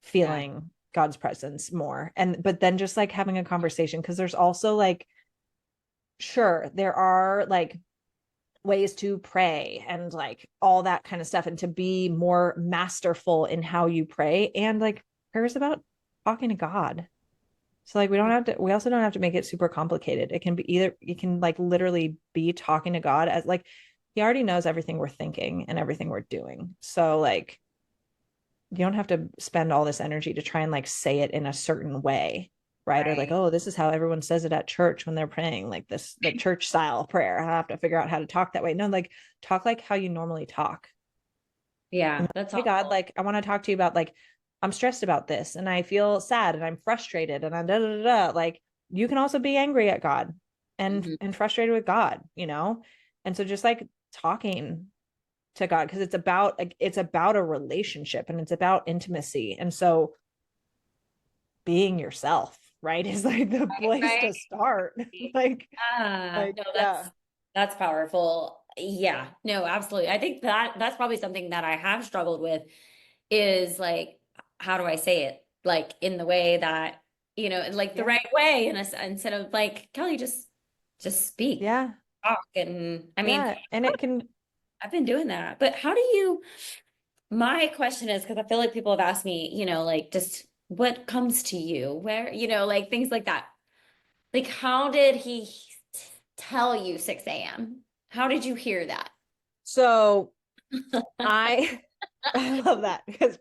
Yeah. feeling God's presence more. And but then just like having a conversation because there's also like sure there are like ways to pray and like all that kind of stuff and to be more masterful in how you pray and like prayer is about talking to God. So like we also don't have to make it super complicated. It can be either you can like literally be talking to God as like he already knows everything we're thinking and everything we're doing. So like you don't have to spend all this energy to try and like say it in a certain way, right? Or like, Right. oh, this is how everyone says it at church when they're praying, like this, the church style prayer. I have to figure out how to talk that way. No, like talk like how you normally talk. Yeah. And, That's hey God, helpful. like I want to talk to you about like I'm stressed about this and I feel sad and I'm frustrated and I'm da da da da. Like you can also be angry at God and frustrated with God, you know? And so just like talking to God, because it's about a relationship and it's about intimacy. And so being yourself, right, is like the place Right. to start. like No, yeah. that's powerful. Yeah, no, absolutely. I think that that's probably something that I have struggled with is like, how do I say it? Like in the way that, like the Yeah. right way, instead of like, Kelly, just speak, Yeah. talk. And I mean, Yeah. And it can. I've been doing that, but how do you, my question is, because I feel like people have asked me, like just what comes to you, where, like things like that. Like, how did he tell you 6 a.m.? How did you hear that? So I I love that because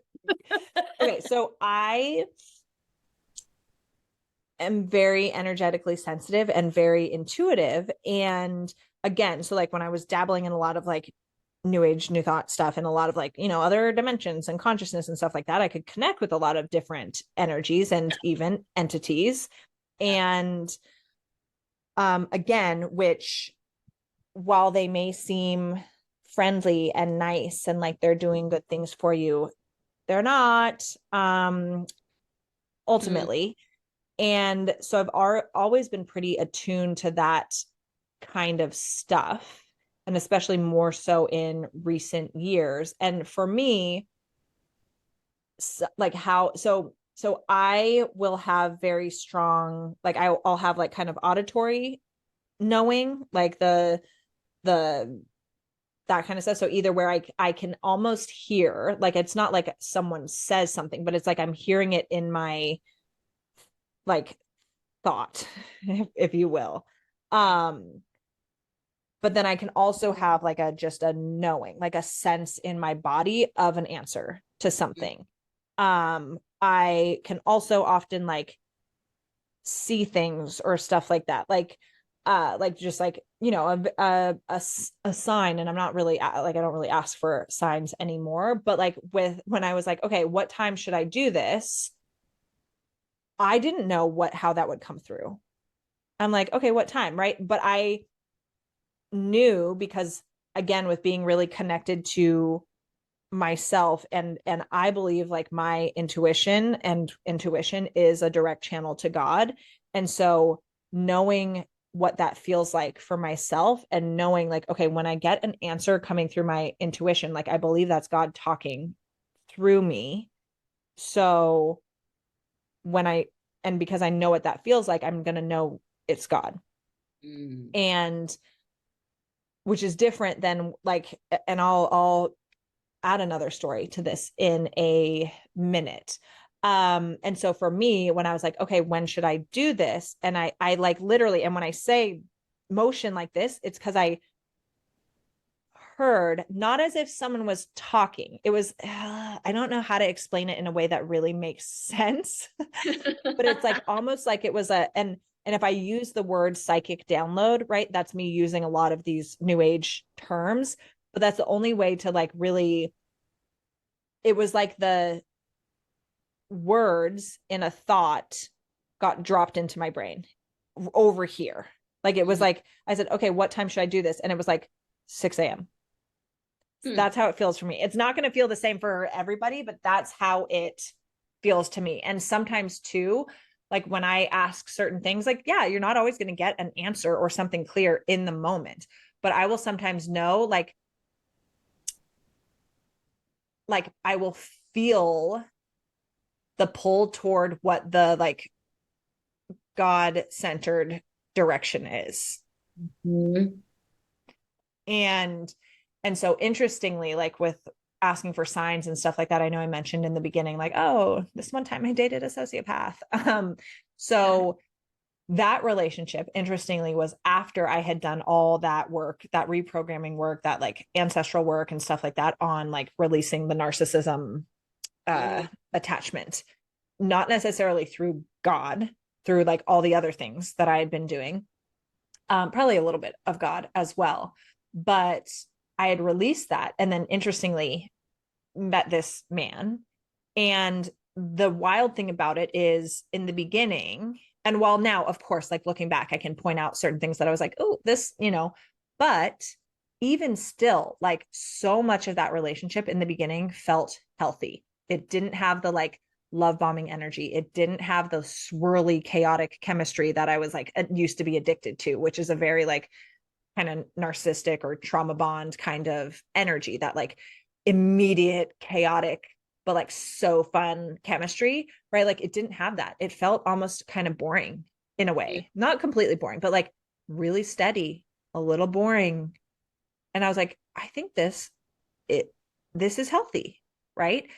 okay, so I am very energetically sensitive and very intuitive. And again, so like when I was dabbling in a lot of like new age, new thought stuff and a lot of like, other dimensions and consciousness and stuff like that, I could connect with a lot of different energies and even entities. And again, which while they may seem friendly and nice and like they're doing good things for you, they're not Mm, ultimately. And so I've always been pretty attuned to that kind of stuff, and especially more so in recent years. And for me, like so I will have very strong, like I'll have like kind of auditory knowing, like the that kind of stuff. So either where I can almost hear, like it's not like someone says something, but it's like I'm hearing it in my like thought, if you will. Um, but then I can also have like a just a knowing, like a sense in my body of an answer to something. I can also often like see things or stuff like that. Like just like a sign. And I'm not really like I don't really ask for signs anymore, but like when I was like, okay, what time should I do this? I didn't know how that would come through. I'm like, okay, what time, right? But I knew because again, with being really connected to myself, and I believe like my intuition, and intuition is a direct channel to God. And so knowing what that feels like for myself, and knowing like, okay, when I get an answer coming through my intuition, like I believe that's God talking through me. So when I and because I know what that feels like, I'm going to know it's God. mm, And which is different than like, and I'll add another story to this in a minute. And so for me, when I was like, okay, when should I do this? And I like literally, and when I say motion like this, it's because I heard, not as if someone was talking. It was, I don't know how to explain it in a way that really makes sense, but it's like almost like it was and if I use the word psychic download, right, that's me using a lot of these new age terms, but that's the only way to like really, it was like the words in a thought got dropped into my brain over here. Like it was mhm. like, I said, okay, what time should I do this? And it was like 6 a.m. Hmm. That's how it feels for me. It's not going to feel the same for everybody, but that's how it feels to me. And sometimes too, like when I ask certain things, like, yeah, you're not always going to get an answer or something clear in the moment, but I will sometimes know, like I will feel the pull toward what the like God centered direction is. Mhm. And so interestingly, like with asking for signs and stuff like that, I know I mentioned in the beginning, like, oh, this one time I dated a sociopath. Yeah. So that relationship, interestingly, was after I had done all that work, that reprogramming work, that like ancestral work and stuff like that on like releasing the narcissism Mm, attachment, not necessarily through God, through like all the other things that I had been doing, probably a little bit of God as well. But I had released that. And then interestingly, met this man. And the wild thing about it is in the beginning, and while now, of course, like looking back, I can point out certain things that I was like, oh, this, but even still, like so much of that relationship in the beginning felt healthy. It didn't have the like love bombing energy. It didn't have the swirly, chaotic chemistry that I was like used to be addicted to, which is a very like kind of narcissistic or trauma bond kind of energy, that like immediate, chaotic, but like so fun chemistry, right? Like it didn't have that. It felt almost kind of boring in a way, not completely boring, but like really steady, a little boring. And I was like, I think this is healthy, right?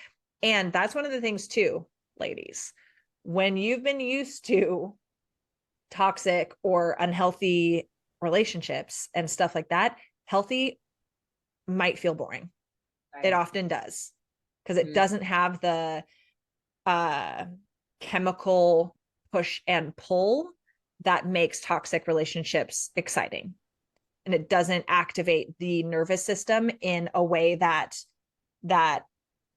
And that's one of the things too, ladies, when you've been used to toxic or unhealthy relationships and stuff like that, healthy might feel boring. Right. It often does, because it doesn't have the chemical push and pull that makes toxic relationships exciting. And it doesn't activate the nervous system in a way that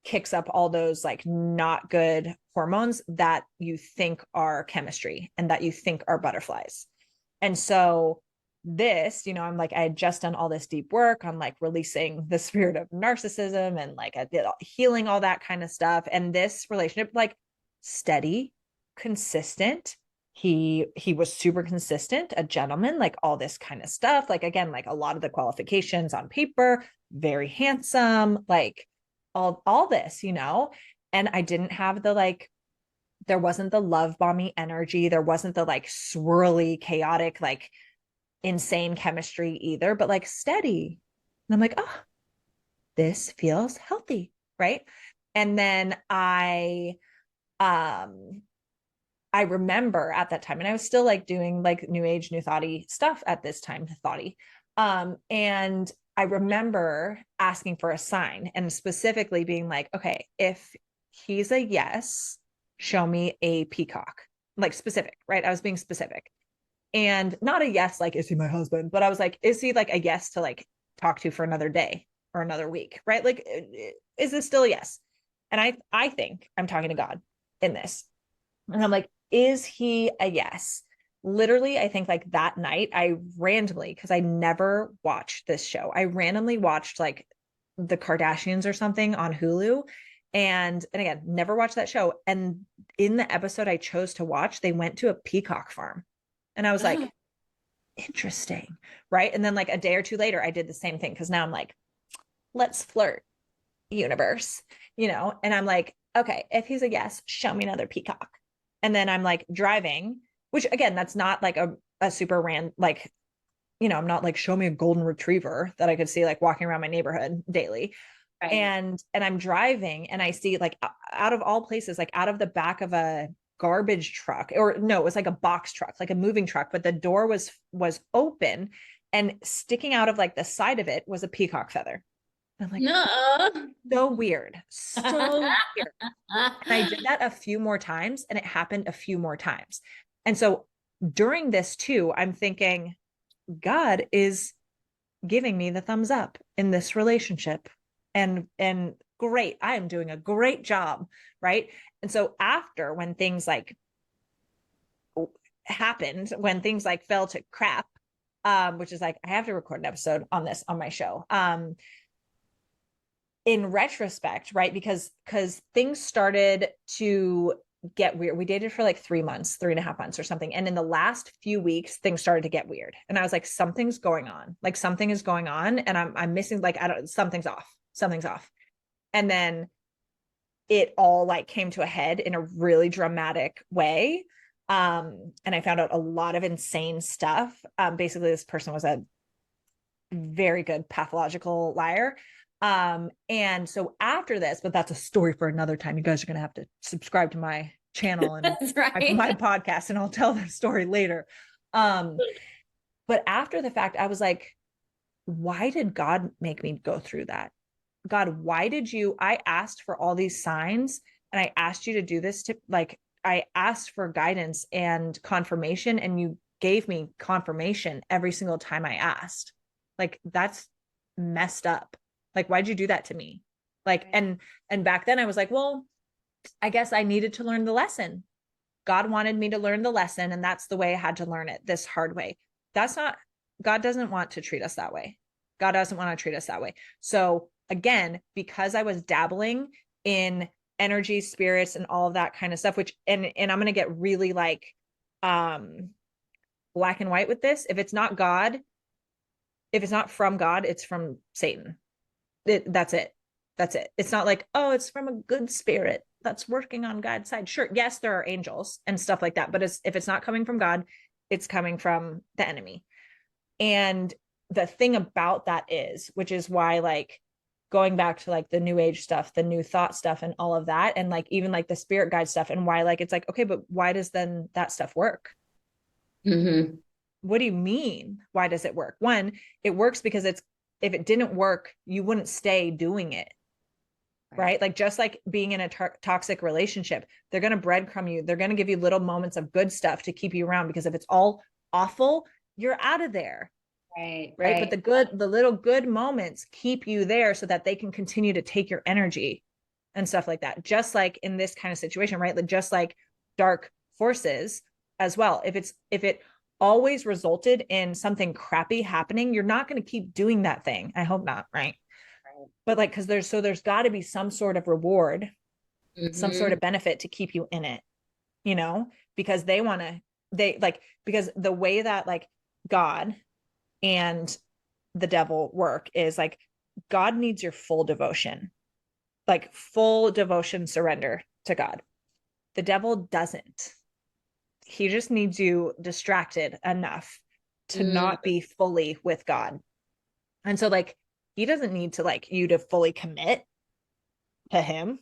kicks up all those like not good hormones that you think are chemistry and that you think are butterflies. And so this, I'm like, I had just done all this deep work on like releasing the spirit of narcissism and like I did healing all that kind of stuff. And this relationship, like steady, consistent. He was super consistent, a gentleman, like all this kind of stuff. Like, again, like a lot of the qualifications on paper, very handsome, like all this, and I didn't have the like, there wasn't the love bombing energy. There wasn't the like swirly, chaotic, like insane chemistry either, but like steady. And I'm like, oh, this feels healthy. Right. And then I remember at that time, and I was still like doing like new age, new thoughty stuff at this time, thoughty. And I remember asking for a sign and specifically being like, okay, if he's a yes, show me a peacock, like specific, right? I was being specific. And not a yes, like, is he my husband? But I was like, is he like a yes to like talk to for another day or another week, right? Like, is this still a yes? And I think I'm talking to God in this. And I'm like, is he a yes? Literally, I think like that night, I randomly, because I never watched this show, I randomly watched like the Kardashians or something on Hulu. And again, never watched that show. And in the episode I chose to watch, they went to a peacock farm. And I was like, interesting. Right. And then like a day or two later, I did the same thing. Cause now I'm like, let's flirt, universe, and I'm like, okay, if he's a yes, show me another peacock. And then I'm like driving, which again, that's not like a super like, I'm not like, show me a golden retriever that I could see like walking around my neighborhood daily. Right. And I'm driving and I see like out of all places, like out of the back of a garbage truck, or no, it was like a box truck, like a moving truck, but the door was open, and sticking out of like the side of it was a peacock feather. I'm like, no, so weird. So weird. And I did that a few more times, and it happened a few more times. And so during this too, I'm thinking, God is giving me the thumbs up in this relationship. And great, I am doing a great job. Right. And so after, when things like happened, when things like fell to crap, which is like, I have to record an episode on this on my show. In retrospect, right? Because things started to get weird. We dated for like 3.5 months or something. And in the last few weeks, things started to get weird. And I was like, something's going on. Like something is going on. And I'm missing, like, something's off. Something's off. And then it all like came to a head in a really dramatic way. And I found out a lot of insane stuff. Basically, this person was a very good pathological liar. And so after this, but that's a story for another time. You guys are going to have to subscribe to my channel and right. my podcast, and I'll tell that story later. But after the fact, I was like, why did God make me go through that? God, why did I asked for all these signs, and I asked you to do this to, like, I asked for guidance and confirmation, and you gave me confirmation every single time I asked. Like, that's messed up. Like, why'd you do that to me? Like, and back then I was like, well, I guess I needed to learn the lesson. God wanted me to learn the lesson, and that's the way I had to learn it, this hard way. That's not, God doesn't want to treat us that way. God doesn't want to treat us that way. So again, because I was dabbling in energy, spirits, and all of that kind of stuff, which, and I'm going to get really like black and white with this. If it's not God, if it's not from God, it's from Satan. That's it. That's it. It's not like, oh, it's from a good spirit that's working on God's side. Sure, yes, there are angels and stuff like that, but if it's not coming from God, it's coming from the enemy. And the thing about that is, which is why, like, going back to like the new age stuff, the new thought stuff, and all of that, and like even like the spirit guide stuff, and why, like, it's like, okay, but why does then that stuff work? Mm-hmm. What do you mean? Why does it work? One, it works because if it didn't work, you wouldn't stay doing it. Right? Like, just like being in a toxic relationship, they're going to breadcrumb you. They're going to give you little moments of good stuff to keep you around, because if it's all awful, you're out of there. Right. But the little good moments keep you there so that they can continue to take your energy and stuff like that. Just like in this kind of situation, right? Like, just like dark forces as well. If it always resulted in something crappy happening, you're not going to keep doing that thing. I hope not, right? But like, because there's got to be some sort of reward, some sort of benefit to keep you in it, because because the way that like God and the devil work is like, God needs your full devotion, like full devotion, surrender to God. The devil doesn't. He just needs you distracted enough to not be fully with God. And so like, he doesn't need to like you to fully commit to him.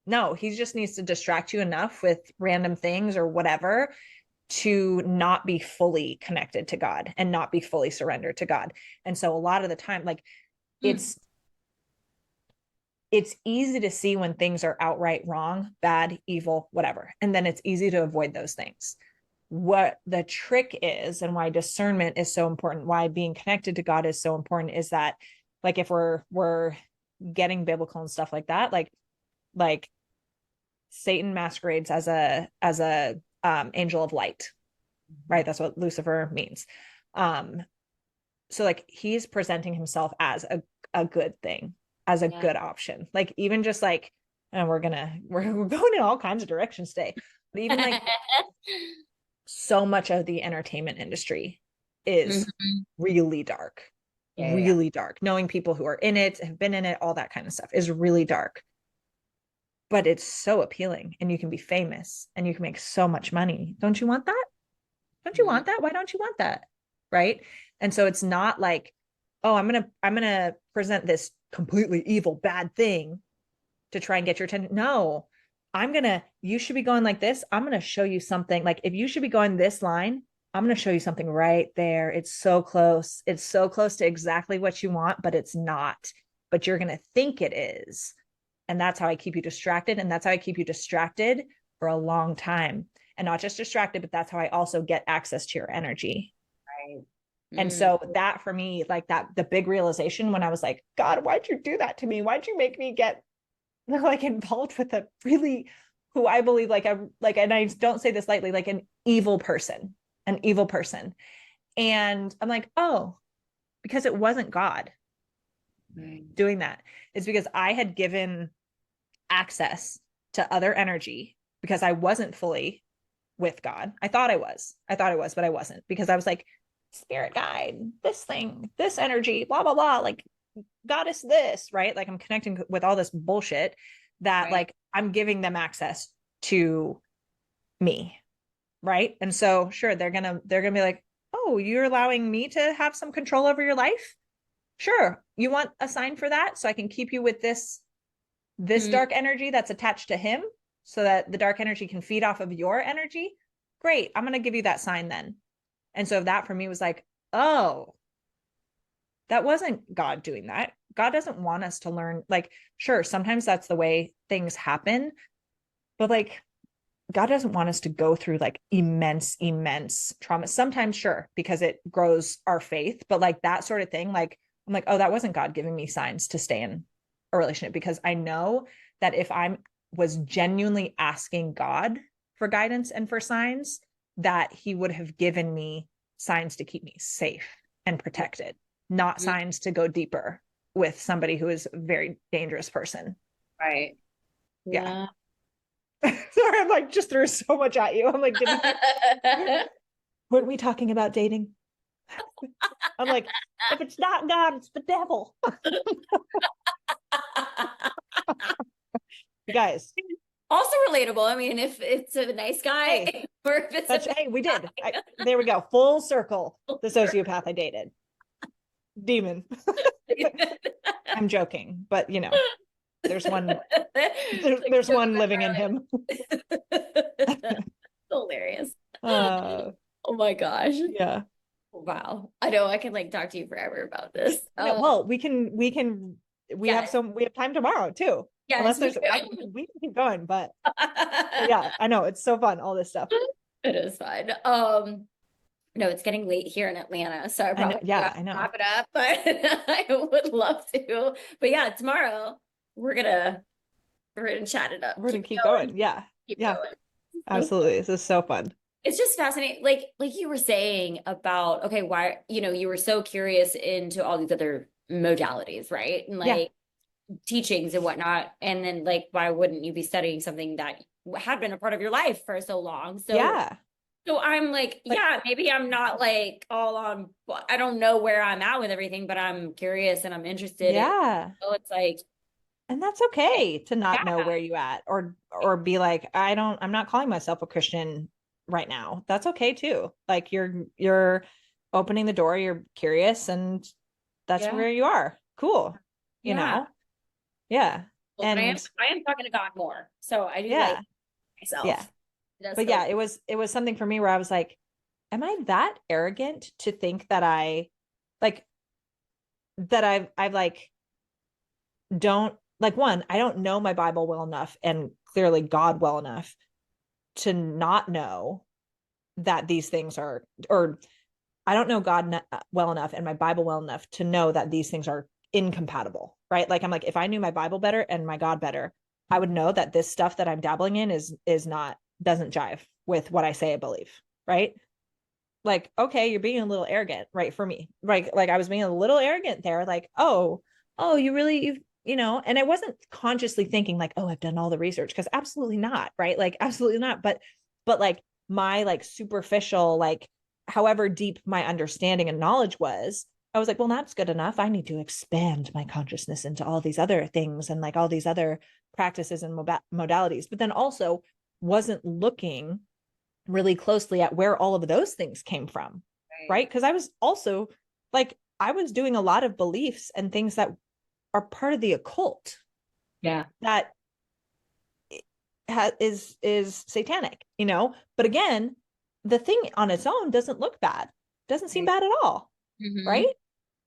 No, he just needs to distract you enough with random things or whatever to not be fully connected to God and not be fully surrendered to God. And so a lot of the time, like, it's easy to see when things are outright wrong, bad, evil, whatever. And then it's easy to avoid those things. What the trick is, and why discernment is so important, why being connected to God is so important, is that, like, if we're getting biblical and stuff like that, like Satan masquerades as a angel of light, right? That's what Lucifer means. So like, he's presenting himself as a good thing, as a good option. Like, even just like, and we're going in all kinds of directions today, but even like so much of the entertainment industry is really dark. Really dark. Knowing people who are in it, have been in it, all that kind of stuff is really dark. But it's so appealing, and you can be famous and you can make so much money. Don't you want that? Don't you want that? Why don't you want that? Right? And so it's not like, oh, I'm gonna present this completely evil, bad thing to try and get your attention. No, you should be going like this. I'm gonna show you something. Like, if you should be going this line, I'm going to show you something right there. It's so close. It's so close to exactly what you want, but it's not. But you're going to think it is. And that's how I keep you distracted. And that's how I keep you distracted for a long time. And not just distracted, but that's how I also get access to your energy. Right. And so that, for me, like, that, the big realization when I was like, God, why'd you do that to me? Why'd you make me get like involved with a really, who I believe, like, and I don't say this lightly, like an evil person. And I'm like, oh, because it wasn't God doing that. It's because I had given access to other energy, because I wasn't fully with God. I thought I was, but I wasn't, because I was like, spirit guide, this thing, this energy, blah, blah, blah, like goddess this, right? Like, I'm connecting with all this bullshit that like, I'm giving them access to me. Right. And so sure, they're gonna be like, oh, you're allowing me to have some control over your life. Sure. You want a sign for that? So I can keep you with this dark energy that's attached to him, so that the dark energy can feed off of your energy. Great. I'm going to give you that sign then. And so that for me was like, oh, that wasn't God doing that. God doesn't want us to learn. Like, sure, sometimes that's the way things happen, but like, God doesn't want us to go through like immense trauma. Sometimes, sure, because it grows our faith, but like that sort of thing, like, I'm like, oh, that wasn't God giving me signs to stay in a relationship, because I know that if I'm was genuinely asking God for guidance and for signs, that he would have given me signs to keep me safe and protected, not signs to go deeper with somebody who is a very dangerous person. Right. Yeah. Sorry, I'm like, just threw so much at you. I'm like, weren't we talking about dating? I'm like, if it's not God, it's the devil. You guys. Also relatable. I mean, if it's a nice guy, Hey, or if it's hey, we did. There we go. Full circle. The sociopath I dated. Demon. I'm joking, but you know, there's one. There's one living in him. Hilarious. Oh my gosh. Yeah. Wow. I know I can like talk to you forever about this. Well, we have time tomorrow too. Yeah, unless there's we can keep going, but yeah, I know it's so fun, all this stuff. It is fun. No, it's getting late here in Atlanta, so I probably I know wrap it up, but I would love to. But yeah, tomorrow we're gonna chat it up. We're gonna keep going. Yeah. Keep going. Absolutely. This is so fun. It's just fascinating. Like you were saying about, okay, why, you were so curious into all these other modalities, right? And like teachings and whatnot. And then like, why wouldn't you be studying something that had been a part of your life for so long? So so I'm like, maybe I'm not like all on, I don't know where I'm at with everything, but I'm curious and I'm interested. So it's like, and that's okay to not know where you at, or be like, I'm not calling myself a Christian right now. That's okay too. Like you're opening the door, you're curious, and that's where you are. Cool. You know? Yeah. Well, and I am talking to God more. So I do like myself. Yeah. But yeah, it was something for me where I was like, am I that arrogant to think that I've like, don't like, one, I don't know my Bible well enough and clearly God well enough to not know that these things are, or I don't know God well enough and my Bible well enough to know that these things are incompatible, right? Like, I'm like, if I knew my Bible better and my God better, I would know that this stuff that I'm dabbling in doesn't jive with what I say I believe, right? Like, okay, you're being a little arrogant, right? For me, right? Like I was being a little arrogant there, like, oh, you've and I wasn't consciously thinking like, oh, I've done all the research, because absolutely not, right? Like absolutely not. But like my like superficial, like however deep my understanding and knowledge was, I was like, well, that's good enough. I need to expand my consciousness into all these other things and like all these other practices and modalities. But then also wasn't looking really closely at where all of those things came from, right? Because I was also like, I was doing a lot of beliefs and things that are part of the occult. Yeah. That is satanic, But again, the thing on its own doesn't look bad. Doesn't seem bad at all. Right?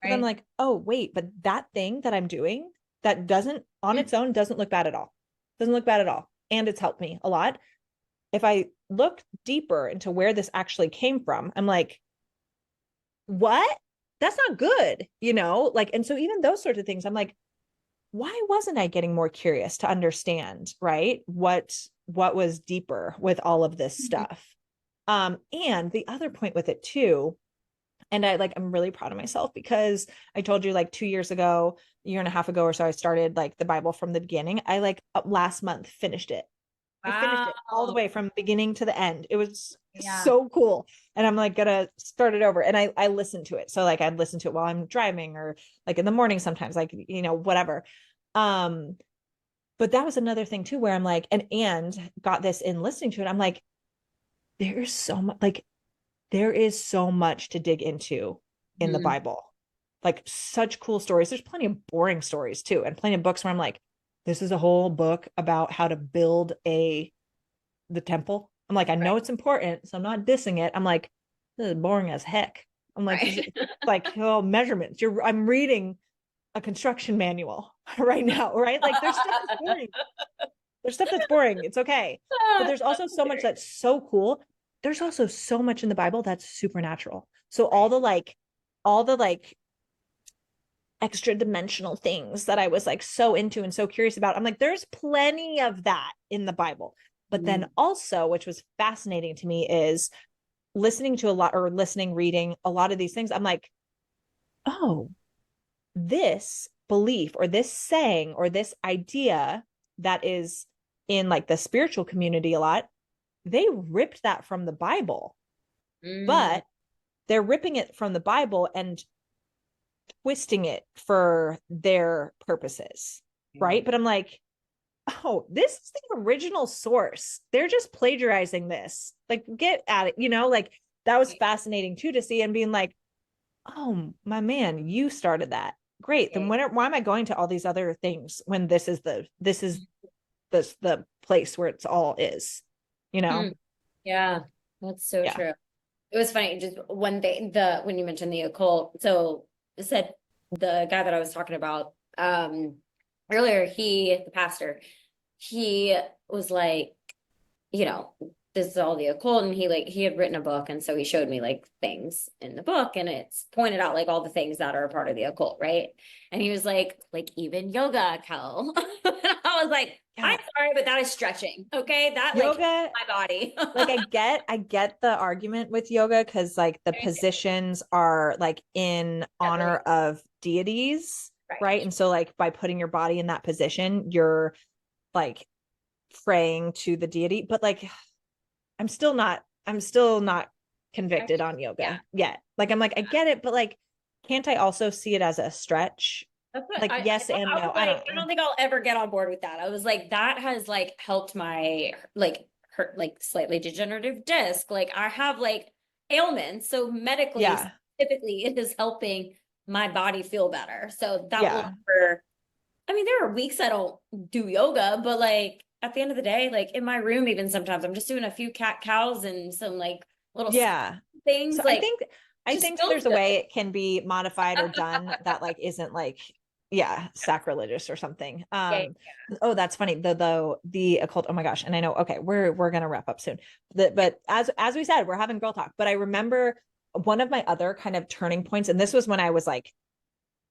But I'm like, oh, wait, but that thing that I'm doing that doesn't on its own doesn't look bad at all. Doesn't look bad at all. And it's helped me a lot. If I look deeper into where this actually came from, I'm like, what? That's not good, Like, and so even those sorts of things, I'm like, why wasn't I getting more curious to understand, right? What was deeper with all of this stuff? And the other point with it too, and I'm really proud of myself, because I told you like 2 years ago, a year and a half ago or so, I started like the Bible from the beginning. I like last month finished it. I finished it all the way from beginning to the end. It was so cool. And I'm like gonna start it over. And I listened to it. So like I'd listen to it while I'm driving, or like in the morning sometimes, like, whatever. But that was another thing too, where I'm like, and got this in listening to it. I'm like, there is so much to dig into in the Bible. Like such cool stories. There's plenty of boring stories too. And plenty of books where I'm like, this is a whole book about how to build the temple. I'm like, I know it's important, so I'm not dissing it. I'm like, this is boring as heck. I'm like, like, oh, measurements. I'm reading a construction manual right now, right? Like there's stuff that's boring. There's stuff that's boring. It's okay. But there's also so much that's so cool. There's also so much in the Bible that's supernatural. So all the extra dimensional things that I was like so into and so curious about. I'm like, there's plenty of that in the Bible. But then also, which was fascinating to me, is listening to a lot, or listening, reading a lot of these things. I'm like, oh, this belief or this saying or this idea that is in like the spiritual community a lot, they ripped that from the Bible, but they're ripping it from the Bible and twisting it for their purposes, right? But I'm like, oh, this is the original source. They're just plagiarizing this. Like, get at it, like that was fascinating too, to see, and being like, oh, my man, you started that. Great. Then why am I going to all these other things when this is the place where it's all is, Yeah, that's so Yeah. true. It was funny, just one thing, when you mentioned the occult, so it said the guy that I was talking about earlier, the pastor, he was like, this is all the occult, and he had written a book, and so he showed me like things in the book, and it's pointed out like all the things that are a part of the occult, right? And he was like even yoga, Kel. And I was like, I'm sorry, but that is stretching. Okay. That yoga, my body. like I get the argument with yoga, because like the positions are like in honor of deities, right? And so like by putting your body in that position, you're like praying to the deity. But like I'm still not convicted on yoga yet. Like I'm like, I get it, but like, can't I also see it as a stretch? Like, yes and no. I don't think I'll ever get on board with that. I was like, that has like helped my hurt slightly degenerative disc. Like I have like ailments. So medically, specifically, it is helping my body feel better. So that will never, I mean, there are weeks I don't do yoga, but like at the end of the day, like in my room, even sometimes I'm just doing a few cat cows and some like little things. So like I think there's a way it can be modified or done that like isn't like sacrilegious or something. Oh, that's funny. The occult, oh my gosh. And I know, okay, we're gonna wrap up soon. But as we said, we're having girl talk. But I remember one of my other kind of turning points, and this was when I was like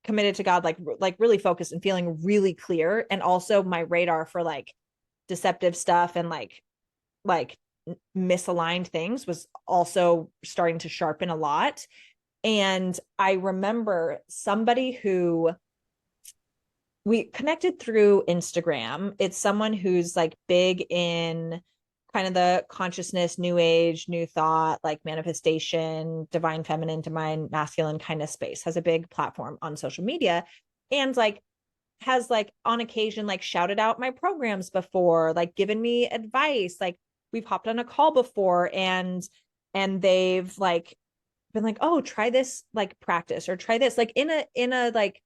committed to God, like really focused and feeling really clear, and also my radar for like deceptive stuff and like misaligned things was also starting to sharpen a lot. And I remember somebody who we connected through Instagram. It's someone who's like big in kind of the consciousness, new age, new thought, like manifestation, divine feminine, divine masculine kind of space, has a big platform on social media, and like has like on occasion like shouted out my programs before, like given me advice, like we've hopped on a call before, and they've like been like, oh, try this like practice, or try this, like in a like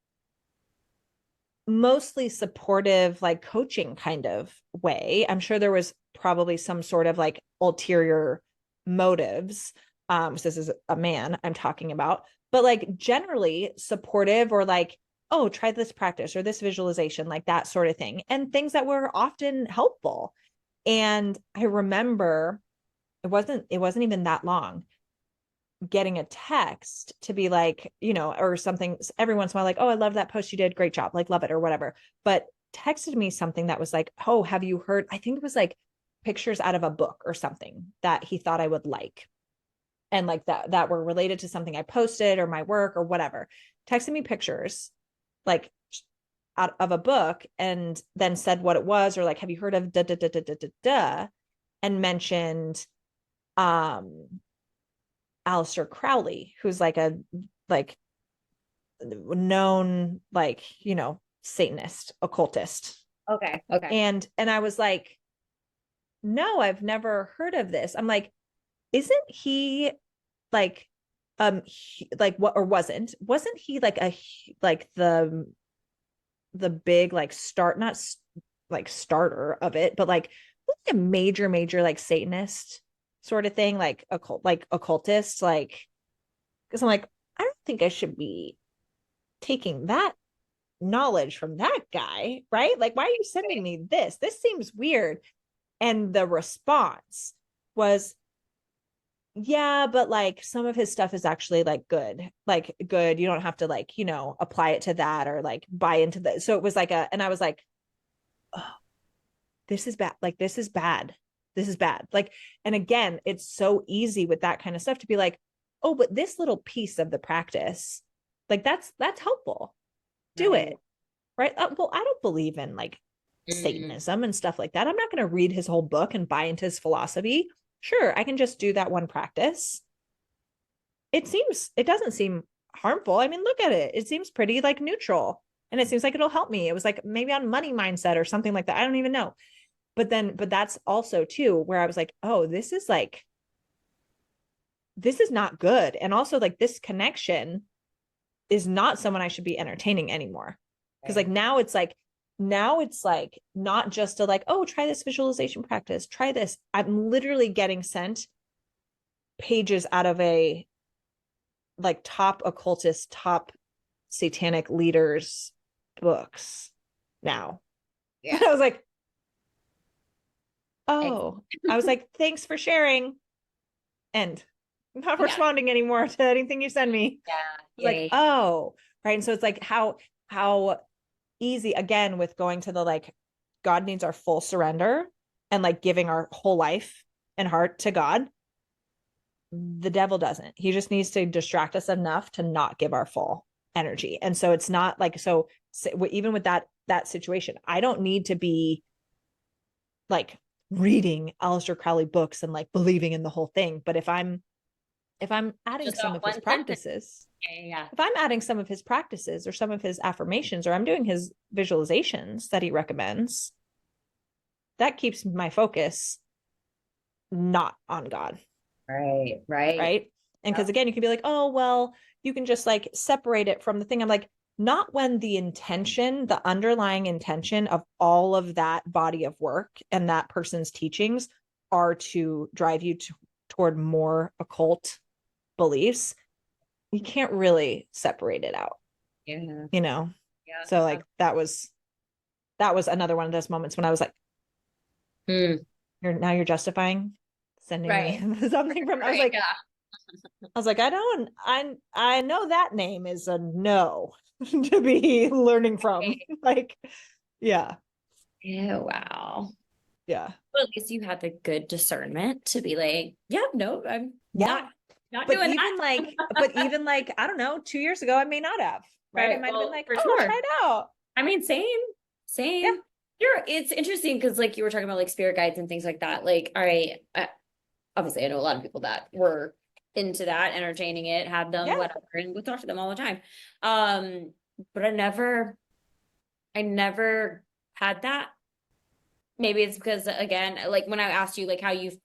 mostly supportive like coaching kind of way. I'm sure there was probably some sort of like ulterior motives, so this is a man I'm talking about, but like generally supportive, or like, oh, try this practice or this visualization, like that sort of thing, and things that were often helpful. And I remember it wasn't even that long, getting a text to be like, or something every once in a while, like, oh, I love that post you did, great job, like love it, or whatever. But texted me something that was like, oh, have you heard, I think it was like pictures out of a book or something that he thought I would like, and like that were related to something I posted or my work or whatever. Texted me pictures like out of a book, and then said what it was, or like, have you heard of da da da da da da da, and mentioned Aleister Crowley, who's like a like known like Satanist, occultist. Okay. And I was like, no, I've never heard of this. I'm like, isn't he like like what, or wasn't he like like the big like not like starter of it, but like a major like Satanist sort of thing, like occultist, like, because I'm like, I don't think I should be taking that knowledge from that guy, right? Like, why are you sending me this? This seems weird. And the response was, yeah, but like some of his stuff is actually like good. Like good. You don't have to like, you know, apply it to that or like buy into that. So it was like and I was like, oh, this is bad. Like this is bad. This is bad. Like, and again, it's so easy with that kind of stuff to be like, oh, but this little piece of the practice, like that's helpful. Do Right. it. Right. Well, I don't believe in like Satanism and stuff like that. I'm not going to read his whole book and buy into his philosophy. Sure, I can just do that one practice. It doesn't seem harmful. I mean, look at it. It seems pretty like neutral. And it seems like it'll help me. It was like maybe on money mindset or something like that. I don't even know. But that's also too where I was like, oh, this is not good. And also like this connection is not someone I should be entertaining anymore. Because like now it's like not just a like, oh, try this visualization practice, try this. I'm literally getting sent pages out of a like top occultist, top satanic leaders books now. Yeah. I was like, oh, I was like, thanks for sharing. And I'm not responding anymore to anything you send me. Yeah. Like, oh, right. And so it's like how easy again with going to the like God needs our full surrender and like giving our whole life and heart to God. The devil doesn't. He just needs to distract us enough to not give our full energy. And so it's not like so even with that situation, I don't need to be like reading Aleister Crowley books and like believing in the whole thing. But if I'm adding Just some that of his one practices, yeah. if I'm adding some of his practices or some of his affirmations, or I'm doing his visualizations that he recommends, that keeps my focus not on God. Right. Right. And because again, you can be like, oh, well, you can just like separate it from the thing. I'm like, not when the intention, the underlying intention of all of that body of work and that person's teachings are to drive you toward more occult beliefs. You can't really separate it out. Yeah. You know? Yeah. So like that was another one of those moments when I was like, you're justifying sending me something from I was like, I know that name is a no to be learning from. Like, yeah. Yeah. Wow. Yeah. Well, at least you had the good discernment to be like, yeah, no, I'm not but doing even that. but even like, I don't know, 2 years ago, I may not have, right? I might have been like, for oh, sure. try it out. I mean, same. Yeah. It's interesting because like you were talking about like spirit guides and things like that. Like, all right, obviously I know a lot of people that were into that, entertaining it, had them, whatever, and we talk to them all the time. But I never had that. Maybe it's because again, like when I asked you like how you've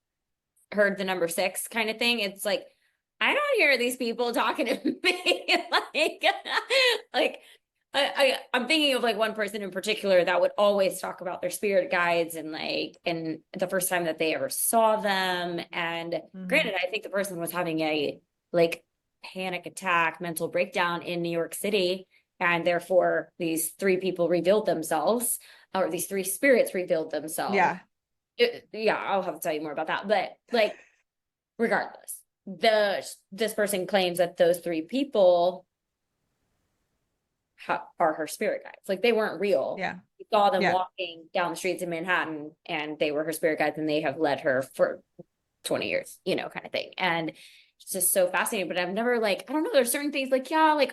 heard the number 6 kind of thing, it's like I don't hear these people talking to me like I'm thinking of like one person in particular that would always talk about their spirit guides and like and the first time that they ever saw them. And granted, I think the person was having a like panic attack, mental breakdown in New York City, and therefore these 3 people revealed themselves, or these 3 spirits revealed themselves. Yeah, I'll have to tell you more about that. But like, regardless, this person claims that those 3 people are her spirit guides. Like they weren't real. Yeah. We saw them walking down the streets in Manhattan, and they were her spirit guides, and they have led her for 20 years, you know, kind of thing. And it's just so fascinating. But I've never like, I don't know, there's certain things like, yeah, like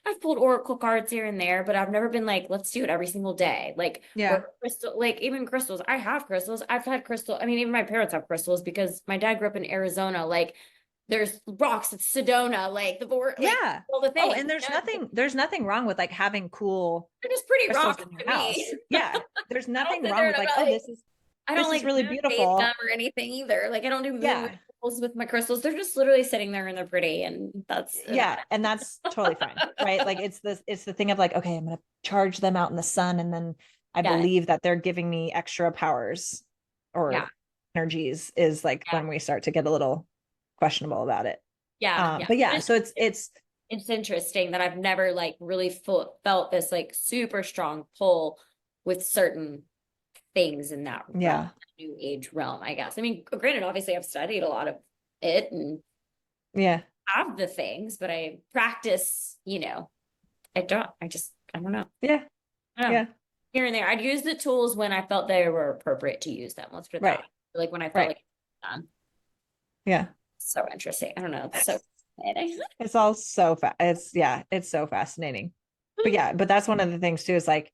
I've pulled oracle cards here and there, but I've never been like, let's do it every single day. Like, or crystal, like even crystals. I have crystals. I've had crystal. I mean, even my parents have crystals because my dad grew up in Arizona. Like there's rocks, it's Sedona, like the board, like all the things. Oh, and there's nothing wrong with like having cool they're just pretty rocks in your to house. me. Yeah. There's nothing wrong with like, oh, I don't like really beautiful them or anything either. Like I don't do moon rituals with my crystals. They're just literally sitting there and they're pretty, and that's and that's totally fine, right? Like it's the thing of like, okay, I'm gonna charge them out in the sun, and then I believe that they're giving me extra powers or energies is like when we start to get a little questionable about it. But so it's interesting that I've never like really felt this like super strong pull with certain things in that realm, new age realm, I guess. I mean, granted, obviously I've studied a lot of it and Yeah. have the things, but I practice, I don't know. Yeah. I don't know. Yeah. Here and there. I'd use the tools when I felt they were appropriate to use them. Let's put it that Right. way. Like when I felt Right. like Yeah. so interesting. I don't know. It's so fascinating. It's all so it's so fascinating. But yeah, but that's one of the things too, is like,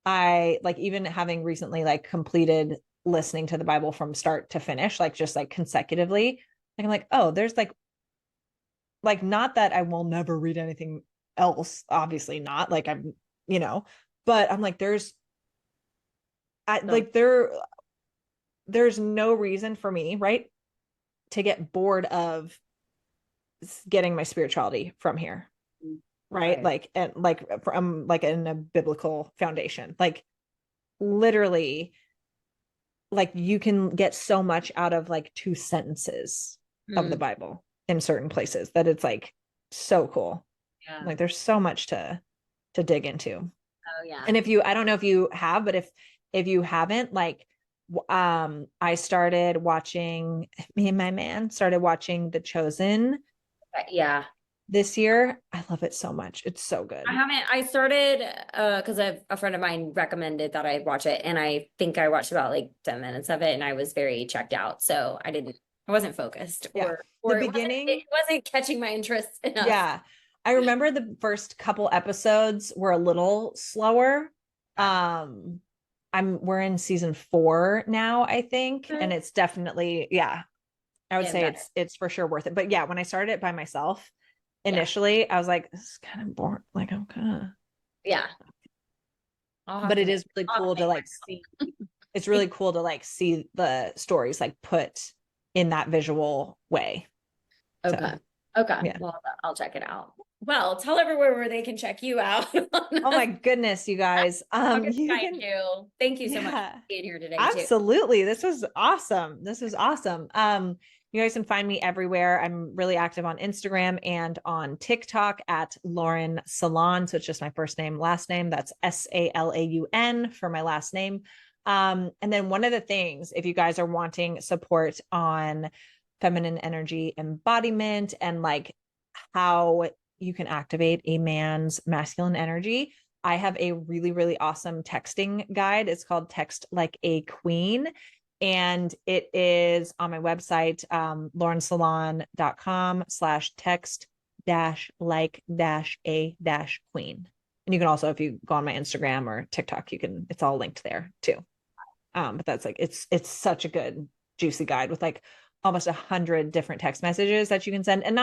I like, even having recently like completed listening to the Bible from start to finish, like just like consecutively, like I'm like, oh, there's like not that I will never read anything else, obviously not, like I'm, but I'm like, So, like there's no reason for me, right, to get bored of getting my spirituality from here, right? right. Like, and like from like in a biblical foundation, like literally, like you can get so much out of like 2 sentences of the Mm, Bible in certain places that it's like so cool. yeah. Like there's so much to dig into. Oh yeah. And I don't know if you have, but if you haven't, like I started watching, me and my man started watching The Chosen Yeah. this year. I love it so much. It's so good. I started because a friend of mine recommended that I watch it, and I think I watched about like 10 minutes of it, and I was very checked out. So I wasn't focused, Yeah. or The it beginning, wasn't catching my interest enough. yeah. I remember the first couple episodes were a little slower. Um, we're in season 4 now, I think, and it's definitely, yeah, I would Getting say better. it's for sure worth it. But yeah, when I started it by myself Yeah. initially, I was like, this is kind of boring. Like I'm kind of, Yeah. I'll have but to it make is really I'll have cool to to make like see. It's really cool to like see the stories like put in that visual way. So Okay. Okay. yeah. Well, I'll check it out. Well, tell everywhere where they can check you out. Oh my goodness, you guys. How can You I find can, you? Thank you so much for yeah. being here today too. Absolutely. This was awesome. This was awesome. You guys can find me everywhere. I'm really active on Instagram and on TikTok at Lauren Salaun. So it's just my first name, last name. That's Salaun for my last name. And then one of the things, if you guys are wanting support on feminine energy embodiment and like how you can activate a man's masculine energy, I have a really, really awesome texting guide. It's called Text Like a Queen. And it is on my website, laurensalon.com/text dash like dash a dash queen. And you can also, if you go on my Instagram or TikTok, it's all linked there too. But that's like, it's such a good juicy guide with like almost 100 different text messages that you can send. And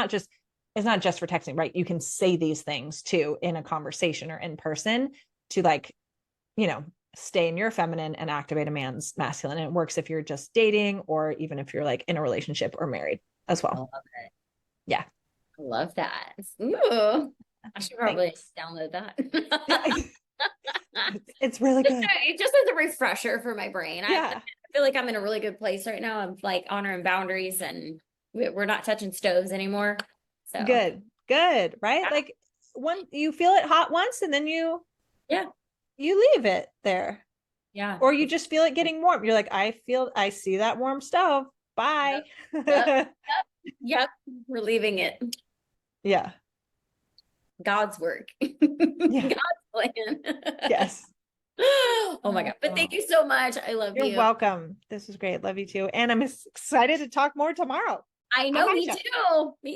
it's not just for texting, right? You can say these things too in a conversation or in person to like, stay in your feminine and activate a man's masculine. And it works if you're just dating or even if you're like in a relationship or married as I well. love it. Yeah. I love that. Ooh, I should probably Thanks. download that. It's really good. Just as a refresher for my brain. Yeah. I feel like I'm in a really good place right now. I'm like honoring boundaries, and we're not touching stoves anymore. So Good. Good. Right. yeah, Like when you feel it hot once and then yeah, you leave it there. yeah. Or you just feel it getting warm. You're like, I see that warm stove. Bye. Yep, yep, yep, yep. We're leaving it. Yeah. God's work. Yeah. God's plan. Yes. Oh my God. But thank you so much. I love You're you. welcome. This was great. Love you too. And I'm excited to talk more tomorrow. I I'll know, catch me ya. too. Me